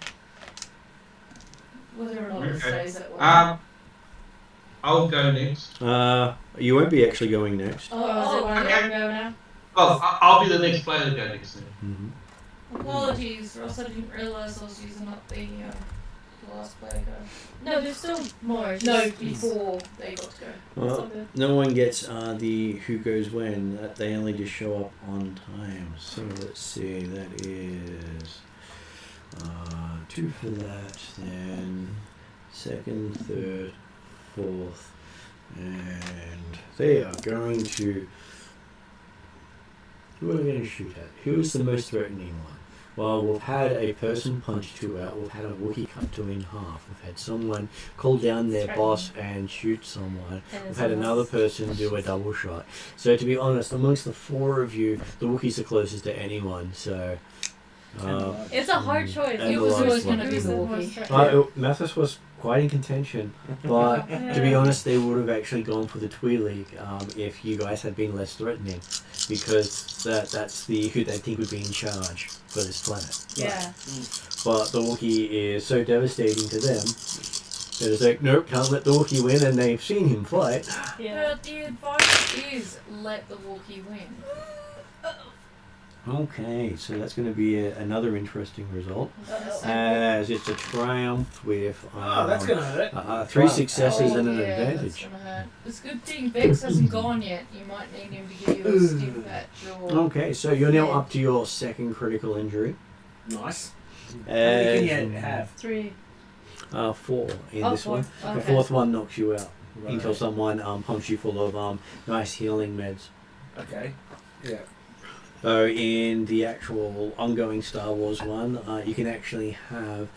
Whether or not it Okay. stays that way. I'll go next. You won't be actually going next. is it one okay. to go now? Oh, I'll be the next player to go next then. Mm-hmm. Apologies, Ross, I didn't realise I was using up the last player go. No, there's still more. No, before they got to go. Well, no one gets the who goes when. They only just show up on time. So let's see. That is 2 for that. Then 2nd, 3rd, 4th, and they are going to. Who are they going to shoot at? Who is the most threatening one? Well, we've had a person punch 2 out. We've had a Wookiee cut 2 in half. We've had someone call down their boss and shoot someone. We've had another person do a double shot. So to be honest, amongst the 4 of you, the Wookiee's the closest to anyone. So It's a hard choice. And It the was last always one. going to be the Wookiee. Mathis was quite in contention, but to be honest, they would have actually gone for the Twi'lek if you guys had been less threatening, because that's who they think would be in charge for this planet. Yeah. But the Wookiee is so devastating to them that it's like, nope, can't let the Wookiee win, and they've seen him fight. Yeah. But the advice is let the Wookiee win. Okay, so that's going to be another interesting result, Uh-oh. as it's a triumph with that's going to hurt. 3 successes and an yeah, advantage. That's gonna hurt. It's a good thing Vex hasn't gone yet. You might need him to give you a stick patch or... Okay, so you're now up to your 2nd critical injury. Nice. How many can you And have? 3. 4 in Oh, this 4. one. Okay. The 4th one knocks you out Right. until someone pumps you full of nice healing meds. Okay. Yeah. So in the actual ongoing Star Wars one, you can actually have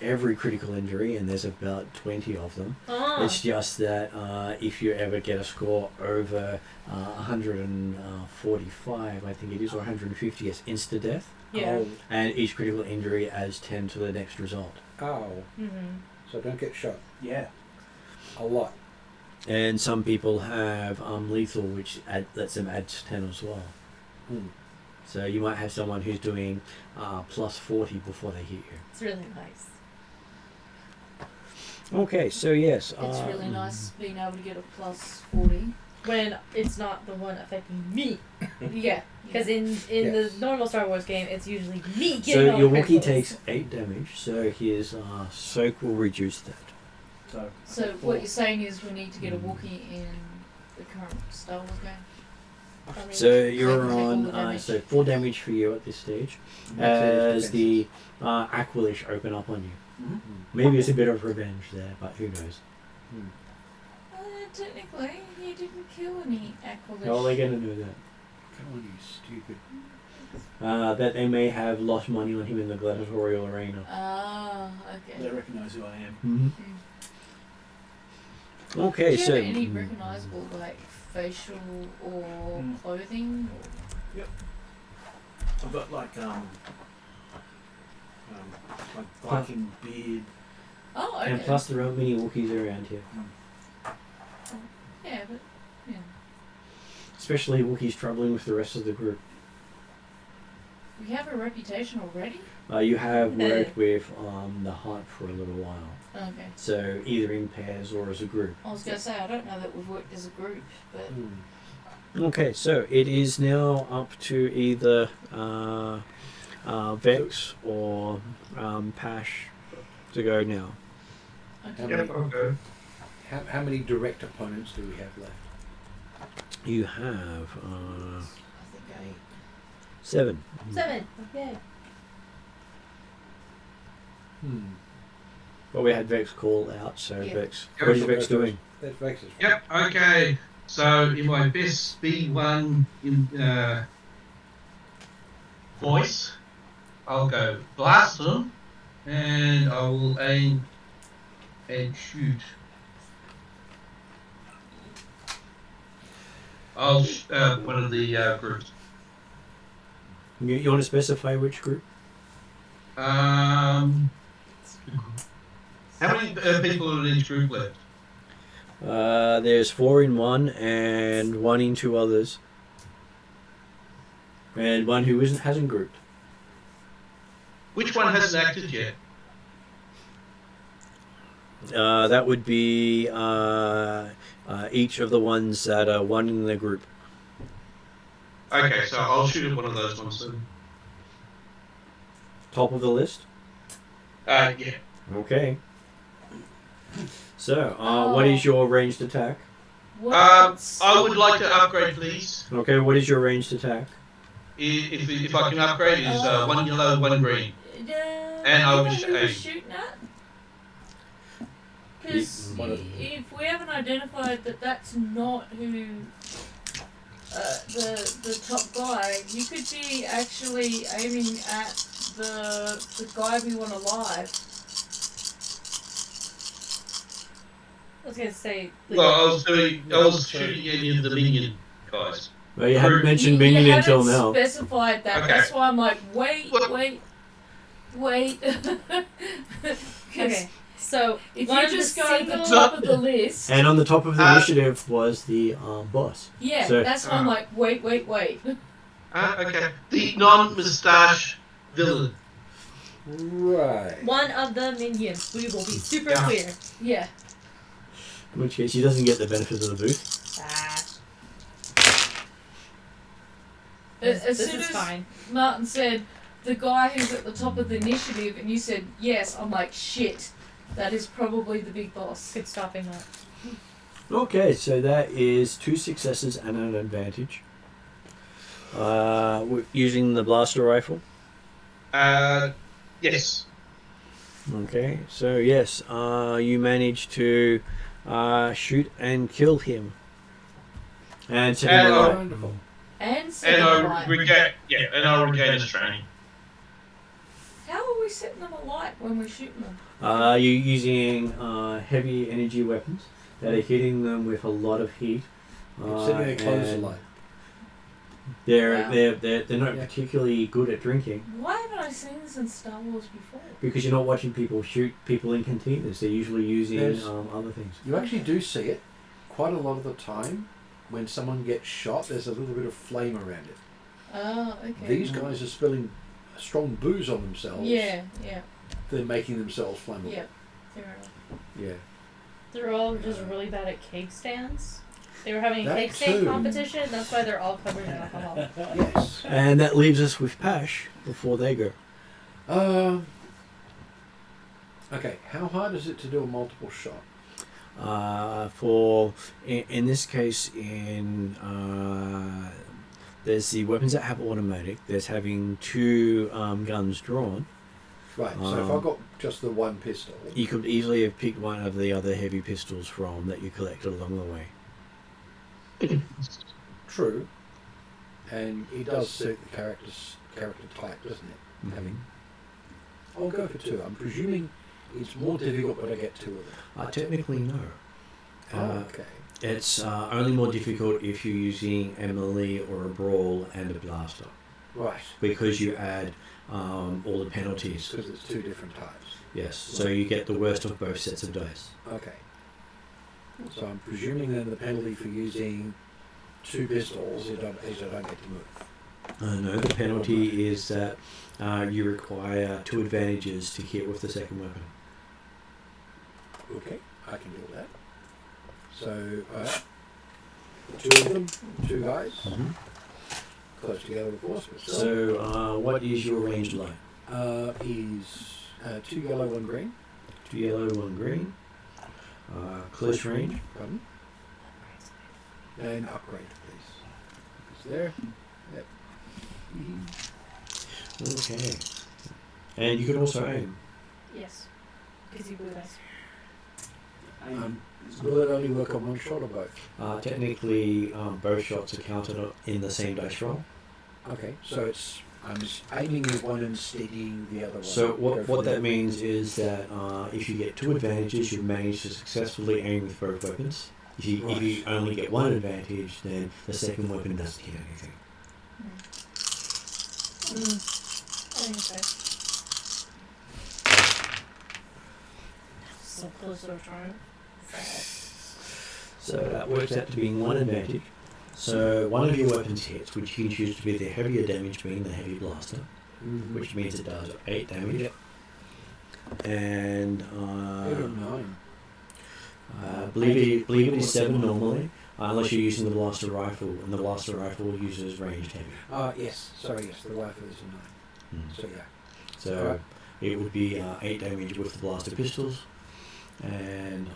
every critical injury, and there's about 20 of them. Oh. It's just that if you ever get a score over 145, I think it is, or 150, it's insta-death. Yeah. And each critical injury adds 10 to the next result. Oh. Mm-hmm. So don't get shot. Yeah. A lot. And some people have lethal, which lets them add 10 as well. So you might have someone who's doing plus 40 before they hit you. It's really nice. Okay, so yes. It's really nice being able to get a plus 40. When it's not the one affecting me. Yeah. Because in Yes. the normal Star Wars game, it's usually me getting So all your the Wookiee criticals. takes 8 damage, so his soak will reduce that. So what you're saying is we need to get a Wookiee in the current Star Wars game? I mean, So you're take all on the damage. so 4 damage for you at this stage, as the Aquilish open up on you. Maybe it's a bit of revenge there, but who knows? Technically, he didn't kill any Aquilish. How are they going to know that? Come on, you stupid. That they may have lost money on him in the gladiatorial arena. Ah, okay. They recognise who I am. Okay, Do you so have any recognisable, like, facial or clothing? I've got like Viking beard. Oh, okay. and plus there aren't many Wookiees around here, Yeah, but yeah. especially Wookiees travelling with the rest of the group. We have a reputation already? You have worked with the Hutt for a little while, Okay. so either in pairs or as a group. I was going to say, I don't know that we've worked as a group, but Okay, so it is now up to either Vex or Pash to go now. okay. Yep, I'll go. How many direct opponents do we have left? You have I think 7. 7. Yeah. Well, we had Vex call out, so Yeah. Vex. Yep. What is Vex doing? That's Vex's. Yep, okay. So in my best B1 voice, I'll go blast them, and I will aim and shoot. I'll one of the groups. You want to specify which group? How many people are in each group left? There's 4 in one and 1 in 2 others, and 1 who hasn't grouped. Which one hasn't acted yet? That would be each of the ones that are 1 in the group. Okay, so I'll shoot at one of those ones then. Top of the list. Yeah. Okay. So, what is your ranged attack? What? I would like to upgrade, please. Okay, what is your ranged attack? If I can upgrade, is 1 yellow, 1 green. And I wish who we're to shooting at? Because if we haven't identified that that's not who the top guy, you could be actually aiming at the guy we want alive. I was gonna say. Well, I was shooting any of the minion guys. Well, you hadn't mentioned You minion hadn't until now. specified that. Okay. That's why I'm like, wait. Okay, so If one you of the just go to the single- top of the list, And on the top of the initiative was the boss. yeah, So- that's why I'm like, wait. Okay. The non-moustache villain. Right. one of the minions. We will be super Yeah. clear. Yeah. In which case, he doesn't get the benefit of the booth. This, As this soon is as fine. Martin said the guy who's at the top of the initiative, and you said yes, I'm like, shit. That is probably the big boss. Good stopping that. Okay, so that is 2 successes and an advantage. Using the blaster rifle. Yes. Okay, so yes, you managed to shoot and kill him. And set him And alight. Wonderful. And set And them I alight. regain his training. How are we setting them alight when we're shooting them? You're using heavy energy weapons that are hitting them with a lot of heat. Setting their clothes and alight. They're not Yeah. particularly good at drinking Why haven't I seen this in Star Wars before? because you're not watching people shoot people in containers. They're usually using There's- other things. You actually do see it quite a lot of the time. When someone gets shot, there's a little bit of flame around it. Oh, okay. These guys are spilling strong booze on themselves. Yeah. They're making themselves flammable. Yeah. Fair enough. Yeah. They're all just really bad at cake stands. They were having a That cake stand too. competition. That's why they're all covered in alcohol. Yes. And that leaves us with Pash before they go. Okay. How hard is it to do a multiple shot? In this case, there's the weapons that have automatic. There's having 2 guns drawn. Right. So if I've got just the one pistol, You could easily have picked one of the other heavy pistols from that you collected along the way. true, and it does suit the character type, doesn't it? Mhm. Having. I'll go for 2. I'm presuming it's more difficult when I get 2 of them. Technically, no. Okay. It's only more difficult if you're using a melee or a brawl and a blaster, Right. because you add all the penalties. Because it's 2 different types. Yes, so you get the worst of both sets of dice. Okay. So I'm presuming then the penalty for using 2 pistols is I don't get to move. No, the penalty is that you require 2 advantages to hit with the second weapon. Okay, I can do that. So, 2 of them, 2 guys, close together of course, but still. So, what is your range like? Is 2 yellow, 1 green. 2 yellow, 1 green. Close range. Pardon? And upgrade, please. It's there. Yep. Okay. And you can also aim. Yes. Because you blew dice. Will it only work on one shot or both? Technically, both shots are counted in the same dice roll. Okay, so it's I'm aiming with one and steadying the other one. So Go for what the- that means is that if you get 2 advantages, you manage to successfully aim with both weapons. If you only get 1 advantage, then the second weapon doesn't hit anything. I think so. So close to a trying. So that works out to being 1 advantage. So one of your weapons hits, which you can choose to be the heavier damage, being the heavy blaster, which means it does 8 damage. Yep. And 8 or 9. believe it is 7 normally, unless you're using the blaster rifle, and the blaster rifle uses ranged heavy. Yes. Sorry, yes. The rifle is a 9. So yeah. So Alright. it would be 8 damage with the blaster pistols, and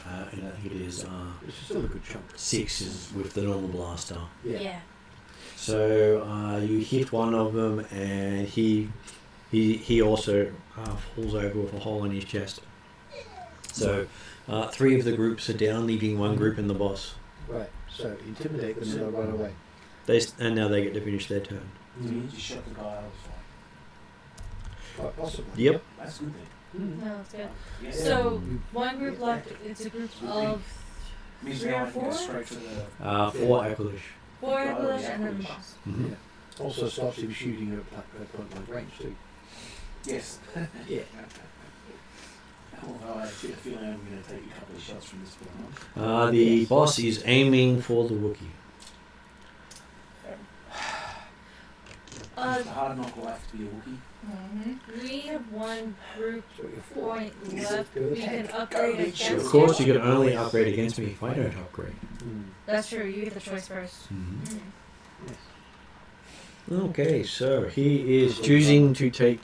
I think it is It's still a good chunk. 6 is with the normal blaster. Yeah. So you hit one of them, and he also falls over with a hole in his chest. So 3 of the groups are down, leaving 1 group in the boss. Right. So intimidate them and they'll run away. And now they get to finish their turn. You shut the guy out. Quite possibly. Yep. That's good then. No, it's good. Yeah. So one group left. It's a group of Means three now or I can go four? straight for the. 4 Aqualish. four Oh, English yeah. and then the boss. Mhm. Also stops him shooting at point blank range too. Yes. Yeah. Although I get a feeling I'm going to take a couple of shots from this point on. The boss is aiming for the Wookiee. Does the hard knock will have to be a Wookiee? Mm-hmm. We have one group So you're four. point left. We can upgrade Go, against Of Yes. course, you can only upgrade against me if I don't upgrade. That's true. You get the choice first. Mhm. Yes. Okay, so he is choosing to take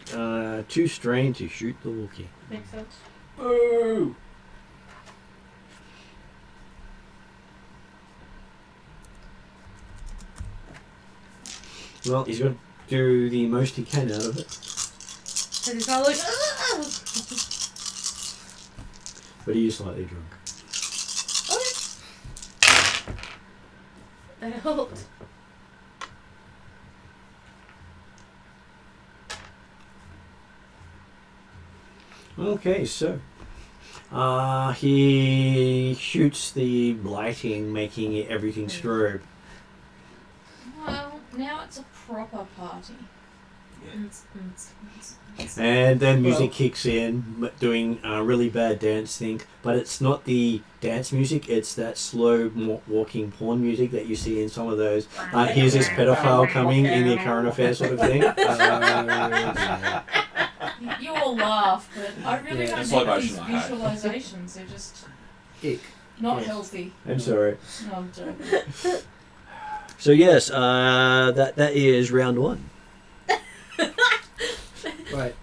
2 strain to shoot the Wookiee. Makes sense. Boo! Well, he's going to do the most he can out of it, Because he's probably like, "Ah!" but he is slightly drunk. I helped. Okay, so he shoots the lighting, making everything strobe. Well, now it's a proper party. And then music kicks in, doing a really bad dance thing. But it's not the dance music, it's that slow walking porn music that you see in some of those. Here's this pedophile coming in the current affairs sort of thing. You all laugh, but I really Yeah. don't Slow like these motion, I had. visualizations. They're just Ick. not Yes. healthy. I'm sorry. No, I'm joking. So yes, that is round 1. Right.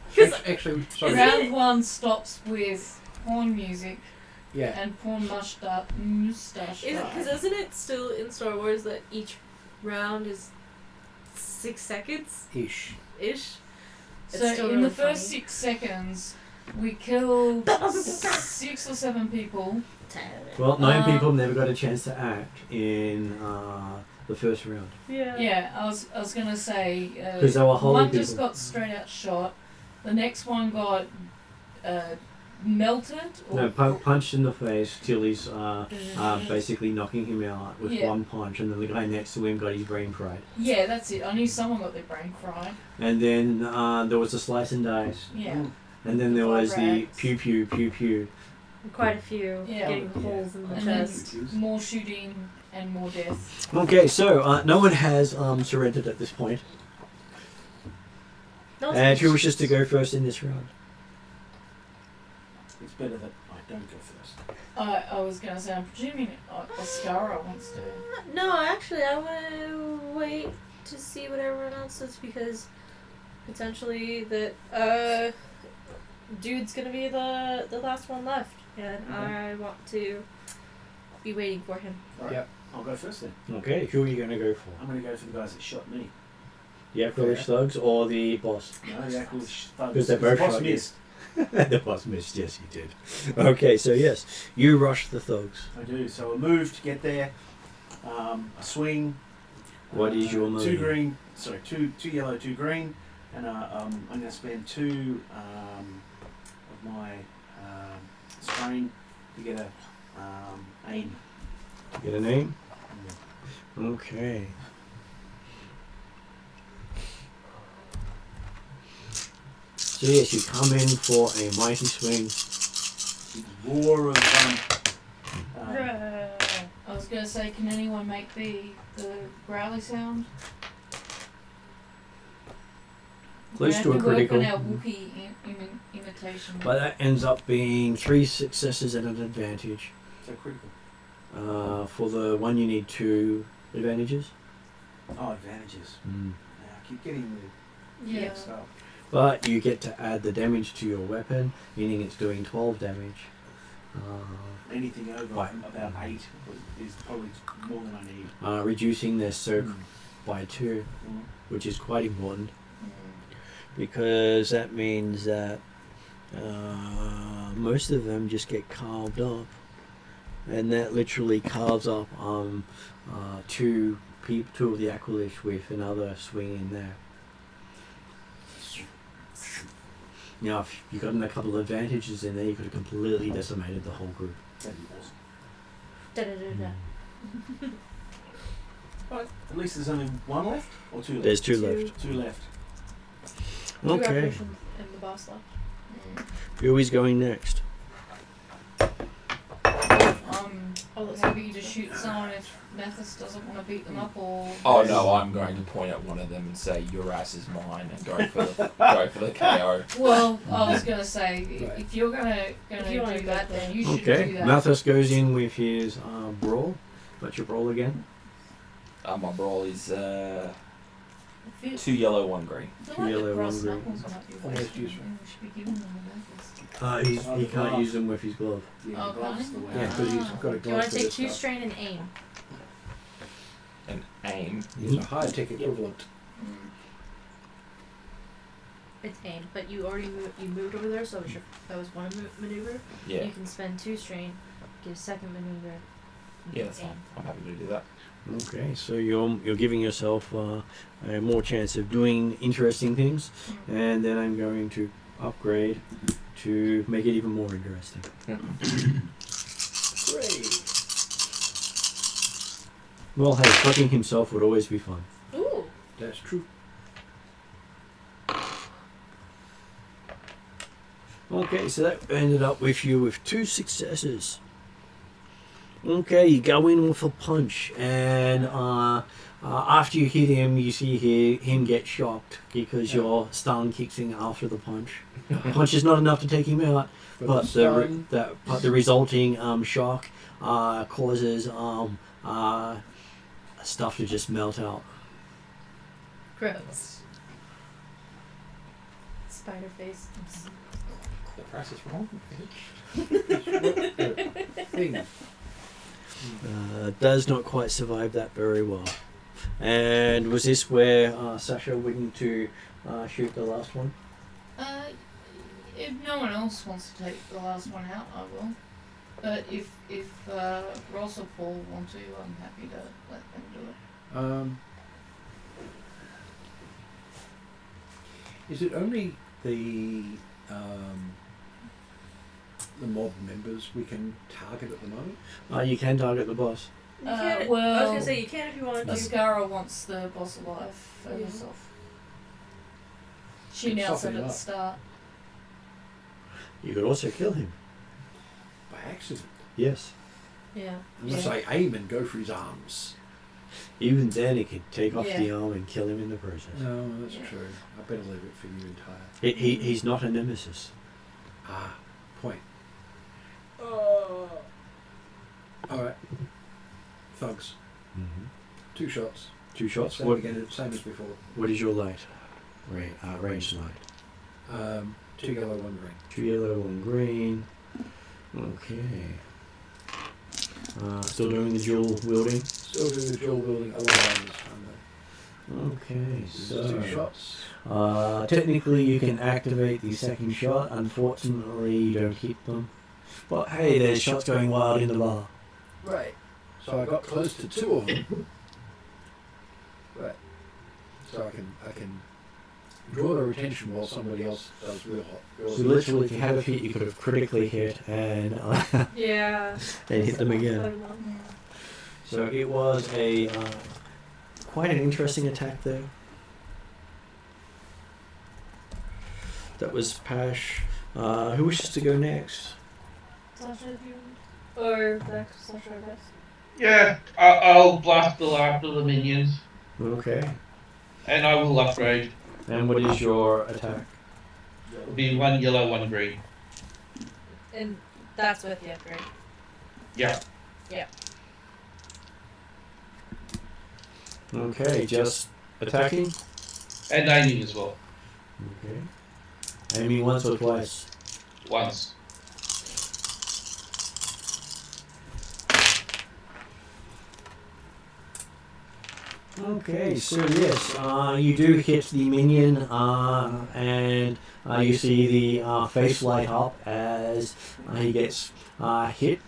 Actually, sorry. Round 1 stops with porn music Yeah. and porn mustache. Because isn't it still in Star Wars that each round is 6 seconds Ish. ish? It's So still in really the first funny. 6 seconds, we killed 6 or 7 people. Well, 9 Uh, people never got a chance to act in the first round. Yeah. Yeah, I was gonna say 'Cause they were holy one just people. got straight out shot. The next one got melted. Or No, punched in the face till he's basically knocking him out with Yeah. one punch, and then the guy next to him got his brain fried. Yeah, that's it. I knew someone got their brain fried. And then there was the slice and dice, Yeah. and then there was the Rags. pew pew pew pew. Quite a few Yeah. getting holes in the And then chest. more shooting and more death. Okay, so no one has surrendered at this point. No, And who wishes to go first in this round? It's better that I don't go first. I was gonna say, I'm presuming Oscara wants to. No, actually, I want to wait to see what everyone else does because potentially that dude's gonna be the last one left, and I want to be waiting for him. Right. Yep. I'll go first then. Okay, who are you going to go for? I'm going to go for the guys that shot me. The Aqualish thugs or the boss? No, the actual thugs. Because they both the boss shot you. missed. The boss missed, yes, he did. Okay, so yes, you rush the thugs. I do. So I move to get there. I swing. What is your move? 2 green. Sorry, two yellow, 2 green, and I'm going to spend 2 of my strain to get a aim. Get a name? Okay. So yes, you come in for a mighty swing. Big roar of I was gonna say, can anyone make the growly sound? Close We to a have to work critical. on our Wookiee imitation. But that ends up being 3 successes and an advantage. so critical. For the one you need 2 advantages. Oh, advantages. Mm. Yeah, I keep getting the Yeah. mixed up. But you get to add the damage to your weapon, meaning it's doing 12 damage. Anything over Right. about 8 is probably more than I need. Reducing their soak by 2, Mm. which is quite important because that means that most of them just get carved up, and that literally carves up two of the Aqualish with another swing in there. Now, if you got in a couple of advantages in there, you could have completely decimated the whole group. That'd be awesome. Da-da-da-da. Right. At least there's only one left or two left. There's two Two. left. Two left. Two Okay. apparitions and the boss left. Who is going next? Happy to shoot someone if Mathis doesn't want to beat them up or. Oh no, I'm going to point at one of them and say your ass is mine and go for the KO. Well, I was gonna say Right. if you're gonna If you wanna do go that, for then it. you should Okay. do that. Malthus goes in with his brawl. What's your brawl again? My brawl is I feel, 2 yellow, 1 green. I feel Two like yellow, the brass one green. knuckles might be Almost wasted. useful. We should be giving them the Mathis. He can't use them with his glove. Yeah, Oh, the gloves can the way. Yeah, because he's Ah. got a Do you want glove to for take this 2 stuff. strain and aim? And aim. It's a high-tech equivalent. It's aim, but you already moved over there, so it was that was one maneuver. Yeah. You can spend 2 strain, get a second maneuver. and Yeah, that's aim. fine. I'm happy to do that. Okay, so you're giving yourself a more chance of doing interesting things, and then I'm going to upgrade to make it even more interesting. Great. Well, hey, fucking himself would always be fun. Ooh. That's true. Okay, so that ended up with you with 2 successes. Okay, you go in with a punch, and after you hit him, you see him get shocked because your stun kicks in after the punch. Punch is not enough to take him out, but the resulting shock causes stuff to just melt out. Gross. Spider face. The price is wrong. Thing. Does not quite survive that very well. And was this where Sasha went to shoot the last one? If no one else wants to take the last one out, I will. But if Ross or Paul want to, I'm happy to let them do it. Is it only the mob members we can target at the moment? You can target the boss. You can, I was well, gonna say you can if you wanted to. Ascara wants the boss alive for Yeah. herself. She Could announced soften it him at the up. start. You could also kill him. By accident. Yes. Yeah. Unless I aim and go for his arms. Even then, it could take off Yeah. the arm and kill him in the process. No, that's Yeah. true. I better leave it for you entire. He's not a nemesis. Ah, point. Alright. Thugs. Mm-hmm. 2 shots. 2 shots. Same What? again, same as before. What is your light? Range light. 2 yellow, 1 green. 2 yellow, 1 green. Okay. Still doing the dual wielding. Still do the dual wielding other one this time though. Okay, So 2 shots. technically you can activate the second shot. Unfortunately, you don't hit them. But hey, there's shots going wild in the bar. Right. So I got close to 2 of them. Right. So I can draw their attention while somebody else does real hot. So literally, if you had a hit, you could have critically hit and Yeah. and hit them again. So it was a quite an interesting attack there. That was Pash. Who wishes to go next? Sasha, if you or Vex, Sasha, or Vex. Yeah, I'll blast the last of the minions, Okay. and I will upgrade. And what is your attack? It'll be 1 yellow, 1 green. And that's with the upgrade. Yeah. Okay, just attacking. And aiming as well. Okay. Aiming once or twice. Once. Okay, so yes, you do hit the minion, and you see the face light up as he gets hit.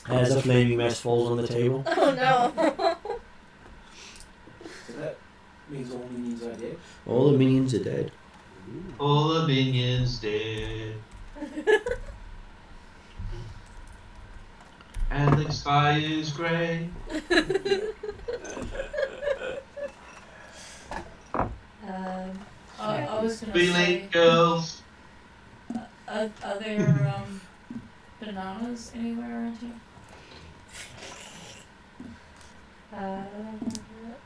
As a flaming mess falls on the table. Oh no. Means all minions are dead. All the minions are dead. All the minions dead. And the sky is grey. I was going to Billy say, girls. are there bananas anywhere around here?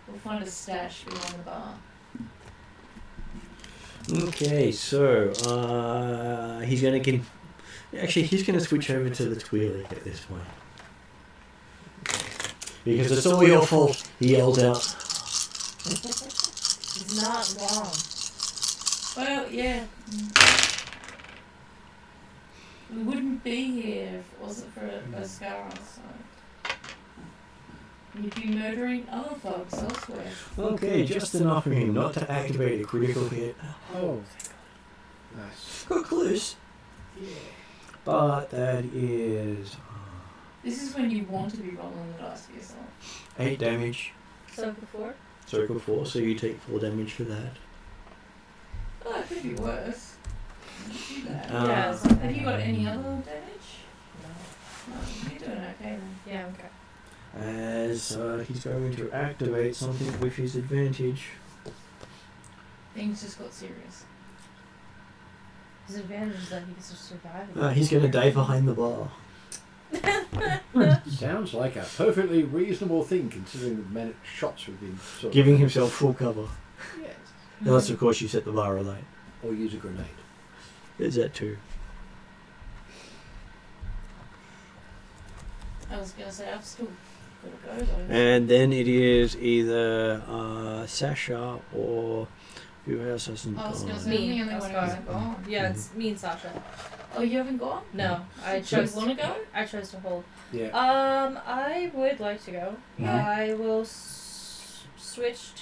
We'll find a stash behind the bar. Okay, so he's gonna get. Actually, he's gonna switch over to the Twi'lek at this point because it's all your fault. He yells out. He's not wrong. Well, yeah. We wouldn't be here if it wasn't for a scar, so. You'd be murdering other folks elsewhere. Okay, just enough for him not to activate a critical hit. Oh, nice. Got close. Yeah. But that is This is when you want to be rolling the dice for yourself. 8 damage. So before? Circle 4, so you take 4 damage for that. Oh, it could be worse. Not too bad. Yeah, so Have you got any other damage? No. You're doing okay then. Yeah, okay. As he's going to activate something with his advantage. Things just got serious. His advantage is that he gets to survive. He's going to die behind the bar. Sounds like a perfectly reasonable thing considering the amount of shots we've been sort of... Giving himself full cover. Yes. Unless, of course, you set the bar alight. Or use a grenade. There's that too. I was going to say, I've still got to go though. And then it is either Sasha or who else hasn't I was going to gone? say, Me. I'm the only one who hasn't gone. Yeah, it's me and Sasha. Oh, you haven't gone? No, I Do you chose. want to go? I chose to hold. Yeah. I would like to go. Yeah. I will switch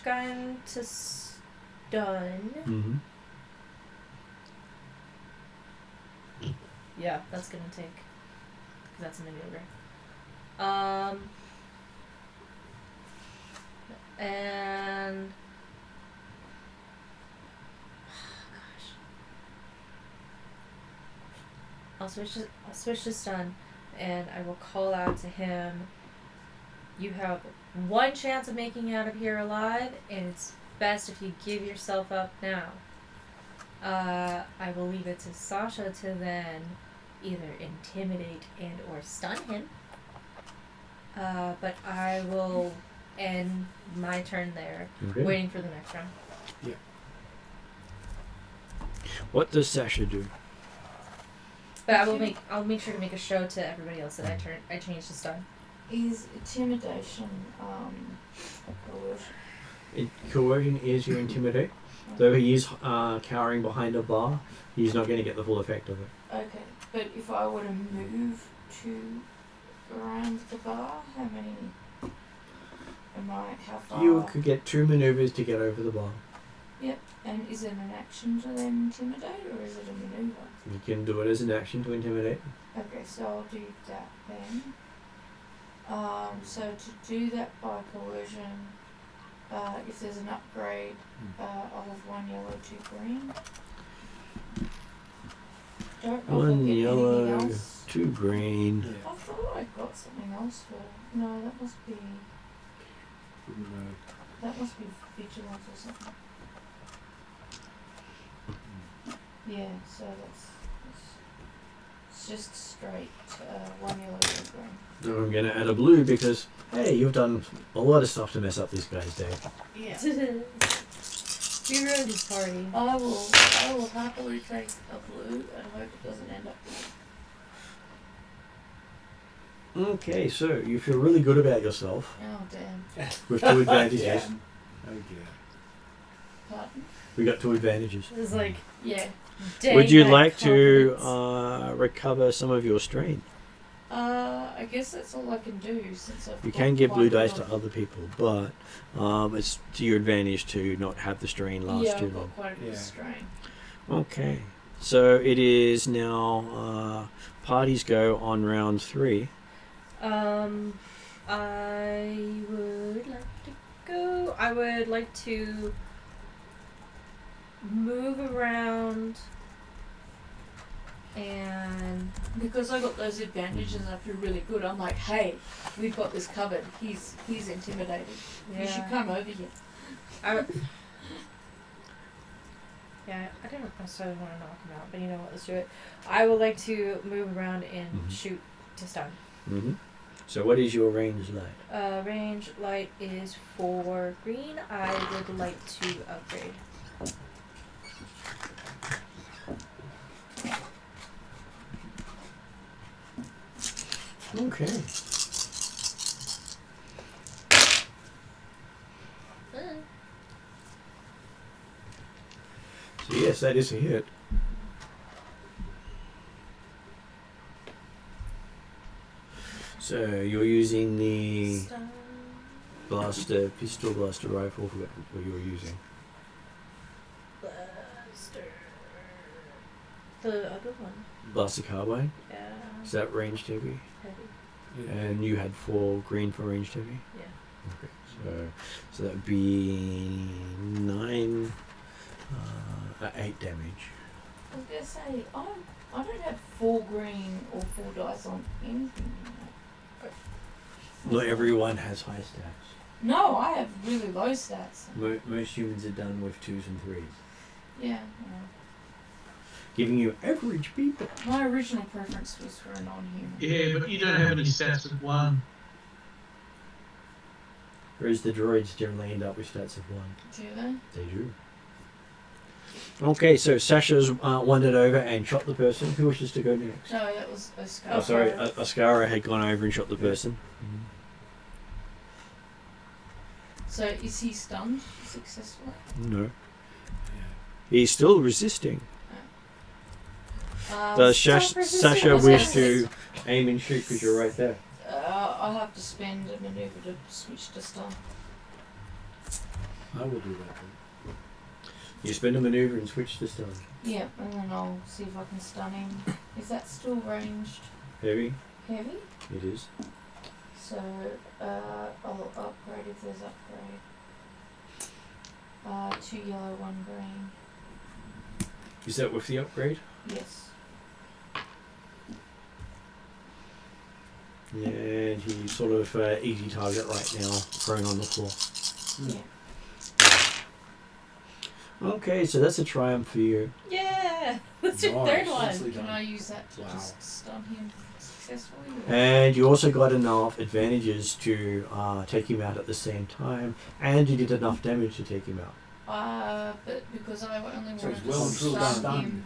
gun to stun. Mm-hmm. Yeah, that's gonna take. Cause that's a maneuver. And gosh, I'll switch to stun, and I will call out to him. You have one chance of making it out of here alive, and it's best if you give yourself up now. I will leave it to Sasha to then either intimidate and or stun him. But I will end my turn there, Okay. waiting for the next round. What does Sasha do? But I'll make sure to make a show to everybody else that I changed to stun. Is intimidation a coercion? Coercion is your intimidate. Though he is cowering behind a bar, he's not going to get the full effect of it. Okay, but if I were to move to around the bar, how many how far? You could get 2 maneuvers to get over the bar. Yep, and is it an action to then intimidate, or is it a maneuver? You can do it as an action to intimidate. Okay, so I'll do that then. So to do that by coercion, if there's an upgrade, I'll have 1 yellow, 2 green. Don't know if I'll 1 get yellow, anything else. 2 green. Yeah. I thought I got something else for. No, that must be Wouldn't know. vigilance or something. Yeah, so it's just straight 1 yellow, 2 green. So I'm going to add a blue because, hey, you've done a lot of stuff to mess up this guy's day. Yeah. You ruined his party. I will happily take a blue and hope it doesn't end up blue. Okay, so you feel really good about yourself Oh damn. with 2 advantages. Oh dear. Pardon? We got 2 advantages. It's like, Yeah. dang Would you that like to confidence. recover some of your strain? I guess that's all I can do since I've You got can give quite blue a dice lot- to other people, but it's to your advantage to not have the strain last yeah, too I've long. got quite a bit of Yeah. strain. Okay, so it is now parties go on round 3. I would like to go. I would like to move around and Because I got those advantages, I feel really good. I'm like, hey, we've got this covered. He's intimidated. You should come over here. Yeah, I didn't necessarily want to knock him out, but you know what? Let's do it. I would like to move around and shoot to stun. Mm-hmm. So what is your range like? Range light is for green. I would like to upgrade. Okay. So yes, that is a hit. So you're using the Stun. pistol blaster rifle. Forgot what you were using. Blaster. The other one. Blaster carbine. Yeah. Is that ranged heavy? Heavy. And you had 4 green for ranged heavy. Yeah. Okay. So that would be 9, 8 damage. I was gonna say, I don't have 4 green or 4 dice on anything. Not everyone has high stats. No, I have really low stats. Most humans are done with 2s and 3s. Yeah. Giving you average people. My original preference was for a non-human. Yeah, but you don't have any stats of 1. Whereas the droids generally end up with stats of 1. Do they? They do. Okay, so Sasha's wandered over and shot the person. Who wishes to go next? No, that was a scar. Oh, sorry, Ascara had gone over and shot the person. So is he stunned successfully? No. He's still resisting. Does Sasha wish to aim and shoot because you're right there? I'll have to spend a maneuver to switch to stun. I will do that then. You spend a maneuver and switch to stun. Yeah, and then I'll see if I can stun him. Is that still ranged Heavy? heavy? It is. So I'll upgrade if there's upgrade. 2 yellow, 1 green. Is that with the upgrade? Yes. And he's sort of easy target right now, prone on the floor. Yeah. Okay, so that's a triumph for you. Yeah! That's your Nice. third one. Nicely Can done. I use that to Wow. just stun him successfully? Or? And you also got enough advantages to take him out at the same time, and you did enough damage to take him out. But because I only So wanted he's to well and truly stun stunned. him,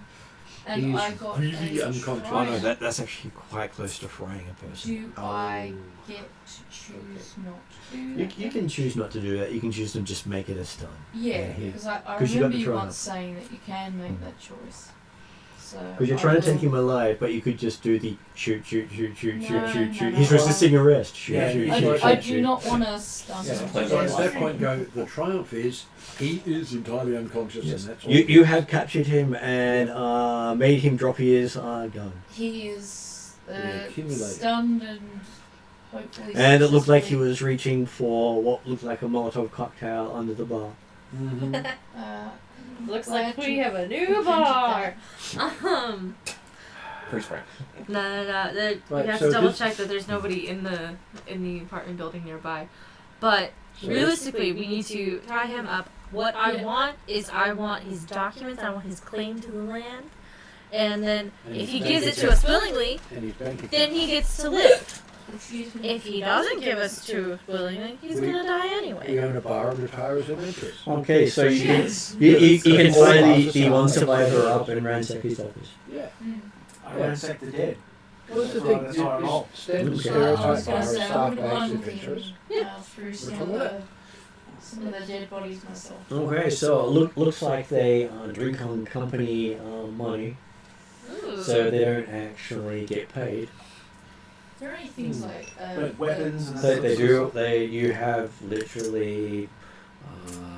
and He's I got really a unconscious. Oh no, triumph, that's actually quite close to frying a person. do I Oh. get to choose not to do You, that? you can choose not to do that. You can choose to just make it a stun. Yeah, Yeah, because I 'Cause you got remember the you triumph. once saying that you can make that choice. So Because you're I trying to take will- him alive, but you could just do the shoot, shoot, shoot, shoot, No, shoot, shoot, no, shoot. no, He's no. resisting arrest. Shoot, Yeah, shoot, I- shoot, I shoot, do shoot. not want to stun Yeah, him. so at Yes. that point go, the triumph is, he is entirely unconscious Yes. and that's all. You have captured him and made him drop his gun. He is accumulated. stunned and hopefully. And it looked like he successfully- was reaching for what looked like a Molotov cocktail under the bar. Mm-hmm. Looks glad like we you have a new invented bar. that. Freeze frame. No. Right, We have so to double this- check that there's nobody in the apartment building nearby. But So realistically, we need to tie him up. What I want is I want his documents. I want his claim to the land. And then And if his he bank gives it to account. us willingly, And his bank account. then he gets to live. Excuse me. If he doesn't give us to us willingly, he's We- gonna die We anyway. own a bar and retire as adventurers. Okay, so you can, Yes. you can All tie houses the are one separate. survivor up and ransack his office. Yeah. Mm. I ransack the dead. Well, that's the That's thing. that's how I roll. Standard Okay. I stereotype was bar going of to say I staff would bags run adventurers. through Which some one of was the dead bodies myself. Okay, so it looks like they drink on company money, Ooh. so they don't actually get paid. Is there any things like But weapons and They do. You have literally about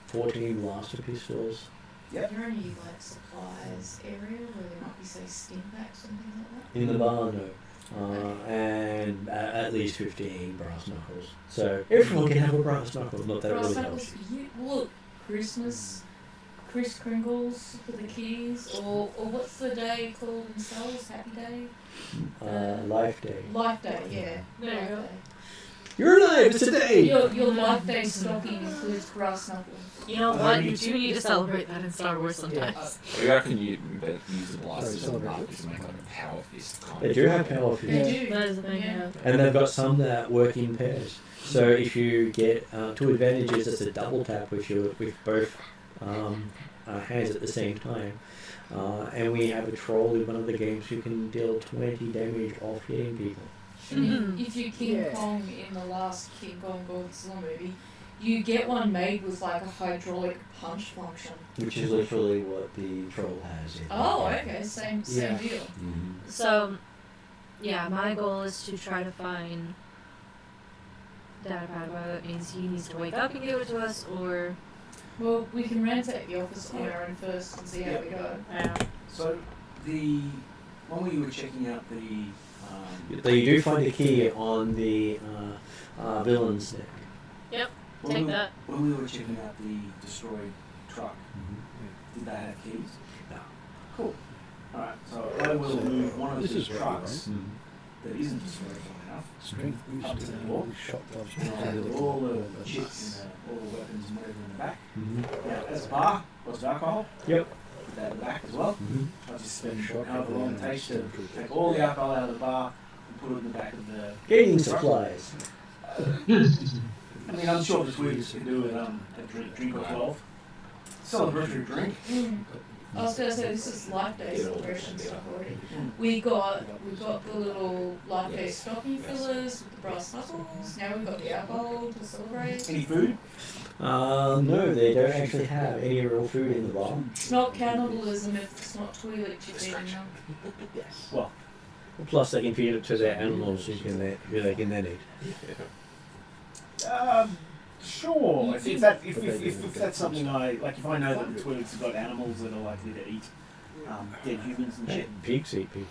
14 blaster pistols. Are there any like supplies area where there might be say stim packs and things like that? In the bar, no. and at least 15 brass knuckles. So everyone can have a brass knuckle, not that it Brass really knuckles, helps. look, Christmas, Kris Kringles for the keys, or what's the day called in Cells? Happy Day? Life Day. Life Day, yeah. There you Life go. Day. You're alive, it's a day! Your Life Day stocking includes brass knuckles. You know what? You do need to celebrate that in Star Wars sometimes. We reckon you use the blasters and markers to make like a power fist. They do have power fists. They do. That is the thing, yeah. And they've got some that work in pairs. So if you get two advantages, it's a double tap with both hands at the same time. And we have a troll in one of the games who can deal 20 damage off hitting people. And if you're King Kong in the last King Kong Godzilla movie, you get one made with like a hydraulic punch function. Which is literally what the troll has. Oh, okay, same deal. Mm-hmm. So, yeah, my goal is to try to find Datapad, whether that means he needs to wake up and give it to us, or... Well, we can ransack the office on our own first and see how we go. So when we were checking out the You do find a key on the villain's deck. Yep, when take we, that. when we were checking out the destroyed truck, did they have keys? No. Cool. Alright, so I will move one of This the is right, trucks that isn't destroyed by enough Strength up to the door. With all the chips and all the weapons and whatever in the back. Now, as a bar, lots of alcohol. Yep. Put that in the back as well. I just spend Shot however long it takes to take all the alcohol out of the bar and put it in the back of the Getting truck. supplies. I mean, I'm sure this week can do a drink or 12. Celebratory drink. I was gonna say this is Life Day celebration stuff already. We got the little Life Day stocking fillers with the brass knuckles. Now we've got the alcohol to celebrate. Any food? No, they don't actually have any real food in the bar. It's not cannibalism if it's not toilet chip eating them. Yes. Well, Plus, they can feed it to their animals who they can then eat. sure. If that's something if I know that the toilets have got animals that are likely to eat dead humans and shit. Pigs eat people.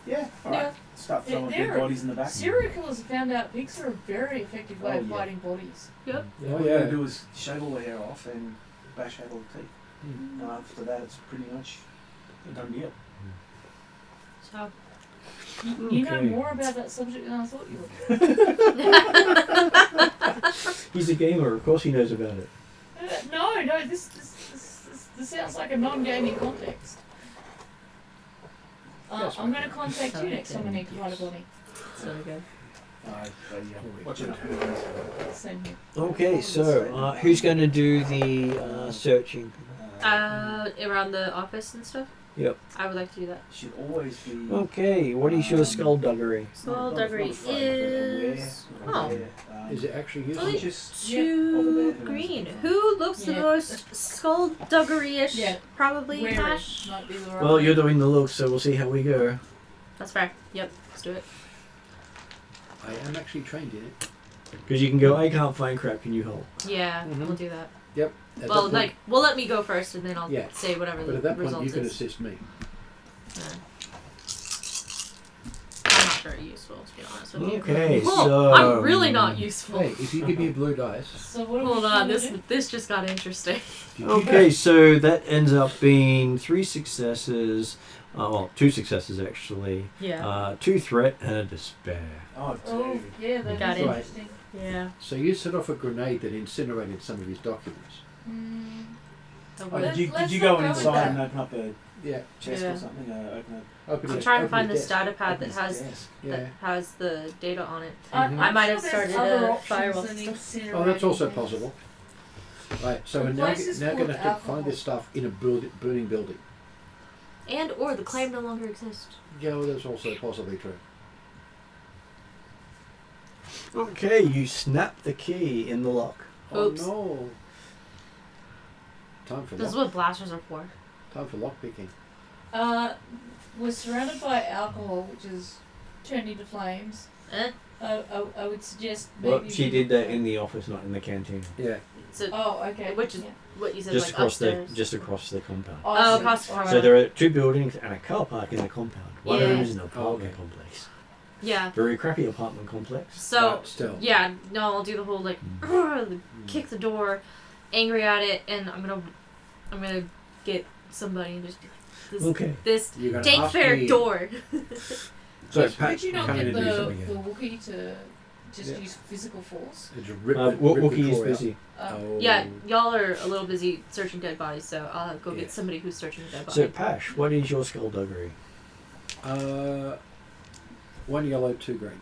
Yeah. All right. Yeah. Start throwing There dead are bodies in the back. Serial killers have found out pigs are a very effective way of Oh, yeah. fighting bodies. Yep. All you gotta do is shave all the hair off and bash out all the teeth. And after that, it's pretty much a done deal. So, You know Okay. more about that subject than I thought you would. He's a gamer, of course he knows about it. No, this sounds like a non-gaming context. I'm going to contact you next time I need to find a body. so good. Watch it. Same here. Okay, so who's going to do the searching? Around the office and stuff? Yep. I would like to do that. Should always be. Okay, what is your skullduggery? Skullduggery is... Oh. Is it actually Only useful? Just 2 green. Who looks the Yeah. most skullduggery-ish? Yeah. Probably Wearing Hash. might be the right Well, way. you're doing the looks, so we'll see how we go. That's fair. Yep, let's do it. I am actually trained in it. Because you can go, I can't find crap, can you help? Yeah, Mhm. we'll do that. Yep. At Well, that point- well, let me go first, and then I'll Yeah. say whatever but the at that point result you can is. assist me. Yeah. I'm not very useful, to be honest with you. Okay, Well, so... I'm really not useful. Hey, if you give me a blue dice, So what are Hold we on, trying to do? this just got interesting. Okay, so that ends up being 3 successes. Well, 2 successes actually. Yeah. 2 threat and a despair. Oh, Oh, dude. yeah, that Got is it. interesting. Yeah. so you set off a grenade that incinerated some of his documents. The Oh, what? did you Let's go not go with inside that. and open up a Yeah. chest Yeah. or something? Open Open I'm his- trying to open find his this desk. data pad that his has desk. Yeah. the data on it. Mhm. I might have I'm sure started there's other a options firewall than system. incinerating Oh, that's also things. possible. Right, so The we're now, place is now full going to of have to alcohol. find this stuff in a burning building. And or the claim no longer exists. Yeah, well, that's also possibly true. Okay, you snap the key in the lock. Oops. Oh no! Time for This is lock. what blasters are for. Time for lock picking. We're surrounded by alcohol, which is turned into flames. Eh? I would suggest maybe. Well, she did that in the office, not in the canteen. Yeah. So Oh, okay. which is yeah. what you said, Just like across upstairs. just across the compound. Oh, Oh, I see. across the Alright. So there are 2 buildings and a car park in the compound. One of them Yeah. is an apartment Okay. complex. Yeah. very crappy apartment complex. So But still. yeah, no, I'll do the whole like kick the door, angry at it, and I'm gonna get somebody and just be like, Okay. this You're gonna take ask fair me- door. So, Could you not come in get and do the something Wookiee to just Yeah. use physical force? Just rip the Wookiee is drawer out. busy. Oh. Yeah, y'all are a little busy searching dead bodies, so I'll go Yeah. get somebody who's searching a dead body. So, Pash, what is your skullduggery? 1 yellow, 2 green.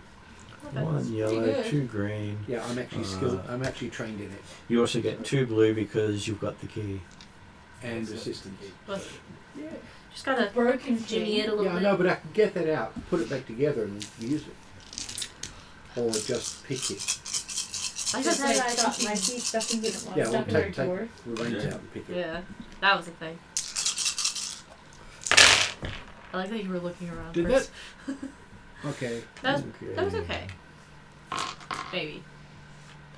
Okay. 1 yellow, good. 2 green. Yeah, I'm actually skilled. I'm actually trained in it. You also get 2 blue because you've got the key. And assistance. Well, Yeah. just gotta Broken jimmy it a little Yeah, I bit. know, but I can get that out, put it back together, and use it. Or just pick it. I Just just had say I got my key stuck in the Yeah, we'll stuck in her take drawer. the reins out and pick it. Yeah, that was a thing. I like that you were looking around Did first. Okay. That was okay. Maybe.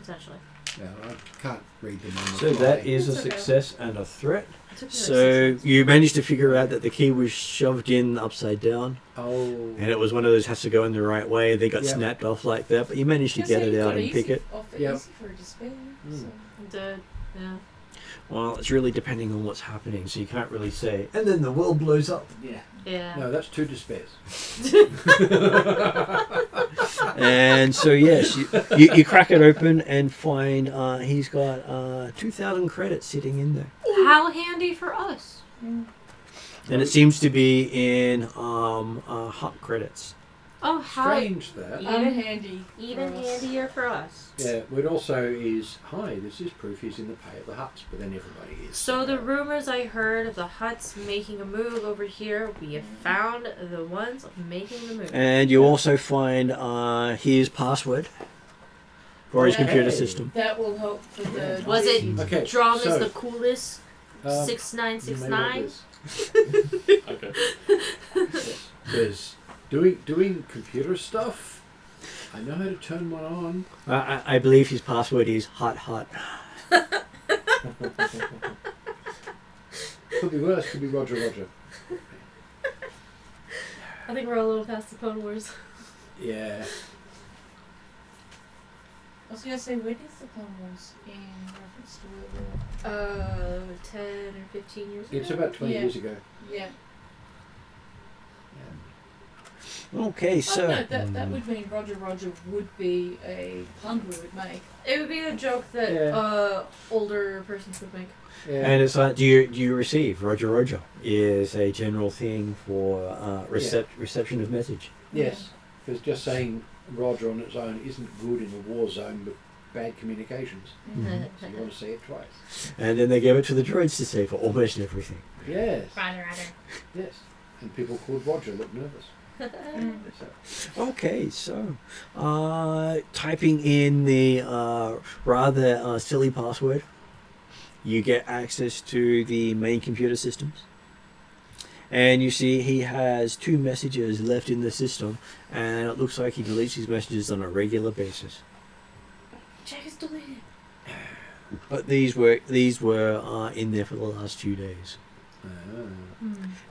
Potentially. Yeah, I can't read them on the So fly. that is a It's okay. success and a threat. It took me like So 6 months. you managed to figure out that the key was shoved in upside down, Oh. and it was one of those has to go in the right way. They got Yeah. snapped off like that, but you managed to Just get say it you out got and pick easy it. Off it Yep. easy for her to spare. Mm. So. Dead. Yeah. Well, it's really depending on what's happening, so you can't really say. And then the world blows up. Yeah. Yeah. No, that's 2 despairs. And so yes, you crack it open and find he's got 2,000 credits sitting in there, How handy for us. and it seems to be in Hutt credits. Oh, how Strange that. Even- handy. even for us. handier for us. Yeah, but also is, hi, this is proof he's in the pay of the Hutts, but then everybody is. So the rumors I heard of the Hutts making a move over here, we have found the ones making the move. And you also find his password for his Okay. computer system. That will help for the. Was it Okay, Drum so, is the coolest? you may 6969. want Okay. this. There's doing computer stuff. I know how to turn one on. I believe his password is Hutt Hutt. Could be worse. Could be Roger Roger. I think we're a little past the Code Wars. Yeah. I was gonna say, when is the Clone Wars in reference to World War? 10 or 15 years ago. It's about 20 Yeah. years ago. Yeah. Okay, so no, that would mean Roger Roger would be a pun we would make. It would be a joke that Yeah. older persons would make. Yeah. and it's like, do you receive Roger Roger is a general thing for reception of message. Yes. Because just saying Roger on its own isn't good in a war zone, but bad communications. Mhm. So you want to say it twice. And then they gave it to the droids to say for almost everything. Yes. Roger. Yes. And people called Roger look nervous. So, Okay, so typing in the rather silly password, you get access to the main computer systems. And you see he has 2 messages left in the system, and it looks like he deletes his messages on a regular basis. Check is deleted. But these were in there for the last 2 days.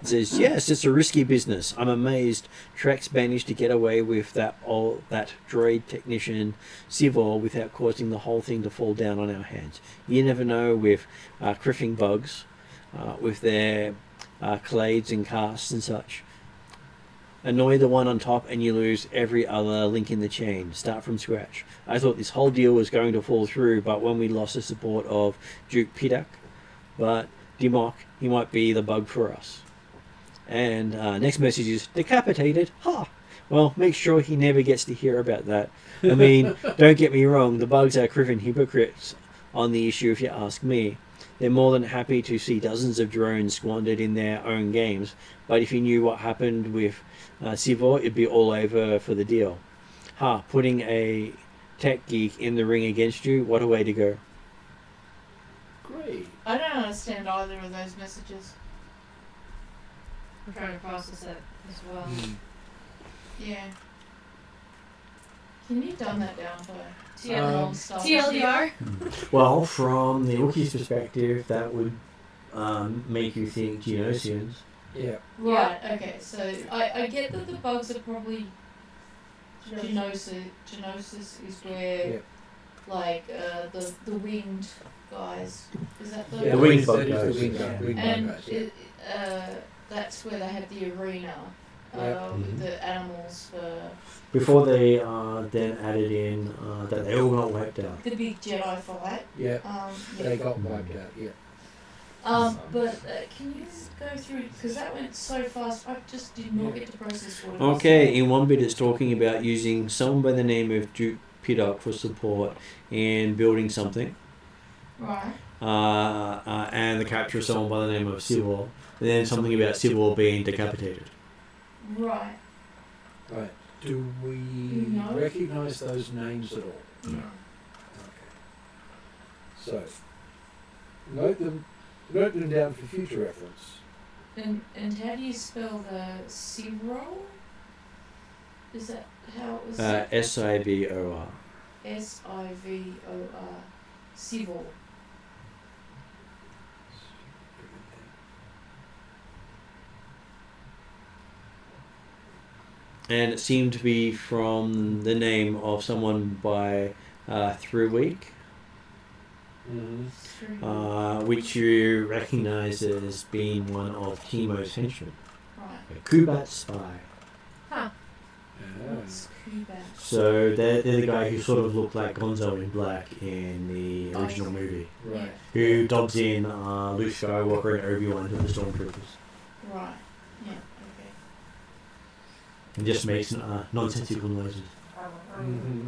It says, yes, it's a risky business. I'm amazed Trex managed to get away with that droid technician Sivor without causing the whole thing to fall down on our heads. You never know with criffing bugs, with their clades and casts and such. Annoy the one on top and you lose every other link in the chain. Start from scratch. I thought this whole deal was going to fall through, but when we lost the support of Duke Pidak, but Dimok, he might be the bug for us. And next message is decapitated. Ha! Well, make sure he never gets to hear about that. I mean, don't get me wrong, the bugs are criven hypocrites on the issue if you ask me. They're more than happy to see dozens of drones squandered in their own games, but if you knew what happened with Sivor, it'd be all over for the deal. Ha! Putting a tech geek in the ring against you, what a way to go. great. I don't understand either of those messages. I'm trying to process it as well. Yeah. Can you dumb that down for TL, stuff? TLDR. Well, from the Wookiee's perspective, that would make you think Geonosians. Yeah. Right, okay, so I get that the bugs are probably Genosis is where Yeah. like the winged guys. Is that the Yeah, The winged that bug is the guys. winged Yeah. bug and guys. that's where they have the arena Yeah. with the animals for Before they then added in that they all got wiped out. the big Jedi fight. Yeah, Yeah. they got wiped out. Yeah. But can you go through, because that went so fast, I just did not get to process what it was. Okay, in one bit it's talking about using someone by the name of Duke Piddock for support and building something. Right. And the capture of someone by the name of Sivor. And then something about Sivor being decapitated. Right. Right. Do we No. recognise those names at all? Yeah. Okay. So, note them down for future reference. And how do you spell the Sivor? Is that how it was? Sivor. Sivor. Sivor. And it seemed to be from the name of someone by Thruweek, Mm-hmm. which you recognise as being one of Teemo's henchmen. Right. A Kubat spy. Huh. What's Kubat? So they're the guy who sort of looked like Gonzo in Black in the original movie. Right. Who dogs in Luke Skywalker and Obi-Wan to the Stormtroopers. Right. Yeah. Okay. And just makes nonsensical noises. Mm-hmm.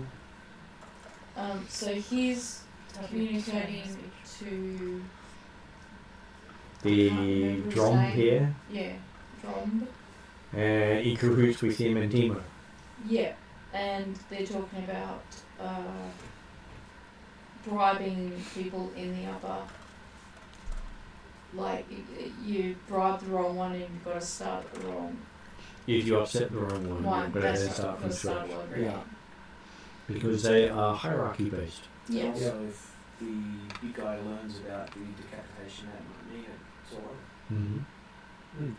So he's communicating to The remember his Drom name. here, yeah, Dromb. and in cahoots with him and Teemo. Yeah, and they're talking about bribing people in the upper. Like you bribe the wrong one and you've got to start at the wrong If you upset the wrong one, one. you've got That's to right. start from Got to start scratch. all over Yeah. again. Because they are hierarchy based. Yeah. Also, if the big guy learns about the decapitation at me, it's all over. Mm-hmm.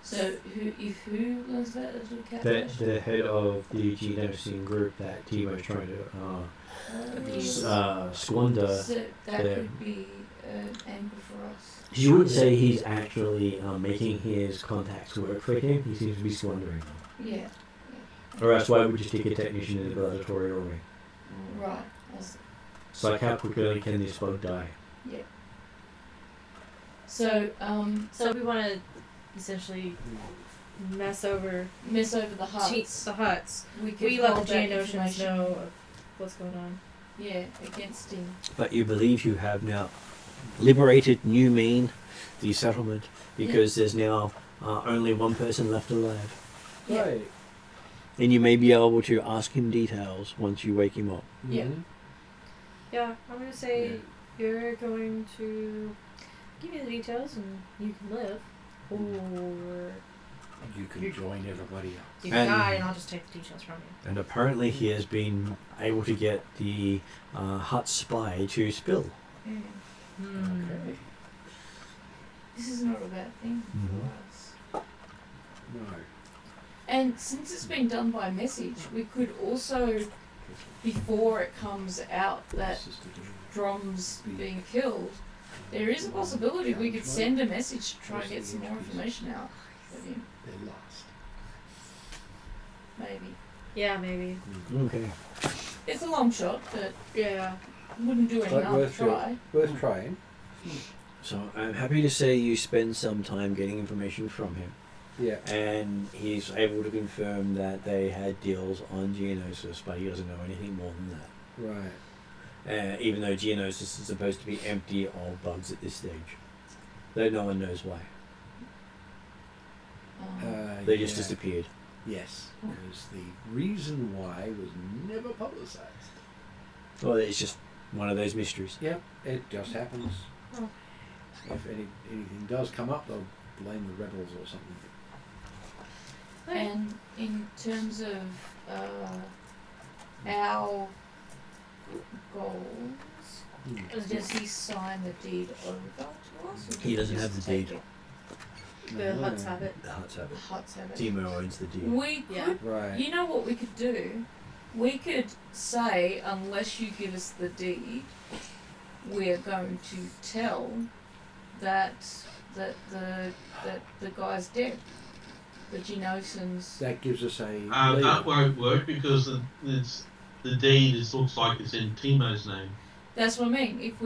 So who learns about the The decapitation? head of the genocide group that Teemo's trying to squander. So that the- could be an angle for us. You wouldn't say he's actually making his contacts work for him. He seems to be squandering them. Yeah. Or else why would you stick a technician in the laboratory already? Right. I see. It's like how quickly can this bug die? So So we want to essentially mess over mess over the Hutts. the huts. We could We let hold the that Geonosians information, know of what's going on. Yeah, against him. But you believe you have now liberated New Mean, the settlement, because there's now only one person left alive. Yeah. Right. And you may be able to ask him details once you wake him up. Yeah. Mhm. Yeah, I'm gonna say you're going to give me the details and you can live, or You can join everybody else. you And- die and I'll just take the details from you. And apparently he has been able to get the Hutt spy to spill. Yeah. Okay. This is not a bad thing Mhm. for us. No. And since it's been done by message, we could also, before it comes out that Drom's being killed, there is a possibility we could send a message to try and get some more information out of him. They're last. Maybe. Yeah, maybe. Okay. It's a long shot, but Yeah. wouldn't do any But harm to worth try. Worth trying. So I'm happy to say you spend some time getting information from him. Yeah. And he's able to confirm that they had deals on Geonosis, but he doesn't know anything more than that. Right. Even though Geonosis is supposed to be empty of bugs at this stage. Though no one knows why. They just Yeah. disappeared. Yes. Because the reason why was never publicised. Well, it's just one of those mysteries. Yep. It just happens. Oh. If anything does come up, they'll blame the rebels or something. And in terms of our goals, does he sign the deed over to us? Or He do we doesn't just have the take deed. it? The Hutts have it. The Hutts have it. Huts have it. Timo owns the deed. We could, Yeah. Right. you know what we could do? We could say, unless you give us the deed, we're going to tell that the guy's dead. The Genosans. That gives us a. That lead. won't work because the deed looks like it's in Timo's name. That's what I mean. If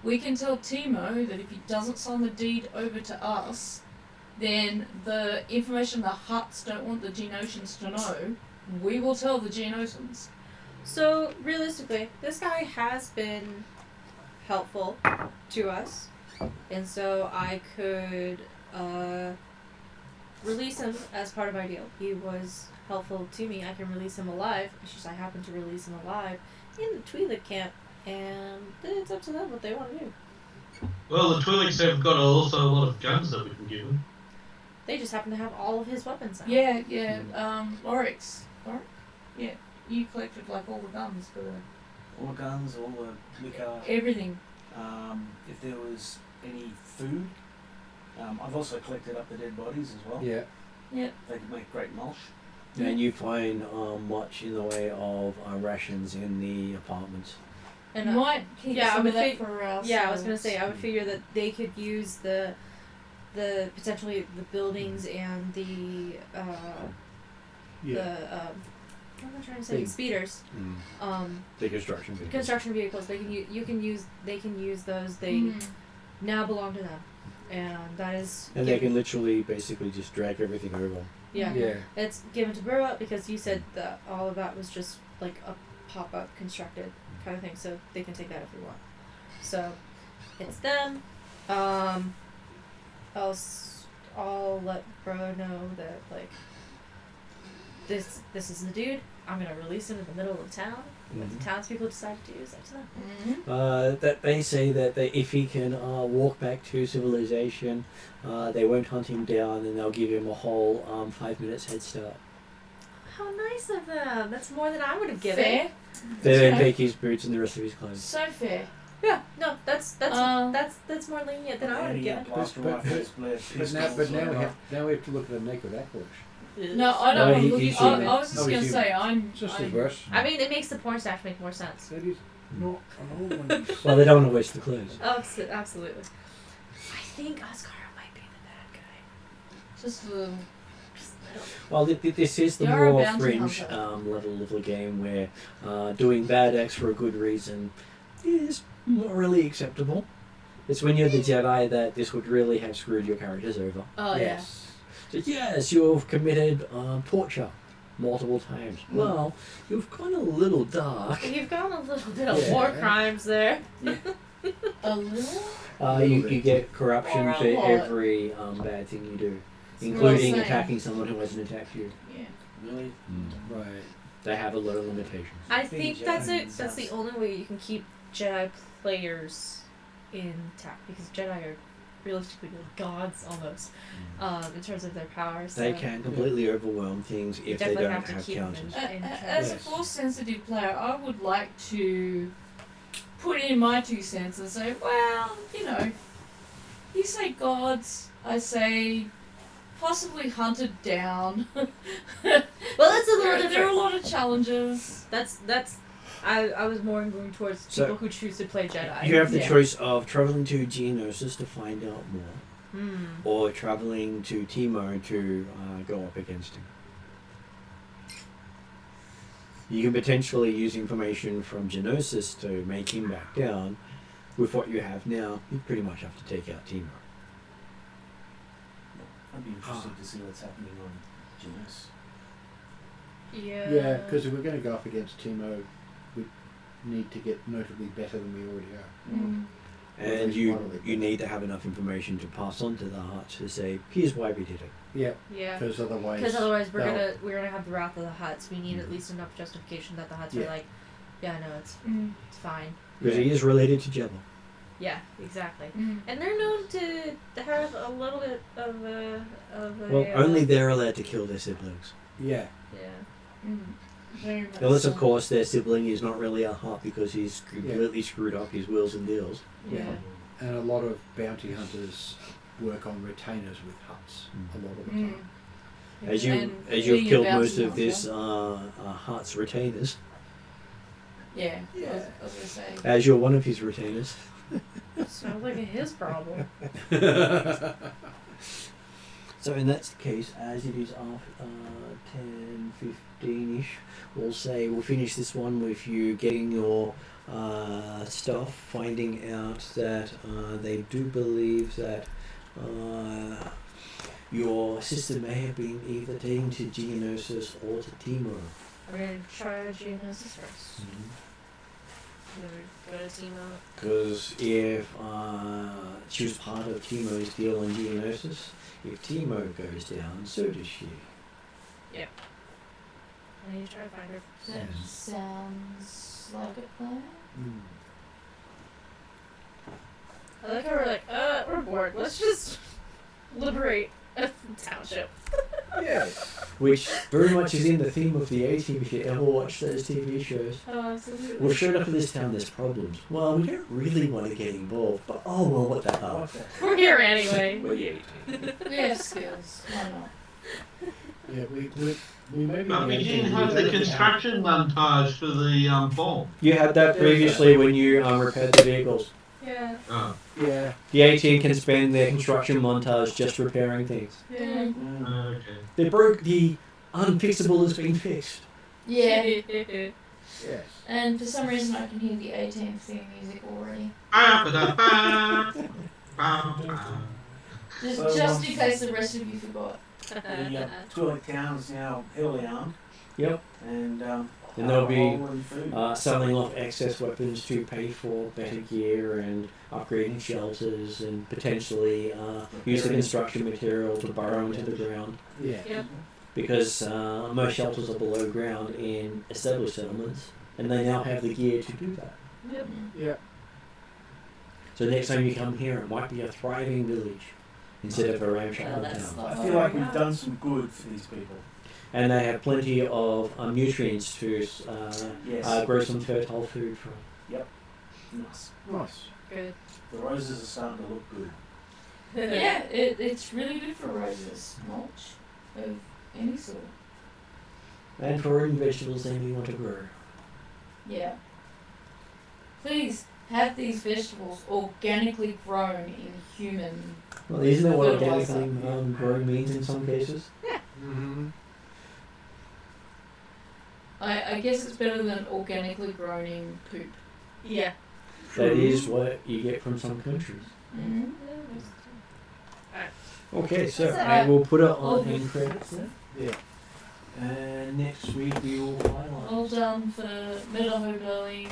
we can tell Timo that if he doesn't sign the deed over to us, then the information the Hutts don't want the Genosans to know, we will tell the Genosans. So realistically, this guy has been helpful to us, and so I could release him as part of our deal. He was helpful to me. I can release him alive. It's just I happen to release him alive in the Twi'lek camp, and it's up to them what they want to do. Well, the Twi'leks have got also a lot of guns that we can give them. They just happen to have all of his weapons now. Yeah. Oryx. Yeah. You collected like all the guns for the All the guns, all the liquor. everything. If there was any food, I've also collected up the dead bodies as well. Yeah. They could make great mulch. And you find much in the way of rations in the apartments. And Might keep yeah, I some would of that think- for ourselves. yeah, I was gonna say I would figure that they could use the potentially the buildings and the what am I trying to say? Thing. Speeders. The construction vehicles. Construction vehicles. They can use those. They Mm. now belong to them, and that is And they can literally basically just drag everything over. yeah. Yeah. It's given to Burrow because you said that all of that was just like a pop-up constructed kind of thing, so they can take that if they want. So it's them. I'll let Burrow know that like this is the dude. I'm gonna release him in the middle of town. What the townspeople decide to do is up to them. Mhm. That they say that if he can walk back to civilization, they won't hunt him down, and they'll give him a whole 5 minutes head start. How nice of them! That's more than I would have given. Fair. They then Okay. take his boots and the rest of his clothes. So fair. Yeah, no, that's Um, more lenient than I would have Any given. blaster But- rifles, pistols, But now we whatever. have to look at a naked Aqualish. No, I don't No, want he- to look he's at I human. was just No, going he's to say, I'm... It's just as I'm worse. I mean, it makes the porn stash make more sense. That is not an old one. Well, they don't want to waste the clothes. Absolutely. I think Oscar might be the bad guy. just Well, this is the You're a more bounty fringe hunter. level of the game where doing bad acts for a good reason is morally acceptable. It's when you're the Jedi that this would really have screwed your characters over. Oh Yes. So, yes, you've committed torture multiple times. Well, you've gone a little dark. yeah. You've gone a little bit of Yeah. war crimes there. a little... You get corruption Or a for lot. every bad thing you do, It's not including the same. attacking someone who hasn't attacked you. Yeah. Really? Right. They have a lot of limitations. I Being think that's Jedi it. That's the sounds- only way you can keep Jedi players intact because Jedi are realistically like gods almost in terms of their powers. They so can completely overwhelm things you if they definitely don't have to have keep them counters. in As a Yes. Force-sensitive player, I would like to put in my 2 cents and say, well, you say gods, I say possibly hunted down. Well, that's a little There are a different. lot of challenges. That's. I was more going towards So- people who choose to play Jedi. You have the Yeah. choice of traveling to Geonosis to find out more, Hmm. or traveling to Timo to go up against him. You can potentially use information from Geonosis to make him back down. With what you have now, you pretty much have to take out Timo. I'd be interested to see what's happening on Genos. Yeah. Yeah, because if we're going to go up against Timo, we need to get notably better than we already are. Mm. And least you moderately you better. need to have enough information to pass on to the Hutt to say, here's why we did it. Yeah, Yeah. because otherwise... Because otherwise they'll- we're gonna have the wrath of the Hutts. We need at Mhm. least enough justification that the Hutts Yeah. are like, yeah, no, it's Mm. fine. Because he is related to Jabba. Yeah, exactly. Mm. And they're known to have a little bit of a Well, only they're allowed to kill their siblings. Yeah, yeah. Mm. Very much Unless, so. of course, their sibling is not really a Hutt because he's completely screwed up his wills and deals. Yeah. and a lot of bounty hunters work on retainers with huts a lot of the Mm. time. As And you've being killed about most to of this offer. Hutt's retainers, Yeah, Yeah. I was gonna say. as you're one of his retainers. Sounds like his problem. So in that case, as it is after 10, 15-ish, we'll finish this one with you getting your stuff, finding out that they do believe that your sister may have been either taken to Geonosis or to Timo. We're gonna try Geonosis first. Go to Timo. Because if she was part of Timo's deal on Geonosis, if Timo goes down, so does she. I need to try to find her. That sounds like a plan. I like how we're like, we're bored. Let's just liberate a township. Yeah. Which very much is in the theme of the A-Team if you ever watch those TV shows. Oh, absolutely. We've showed up in this town, there's problems. Well, we don't really want to get involved, but oh well, what the hell. We're here anyway. We're the 18. We have skills. Why not? Yeah, we maybe. But we didn't have the construction montage for the bomb. You had that previously when you repaired the vehicles. Yeah. Oh, Yeah. The A-Team can spend their construction montage just repairing things. Yeah. okay. They broke the unfixable has been fixed. Yeah. Yes. And for some reason, I can hear the A-Team theme music already. Just in case the rest of you forgot. The Twi'lek town is now heavily armed, Yep. and And they'll be alcohol and food. selling off excess weapons to pay for better gear and upgrading shelters and potentially use the construction material to burrow into the ground. Yeah. Yep. Because most shelters are below ground in established settlements, and they now have the gear to do that. Yep. Yeah. So next time you come here, it might be a thriving village instead of a ramshackle that's town. I feel like we've done some good for these people. And they have plenty of nutrients to Yes. grow some fertile food from. Nice. Nice. Good. The roses are starting to look good. Yeah, it's really good for roses. Mulch of any sort. And for any vegetables they may want to grow. Yeah. Please have these vegetables organically grown in human. Well, isn't that what Fertilizer. organically growing means in some cases? Mm-hmm. I guess it's better than organically grown in poop. Yeah. That is what you get from some countries. Mm-hmm. Okay, so That's I will put it on Oh. end credits then. Yeah. And next week we will highlight. All done for Meadow Darling.